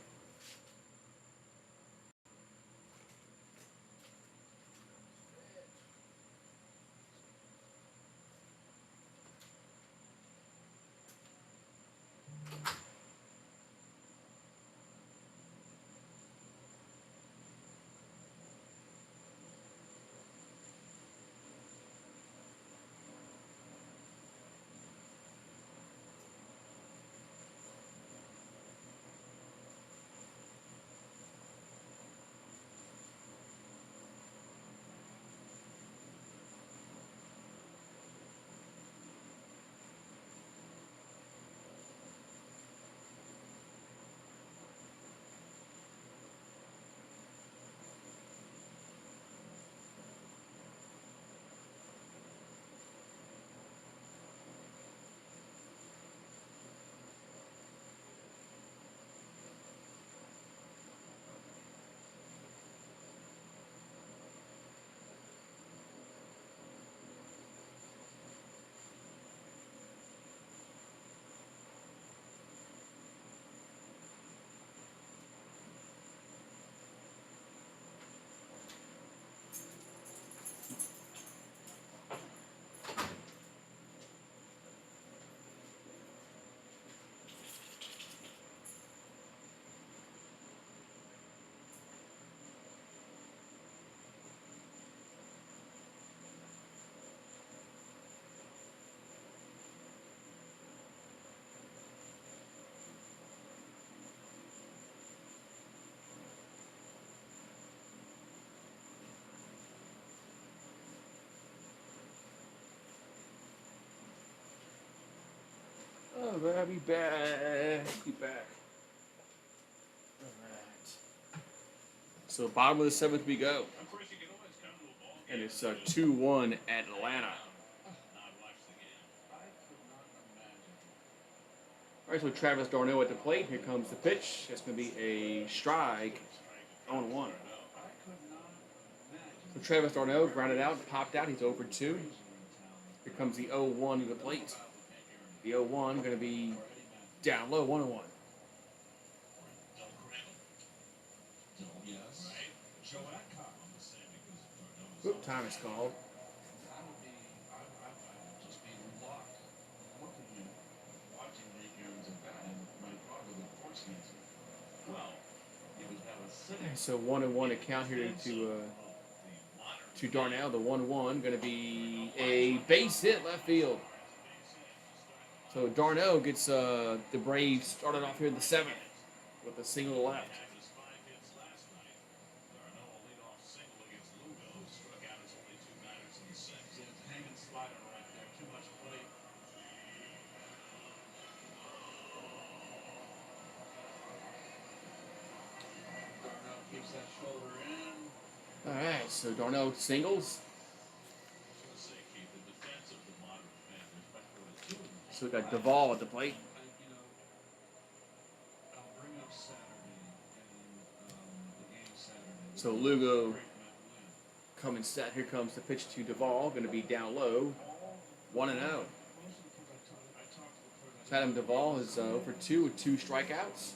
Oh, I'll be back. Be back. All right. So bottom of the 7th we go. Of course, you can always come to a ball game. And it's 2-1 Atlanta. Not watch the game. All right, so Travis d'Arnaud at the plate. Here comes the pitch. That's going to be a strike on 1. So Travis d'Arnaud grounded out, popped out. He's over 2. Here comes the 0-1 to the plate. The 0-1 going to be down low, 1-1. Oop, time is called. So 1-1 account here to Darnell. The 1-1 going to be a base hit left field. So Darnell gets the Braves started off here in the 7th with a single left. All right, so Darnell singles. So we got Duvall at the plate. So Lugo coming set. Here comes the pitch to Duvall. Going to be down low. 1-0. So Adam Duvall is over 2 with 2 strikeouts.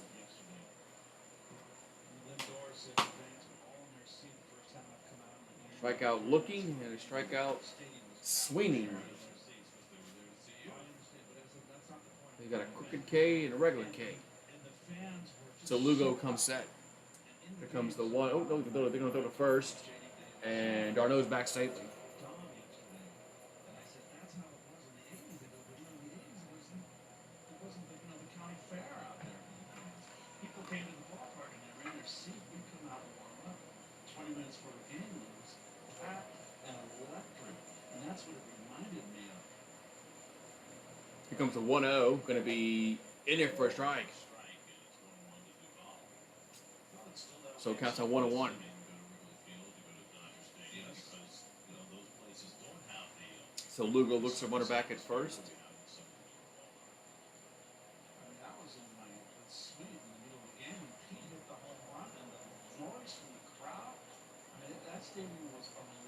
Strikeout looking and a strikeout swinging. You got a crooked K and a regular K. So Lugo comes set. Here comes the 1. Oh, no, they're going to throw to first. And Darno's back safely. Here comes the 1-0, going to be in there for a strike. So it counts on 1-1. So Lugo looks for runner back at first.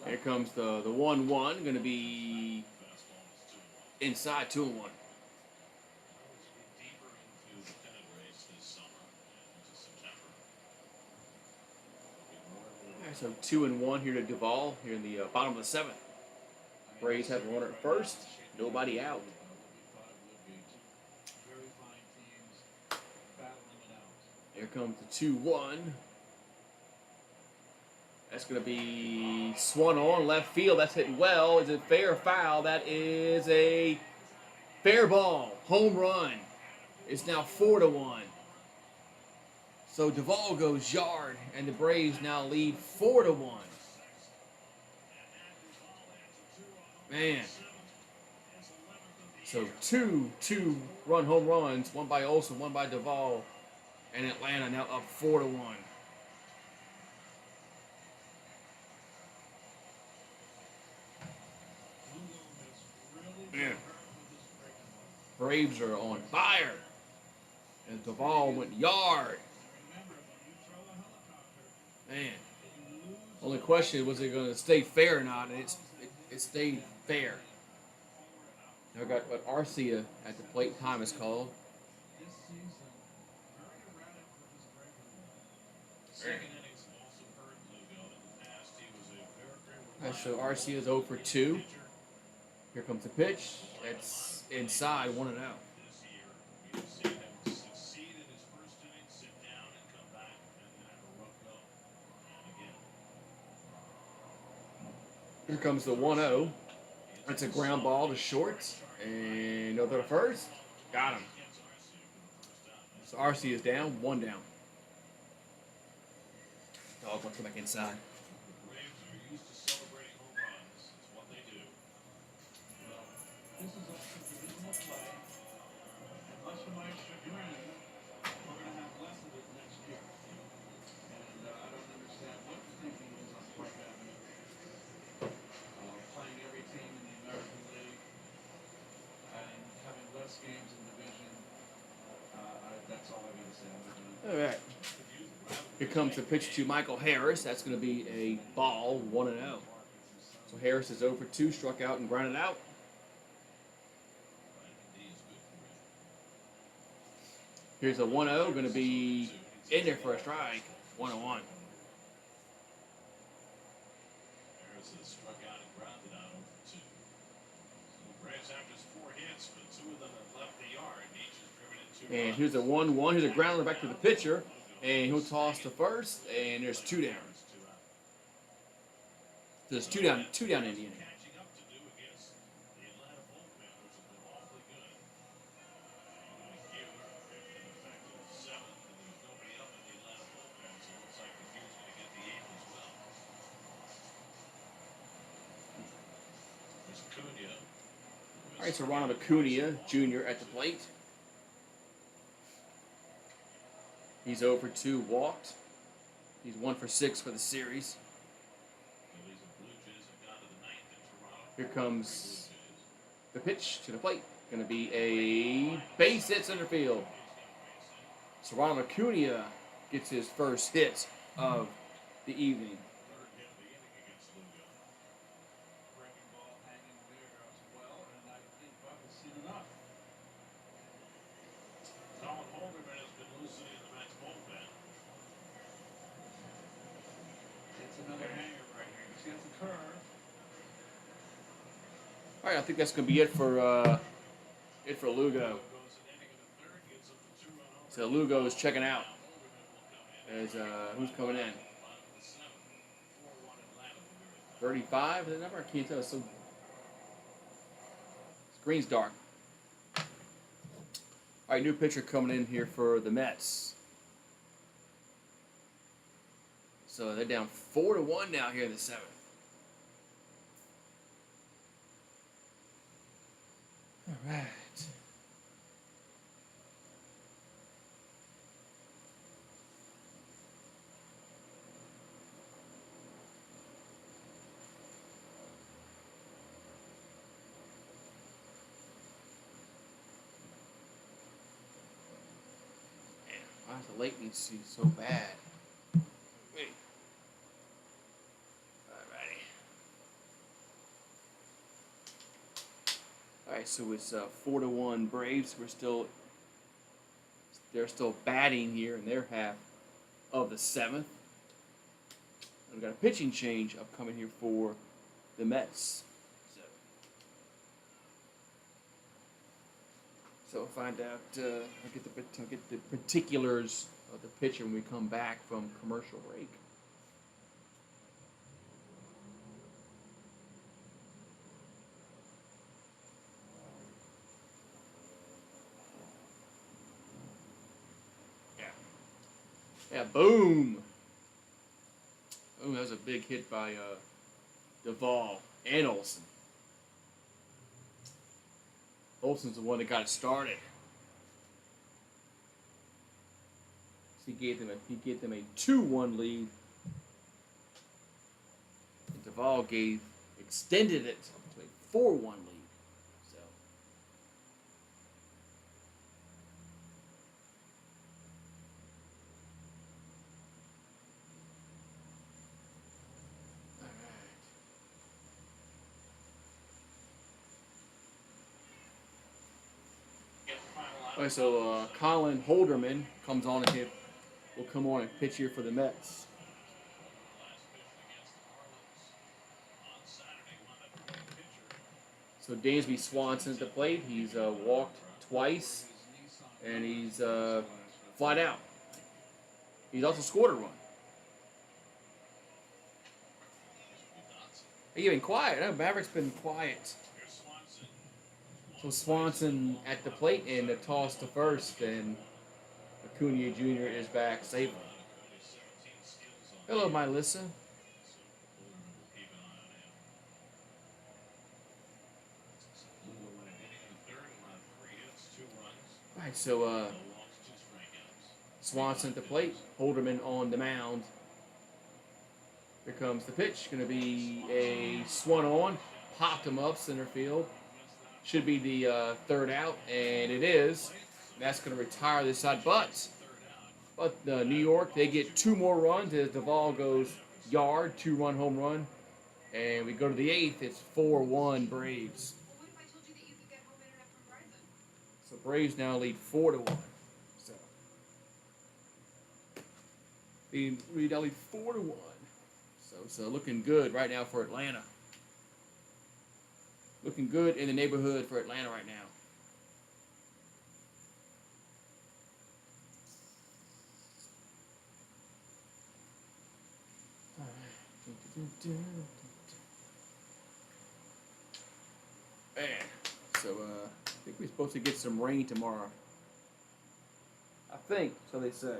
Here comes the 1-1, going to be inside 2-1. So 2-1 here to Duvall here in the bottom of the 7th. Braves have a runner at first, nobody out. Here comes the 2-1. That's going to be swung on left field. That's hitting well. Is it fair or foul? That is a fair ball. Home run. It's now 4-1. So Duvall goes yard, and the Braves now lead 4-1. Man. So 2 2-run home runs, one by Olsen, one by Duvall, and Atlanta now up 4-1. Man. Braves are on fire. And Duvall went yard. Man. Only question was it going to stay fair or not, and it stayed fair. Now we got what Arcia at the plate. Time is called. Right, so Arcia is 0 for 2. Here comes the pitch. It's inside 1-0. Here comes the 1-0. It's a ground ball to short. And no throw to first. Got him. So RC is down, 1 down. Dog wants to come back inside. All right. Here comes the pitch to Michael Harris. That's going to be a ball, 1-0. So Harris is 0 for 2, struck out and grounded out. Here's a 1-0, going to be in there for a strike, 1-1. Harris has struck out and grounded out 0 for 2. So the Braves have just 4 hits, but 2 of them have left the yard. Each has driven in 2 And runs. here's a 1-1. Here's a grounder back to the pitcher. And he'll toss to first, and there's 2 down. There's two down in the inning. Catching up to do against the Atlanta bullpen, which has been awfully good. In effect, it's 7th, and there's nobody up in the Atlanta bullpen, so it looks like the Goose going to get the 8th as well. There's Cunha. All right, so Ronald Acuna Jr. at the plate. He's 0 for 2, walked. He's 1 for 6 for the series. Phillies and Blue Jays have gone to the 9th in Toronto. Here comes the pitch to the plate. Going to be a base hit center field. So Ronald Acuna gets his first hit of the evening. Third hit of the inning against Lugo. Breaking ball hanging there as well, and I think Buck has seen enough. Colin Holderman has been loosening in the Mets bullpen. It's another hanger right here. He's got the curve. All right, I think that's going to be it for Lugo. Goes an inning and a third, gets up to 2-run home. So Lugo is checking out. Holderman will come in. As who's coming in? Bottom of the 7th. 4-1 Atlanta will be right back. 35 is the number? I can't tell. So screen's dark. All right, new pitcher coming in here for the Mets. So they're down 4-1 now here in the 7th. All right. Why is the latency so bad? Wait. Alrighty. Alright, so it's 4-1 Braves. They're still batting here in their half of the 7th. And we've got a pitching change upcoming here for the Mets. So we'll find out. I'll get the particulars of the pitcher when we come back from commercial break. Yeah, boom. Oh, that was a big hit by Duvall and Olsen. Olsen's the one that got it started. So he gave them a 2-1 lead. And Duvall extended it to a 4-1 lead. So all right, so Colin Holderman comes on and will come on and pitch here for the Mets. So Dansby Swanson at the plate. He's walked twice, and he's flat out. He's also scored a run. He's been quiet. No, Maverick's been quiet. So Swanson at the plate and the toss to first, and Acuna Jr. is back safely. Hello, my Lissa. All right, so Swanson at the plate, Holderman on the mound. Here comes the pitch. Going to be a swung on, popped him up center field. Should be the third out, and it is. And that's going to retire this side, but But New York, they get 2 more runs as Duvall goes yard, 2-run home run. And we go to the 8th, it's 4-1 Braves. So Braves now lead 4-1. So we now lead 4-1. So looking good right now for Atlanta. Looking good in the neighborhood for Atlanta right now. Man, so I think we're supposed to get some rain tomorrow. I think, so they say.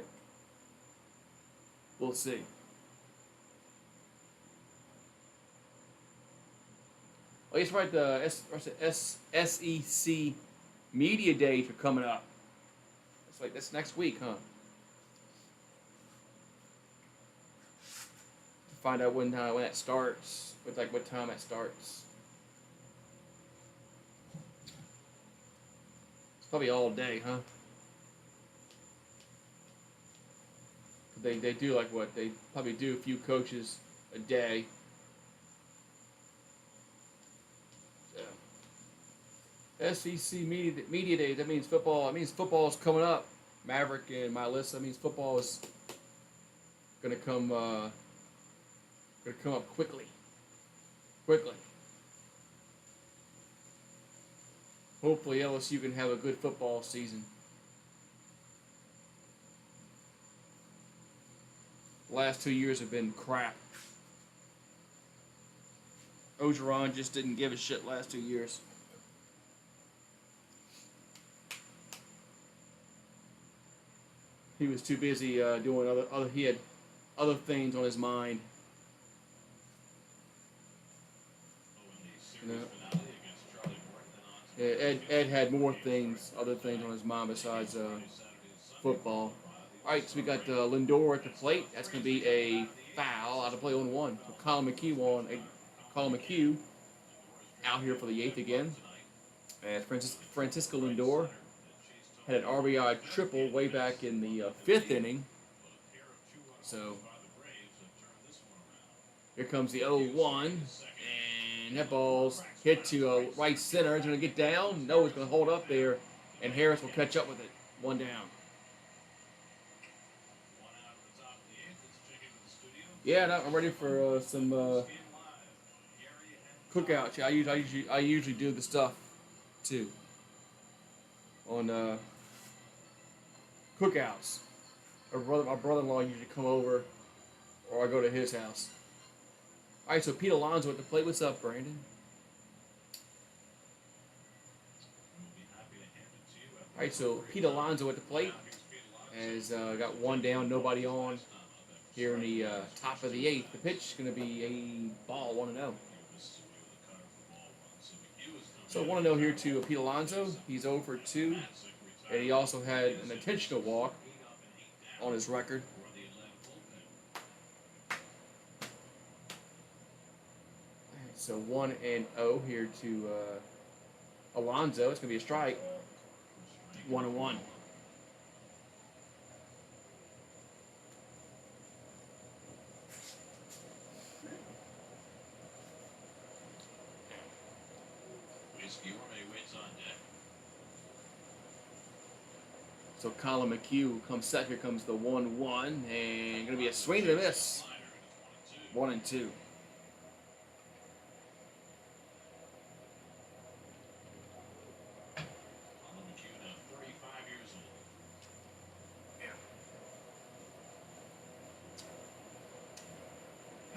We'll see. Oh, it's right. The SEC Media Days are coming up. That's next week, huh? Find out when that starts. What time that starts. It's probably all day, huh? They do like what? They probably do a few coaches a day. So. SEC media Days. That means football. That means football is coming up. Maverick and my list. That means football is gonna come up quickly. Hopefully LSU can have a good football season. The last 2 years have been crap. Ogeron just didn't give a shit last 2 years. He was too busy doing other. He had other things on his mind. You know? Yeah, Ed had more things, other things on his mind besides football. All right, so we got Lindor at the plate. That's going to be a foul out of play on 1. So Colin McHugh out here for the 8th again. And Francisco Lindor had an RBI triple way back in the 5th inning. So here comes the 0-1. And that ball's hit to right center. It's going to get down. No, it's going to hold up there. And Harris will catch up with it. 1 down. Yeah, no, I'm ready for some cookouts. Yeah, I usually do the stuff too on cookouts. My brother-in-law usually come over, or I go to his house. All right, so Pete Alonso at the plate. What's up, Brandon? All right, so Pete Alonso at the plate has got 1 down, nobody on. Here in the top of the 8th, the pitch is going to be a ball, 1-0. So 1-0 here to Pete Alonso. He's 0 for 2, and he also had an intentional walk on his record. So 1-0 here to Alonso. It's going to be a strike. 1-1. So Colin McHugh comes set. Here comes the 1-1, and going to be a swing and a miss. 1-2.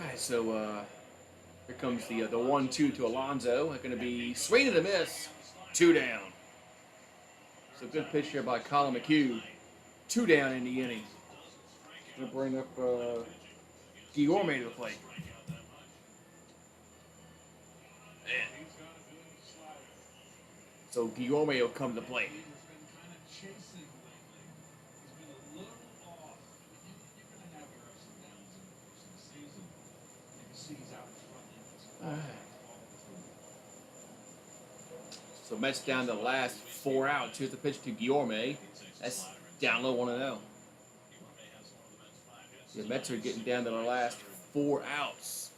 All right, so here comes the 1-2 to Alonso. It's going to be swing and a miss. 2 down. So good pitch here by Colin McHugh. 2 down in the inning. Going to bring up Guillorme to the plate. So Guillorme will come to the plate. So Mets down to the last 4 outs. Here's the pitch to Guillorme. That's down low, 1-0. The Mets are getting down to the last 4 outs.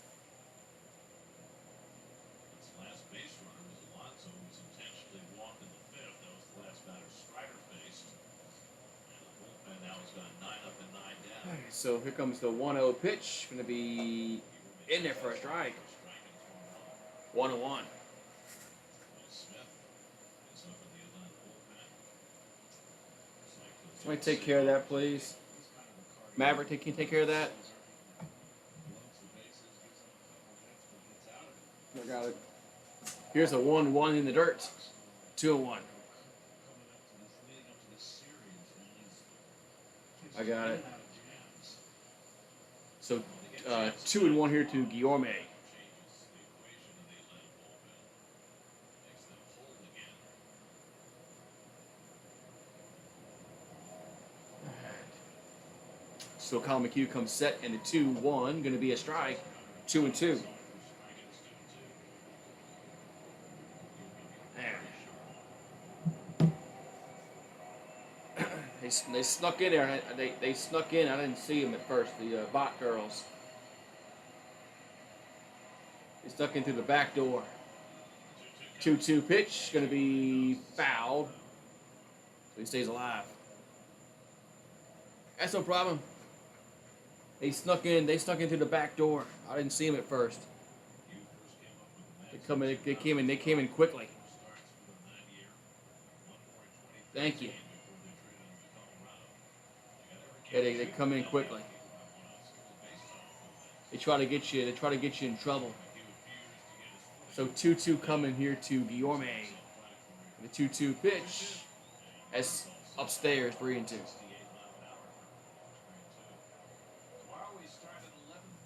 His last base runner was Alonso, who was intentionally walked in the fifth. That was the last batter Strider faced. And the bullpen now has gone 9 up and 9 down. Alright, so here comes the 1-0 pitch. Going to be in there for a strike. 1-1. Will Smith is up in the Atlanta bullpen. Somebody take care of that, please. Maverick, can you take care of that? I got it. Here's a 1-1 in the dirt. 2-1. I got it. So 2-1 here to Guillorme. So Kyle McHugh comes set, and the 2-1 going to be a strike. 2-2. They snuck in there. They snuck in. I didn't see them at first. The bot girls. They snuck in through the back door. 2-2 pitch. Going to be fouled. So he stays alive. That's no problem. They snuck in. They snuck in through the back door. I didn't see him at first. They came in quickly. Thank you. Yeah, they come in quickly. They try to get you. They try to get you in trouble. So 2-2 coming here to Guillorme. The 2-2 pitch. That's upstairs. 3-2.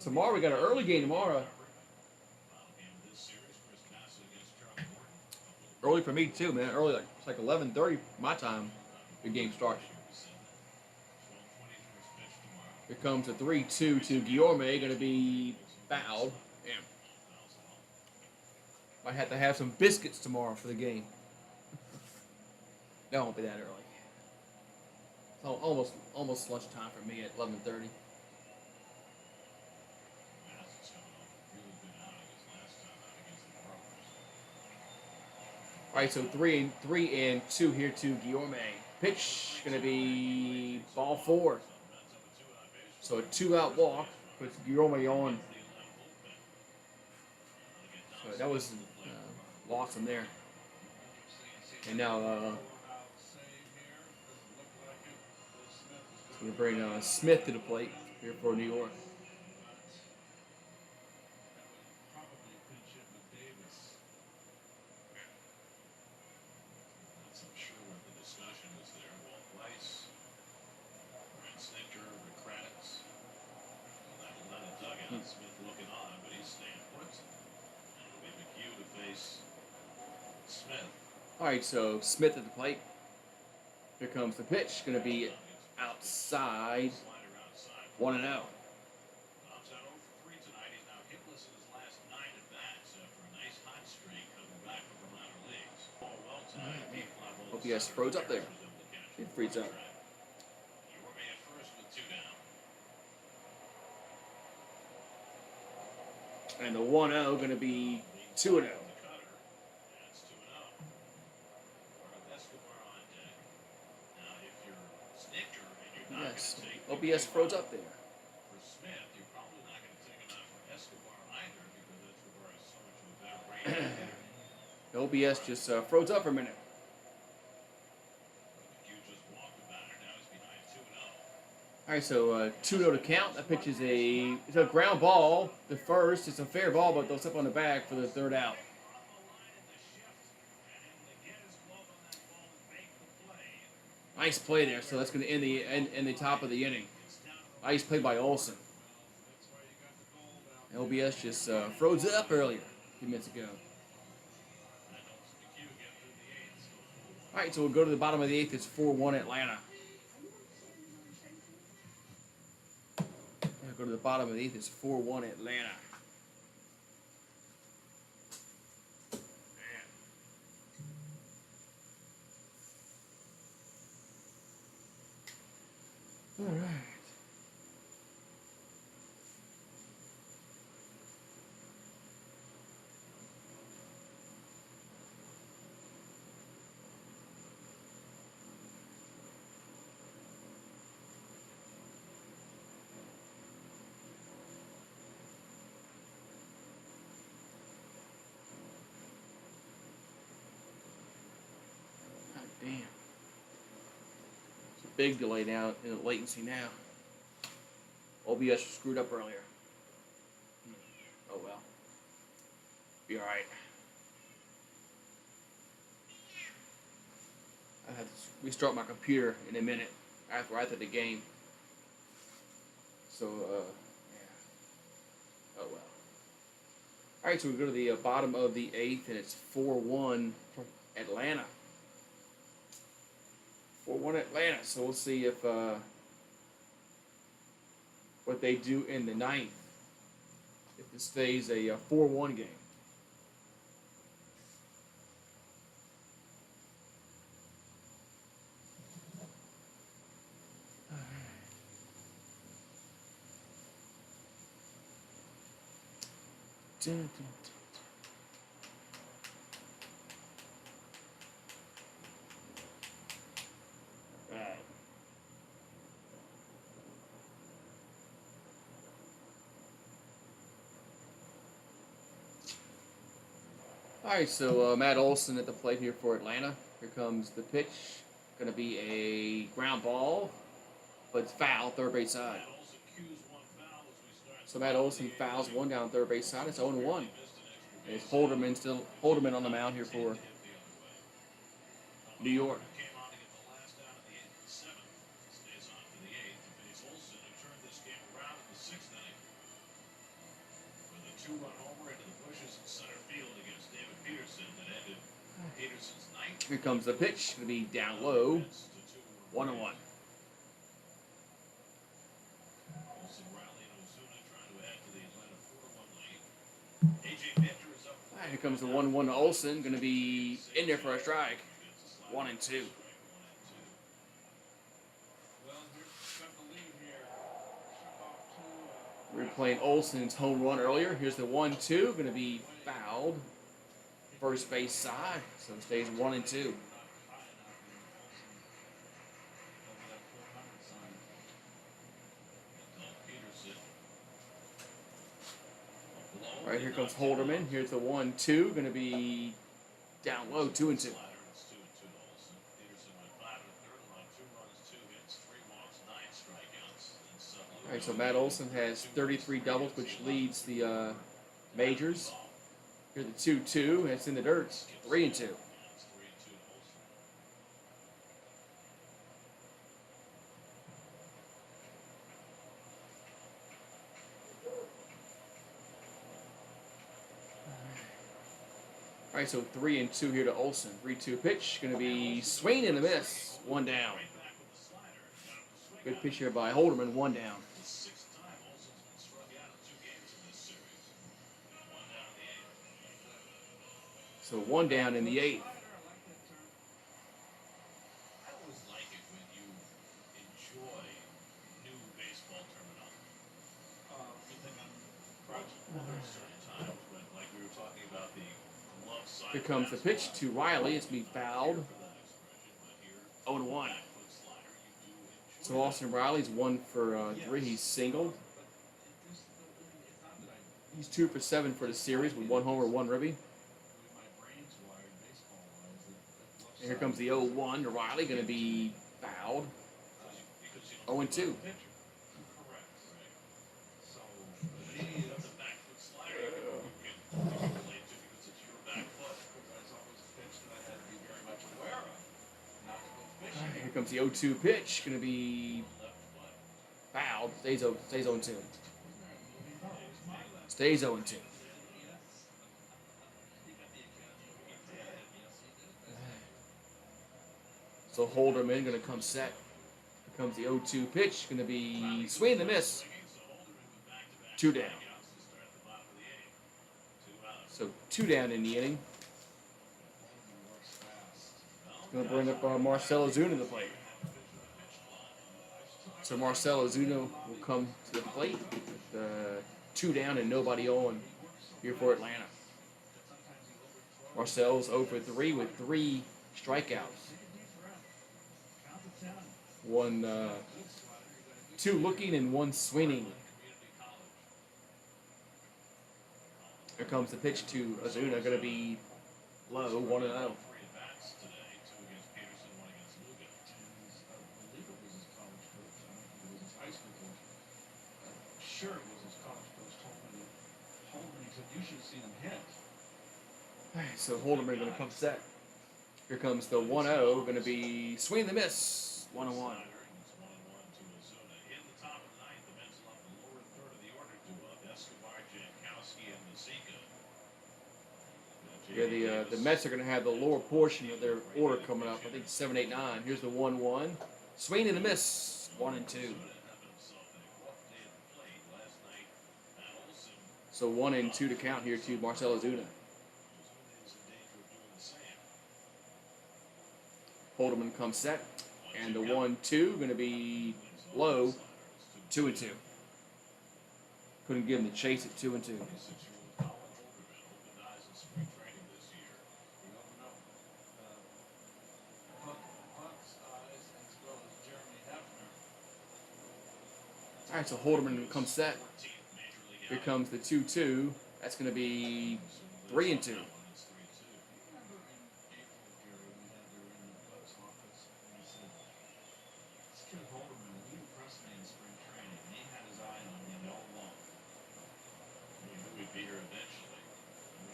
Tomorrow we got an early game tomorrow. Early for me too, man. Early, like it's like 11:30 my time. The game starts. Here comes a 3-2 to Guillorme. Going to be fouled. Damn. Might have to have some biscuits tomorrow for the game. That won't be that early. It's almost lunchtime for me at 11:30. All right, so 3-2 here to Guillorme. Pitch going to be ball 4. So a 2-out walk puts Guillorme on. So that was Lawson there. And now it's going to bring Smith to the plate here for New York. Smith looking on, but he's staying put. And it'll be McHugh to face Smith. All right, so Smith at the plate. Here comes the pitch. Going to be outside. 1-0. Bob's out 0 for 3 tonight. He's now hitless in his last 9 at-bats after a nice hot streak coming back from the minor leagues. All well tonight. Hope he has froze up there. It frees up. Guillorme at first with 2 down. And the 1-0 going to be 2-0. That's 2-0. Escobar on deck. Now, if you're Snicker and you're not Yes, going to take OBS froze up there. for Smith, you're probably not going to take him out for Escobar either because Escobar is so much of a better range hitter. The OBS just froze up for a minute. McHugh just walked the batter. Now he's behind 2-0. All right, so 2-0 to count. That pitch is it's a ground ball. The first, it's a fair ball, but they'll step on the bag for the 3rd out. Nice play there. So that's going to end the top of the inning. Nice play by Olsen. LBS just froze up earlier, a few minutes ago. All right, so we'll go to the bottom of the 8th. It's 4-1 Atlanta. Go to the bottom of the 8th. It's 4-1 Atlanta. All right. big delay now in the latency now. OBS was screwed up earlier. Oh well. Be alright. I have to restart my computer in a minute after the game. So, yeah. Oh well. Alright, so we go to the bottom of the 8th, and it's 4-1 for Atlanta. 4-1 Atlanta. So we'll see if what they do in the 9th. If this stays a 4-1 game. Dun, dun, dun. Alright. Alright, so Matt Olson at the plate here for Atlanta. Here comes the pitch. Going to be a ground ball, but it's foul, third base side. So Matt Olson fouls one down third base side. It's 0-1. And it's Holderman on the mound here for New York. Here comes the pitch. Going to be down low. 1-1. Here comes the 1-1 to Olson. Going to be in there for a strike. 1-2. We were playing Olson's home run earlier. Here's the 1-2. Going to be fouled. First base side. So it stays 1-2. All right, here comes Holderman. Here's the 1-2. Going to be down low, 2-2. All right, so Matt Olson has 33 doubles, which leads the majors. Here's the 2-2, and it's in the dirt. 3-2. All right, so 3-2 here to Olson. 3-2 pitch, going to be swing and a miss. 1 down. Good pitch here by Holderman. 1 down. So 1 down in the 8th. I always like it when you enjoy new baseball terminology. You think there's certain times when, like we were talking about the glove side. Here comes the pitch to Riley. It's being fouled. 0-1. So Austin Riley's 1 for 3. He's singled. He's 2 for 7 for the series with 1 homer, 1 ribby. And here comes the 0-1 to Riley, going to be fouled. 0-2. Here comes the 0-2 pitch, going to be fouled. Stays 0-2. Stays 0-2. So Holderman going to come set. Here comes the 0-2 pitch. Going to be swing and a miss. 2 down. So 2 down in the inning. Going to bring up Marcell Ozuna to the plate. So Marcell Ozuna will come to the plate with 2 down and nobody on here for Atlanta. Marcell's 0 for 3 with 3 strikeouts. 2 looking and 1 swinging. Here comes the pitch to Ozuna, going to be low, 1-0. sure it was his coach, Coach Tolman. Holman, he said, you should have seen him hit. All right, so Holderman going to come set. Here comes the 1-0, going to be swing and the miss. 1-1. It's 1-1 to Ozuna. In the top of the ninth, the Mets will have the lower third of the order to Escobar, Jankowski, and Musica. Yeah, the Mets are going to have the lower portion of their order coming up. I think 7, 8, 9. Here's the 1-1. Swing and the miss. 1-2. So 1-2 to count here to Marcell Ozuna. Holderman comes set. And the 1-2 going to be low. 2-2. Couldn't give him the chase at 2-2. All right, so Holderman comes set. Here comes the 2-2. That's going to be 3-2. Remember in April, Gary, we had her in the Bucks office, and he said, this kid Holderman, he impressed me in spring training, and he had his eye on me all along. We knew we'd be here eventually.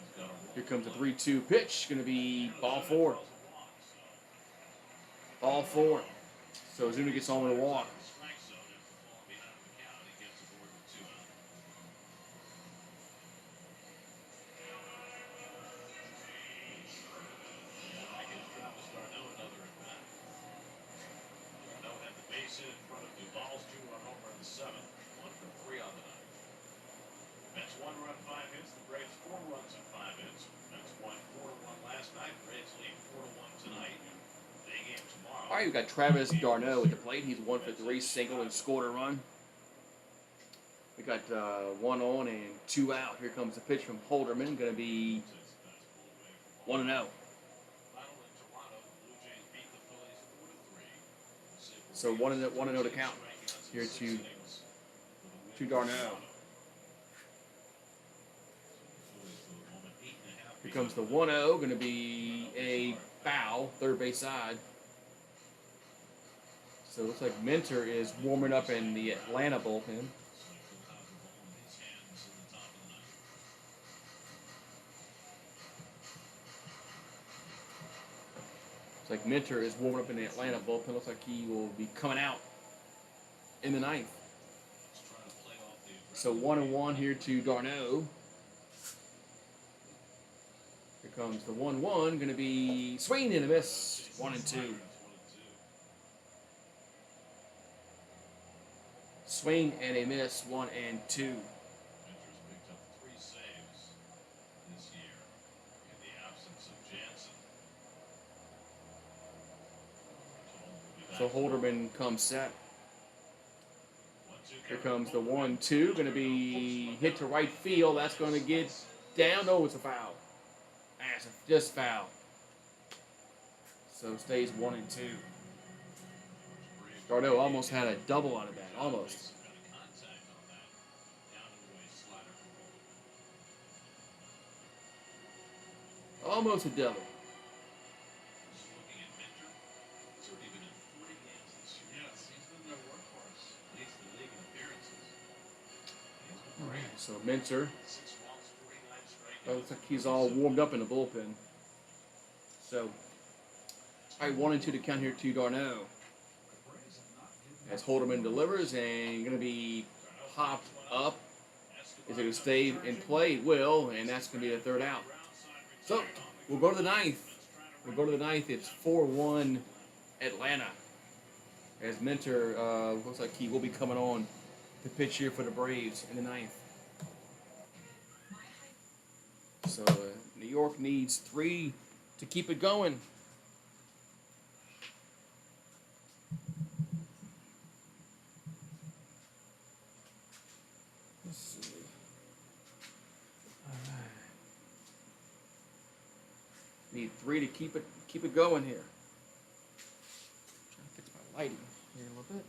He's got a roll. Here comes the 3-2 pitch. Going to be ball 4. Ball 4. So Ozuna gets on with a walk. All right, we've got Travis d'Arnaud at the plate. He's 1 for 3, single, and scored a run. We got 1 on and 2 out. Here comes the pitch from Holderman. Going to be 1-0. So 1-0 to count here to d'Arnaud. Here comes the 1-0. Going to be a foul, third base side. So it looks like Minter is warming up in the Atlanta bullpen. Looks like Minter is warming up in the Atlanta bullpen. Looks like he will be coming out in the 9th. So 1-1 here to d'Arnaud. Here comes the 1-1. Going to be swing and a miss. 1-2. Swing and a miss, 1-2. Pitchers picked up 3 saves this year in the absence of Jansen. So Holderman comes set. Here comes the 1-2. Going to be hit to right field. That's going to get down. Oh, it's a foul. That's just foul. So stays 1-2. d'Arnaud almost had a double out of that. Almost. Almost a double. So Minter. Looks like he's all warmed up in the bullpen. So, all right, 1-2 to count here to d'Arnaud. As Holderman delivers and going to be popped up. Is it going to stay in play? It will, and that's going to be the third out. So, we'll go to the 9th. It's 4-1 Atlanta. As Minter looks like he will be coming on to pitch here for the Braves in the 9th. So, New York needs 3 to keep it going. Let's see. All right. Need 3 to keep it going here. Trying to fix my lighting here a little bit.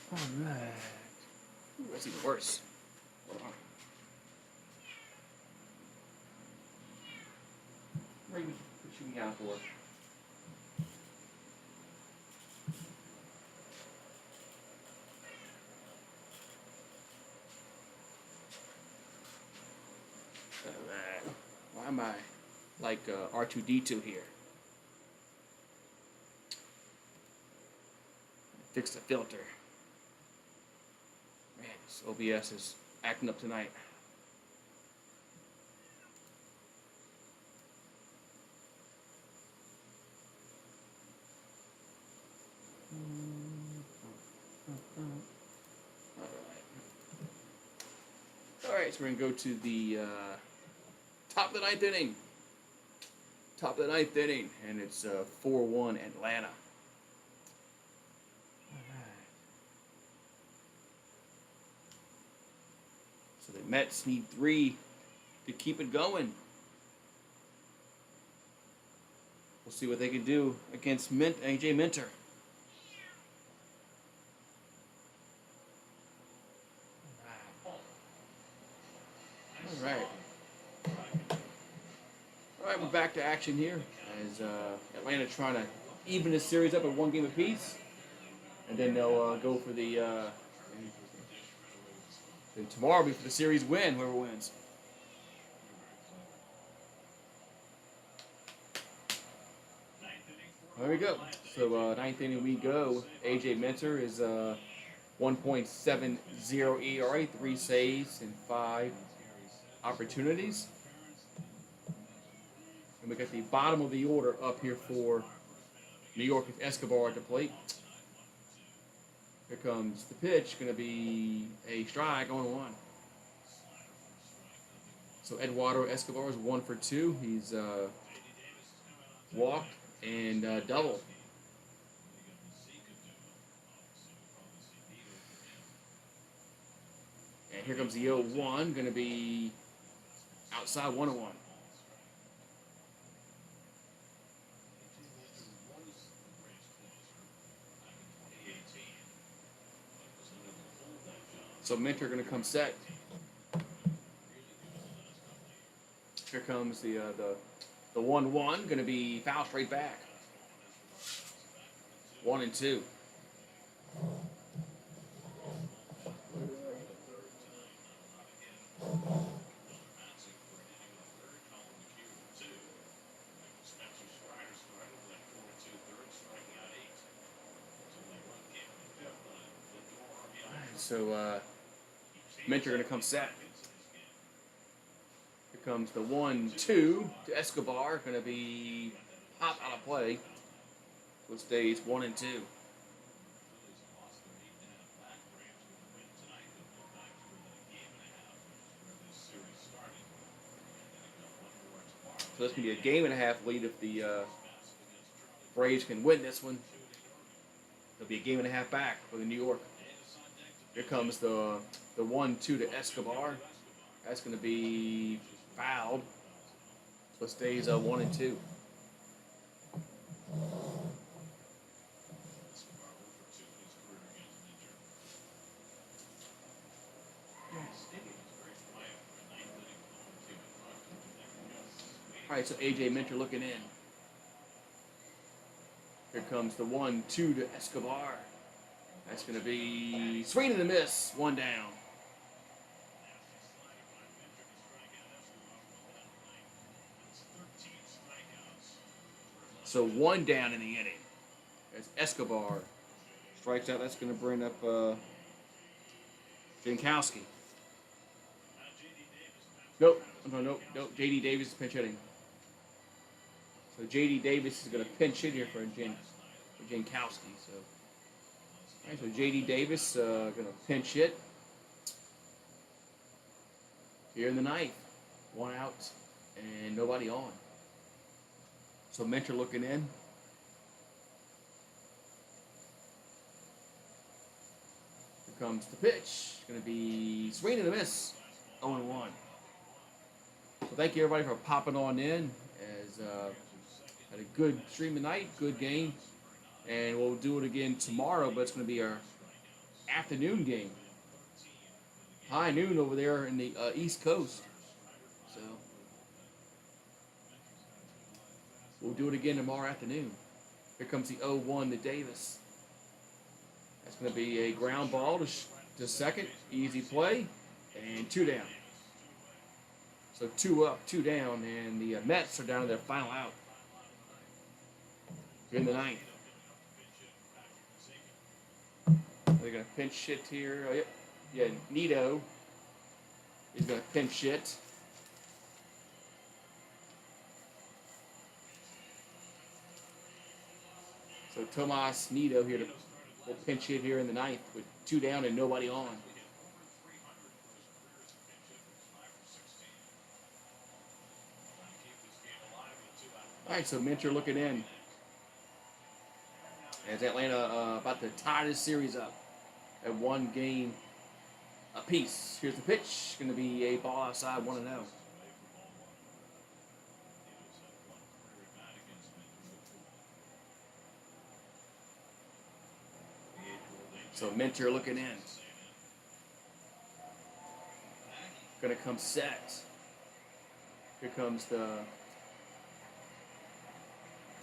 All right. Ooh, that's even worse. Hold on. Where are you shooting me out for? Alright. Why am I like R2D2 here? Fix the filter. Man, this OBS is acting up tonight. Alright, so we're going to go to the top of the ninth inning. Top of the ninth inning, and it's 4-1 Atlanta. So the Mets need 3 to keep it going. We'll see what they can do against AJ Minter. All right, we're back to action here as Atlanta trying to even this series up at 1 game apiece, and then they'll go for the tomorrow will be for the series win, whoever wins. There we go. So ninth inning we go. AJ Minter is 1.70 ERA, 3 saves and 5 opportunities. And we got the bottom of the order up here for New York with Escobar at the plate. Here comes the pitch, going to be a strike on 1. So Eduardo Escobar is 1 for 2. He's walked and doubled. And here comes the 0-1, going to be outside 1-1. So Minter going to come set. Here comes the 1-1, going to be foul straight back. 1-2. So Minter going to come set. Here comes the 1-2 to Escobar. Going to be popped out of play. So it stays 1-2. So this can be a 1.5 lead if the Braves can win this one. It'll be a 1.5 back for the New York. Here comes the 1-2 to Escobar. That's going to be fouled. So it stays 1-2. All right, so AJ Minter looking in. Here comes the 1-2 to Escobar. That's going to be swing and a miss, 1 down. So 1 down in the inning. As Escobar strikes out, that's going to bring up Jankowski. Nope. J.D. Davis is pinch hitting. So J.D. Davis is going to pinch hit here for Jankowski. So. All right, so J.D. Davis going to pinch hit here in the ninth. 1 out and nobody on. So Minter looking in. Here comes the pitch. Going to be swing and a miss. 0-1. So thank you everybody for popping on in. As had a good stream tonight, good game. And we'll do it again tomorrow, but it's going to be our afternoon game. High noon over there in the East Coast. So we'll do it again tomorrow afternoon. Here comes the 0-1 to Davis. That's going to be a ground ball to second. Easy play. And 2 down. So 2 up, 2 down. And the Mets are down to their final out. In the 9th. They're going to pinch hit here. Oh, yep. Yeah, Nito is going to pinch hit. So Tomas Nito here will pinch hit here in the 9th with 2 down and nobody on. All right, so Minter looking in. As Atlanta about to tie this series up at 1 game apiece. Here's the pitch. Going to be a ball outside, 1-0. So Minter looking in. Going to come set. Here comes the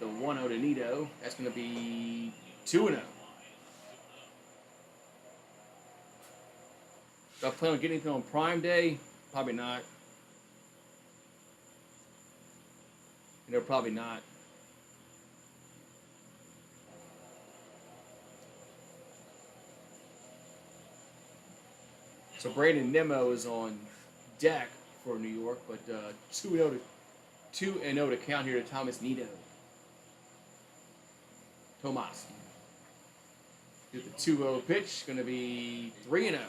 1-0 to Nito. That's going to be 2-0. Do I plan on getting anything on Prime Day? Probably not. Probably not. So Brandon Nimmo is on deck for New York, but 2-0 to count here to Thomas Nito. Tomas. Here's the 2-0 pitch. Going to be 3-0.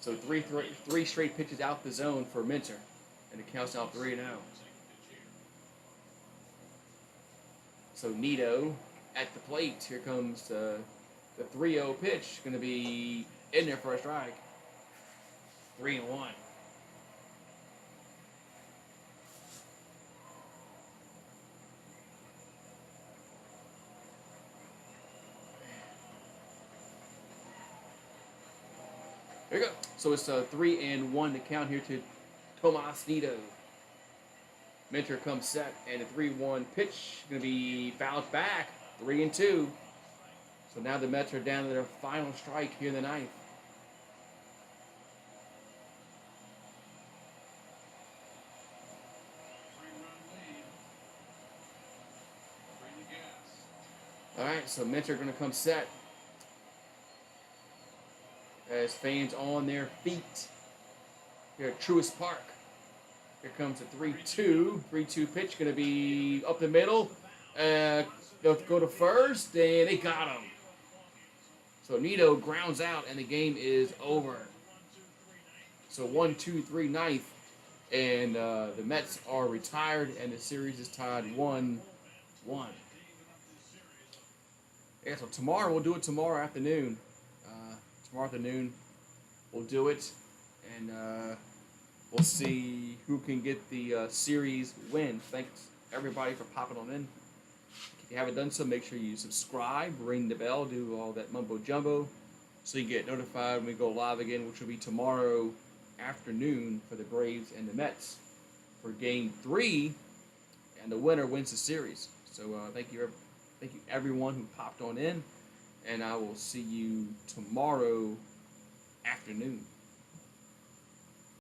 So three straight pitches out the zone for Minter, and it counts out 3-0. So Nito at the plate. Here comes the 3-0 pitch. Going to be in there for a strike. 3-1. There you go. So it's 3-1 to count here to Tomas Nito. Minter comes set, and a 3-1 pitch going to be fouled back. 3-2. So now the Mets are down to their final strike here in the 9th. All right, so Minter going to come set. As fans on their feet here at Truist Park. Here comes a 3-2. 3-2 pitch going to be up the middle. They'll go to first, and they got him. So Nito grounds out, and the game is over. So 1-2-3 9th, and the Mets are retired, and the series is tied 1-1. Yeah, so tomorrow, we'll do it tomorrow afternoon. Tomorrow afternoon, we'll do it, and we'll see who can get the series win. Thanks, everybody, for popping on in. If you haven't done so, make sure you subscribe, ring the bell, do all that mumbo-jumbo, so you get notified when we go live again, which will be tomorrow afternoon for the Braves and the Mets for Game 3, and the winner wins the series. So thank you everyone who popped on in, and I will see you tomorrow afternoon.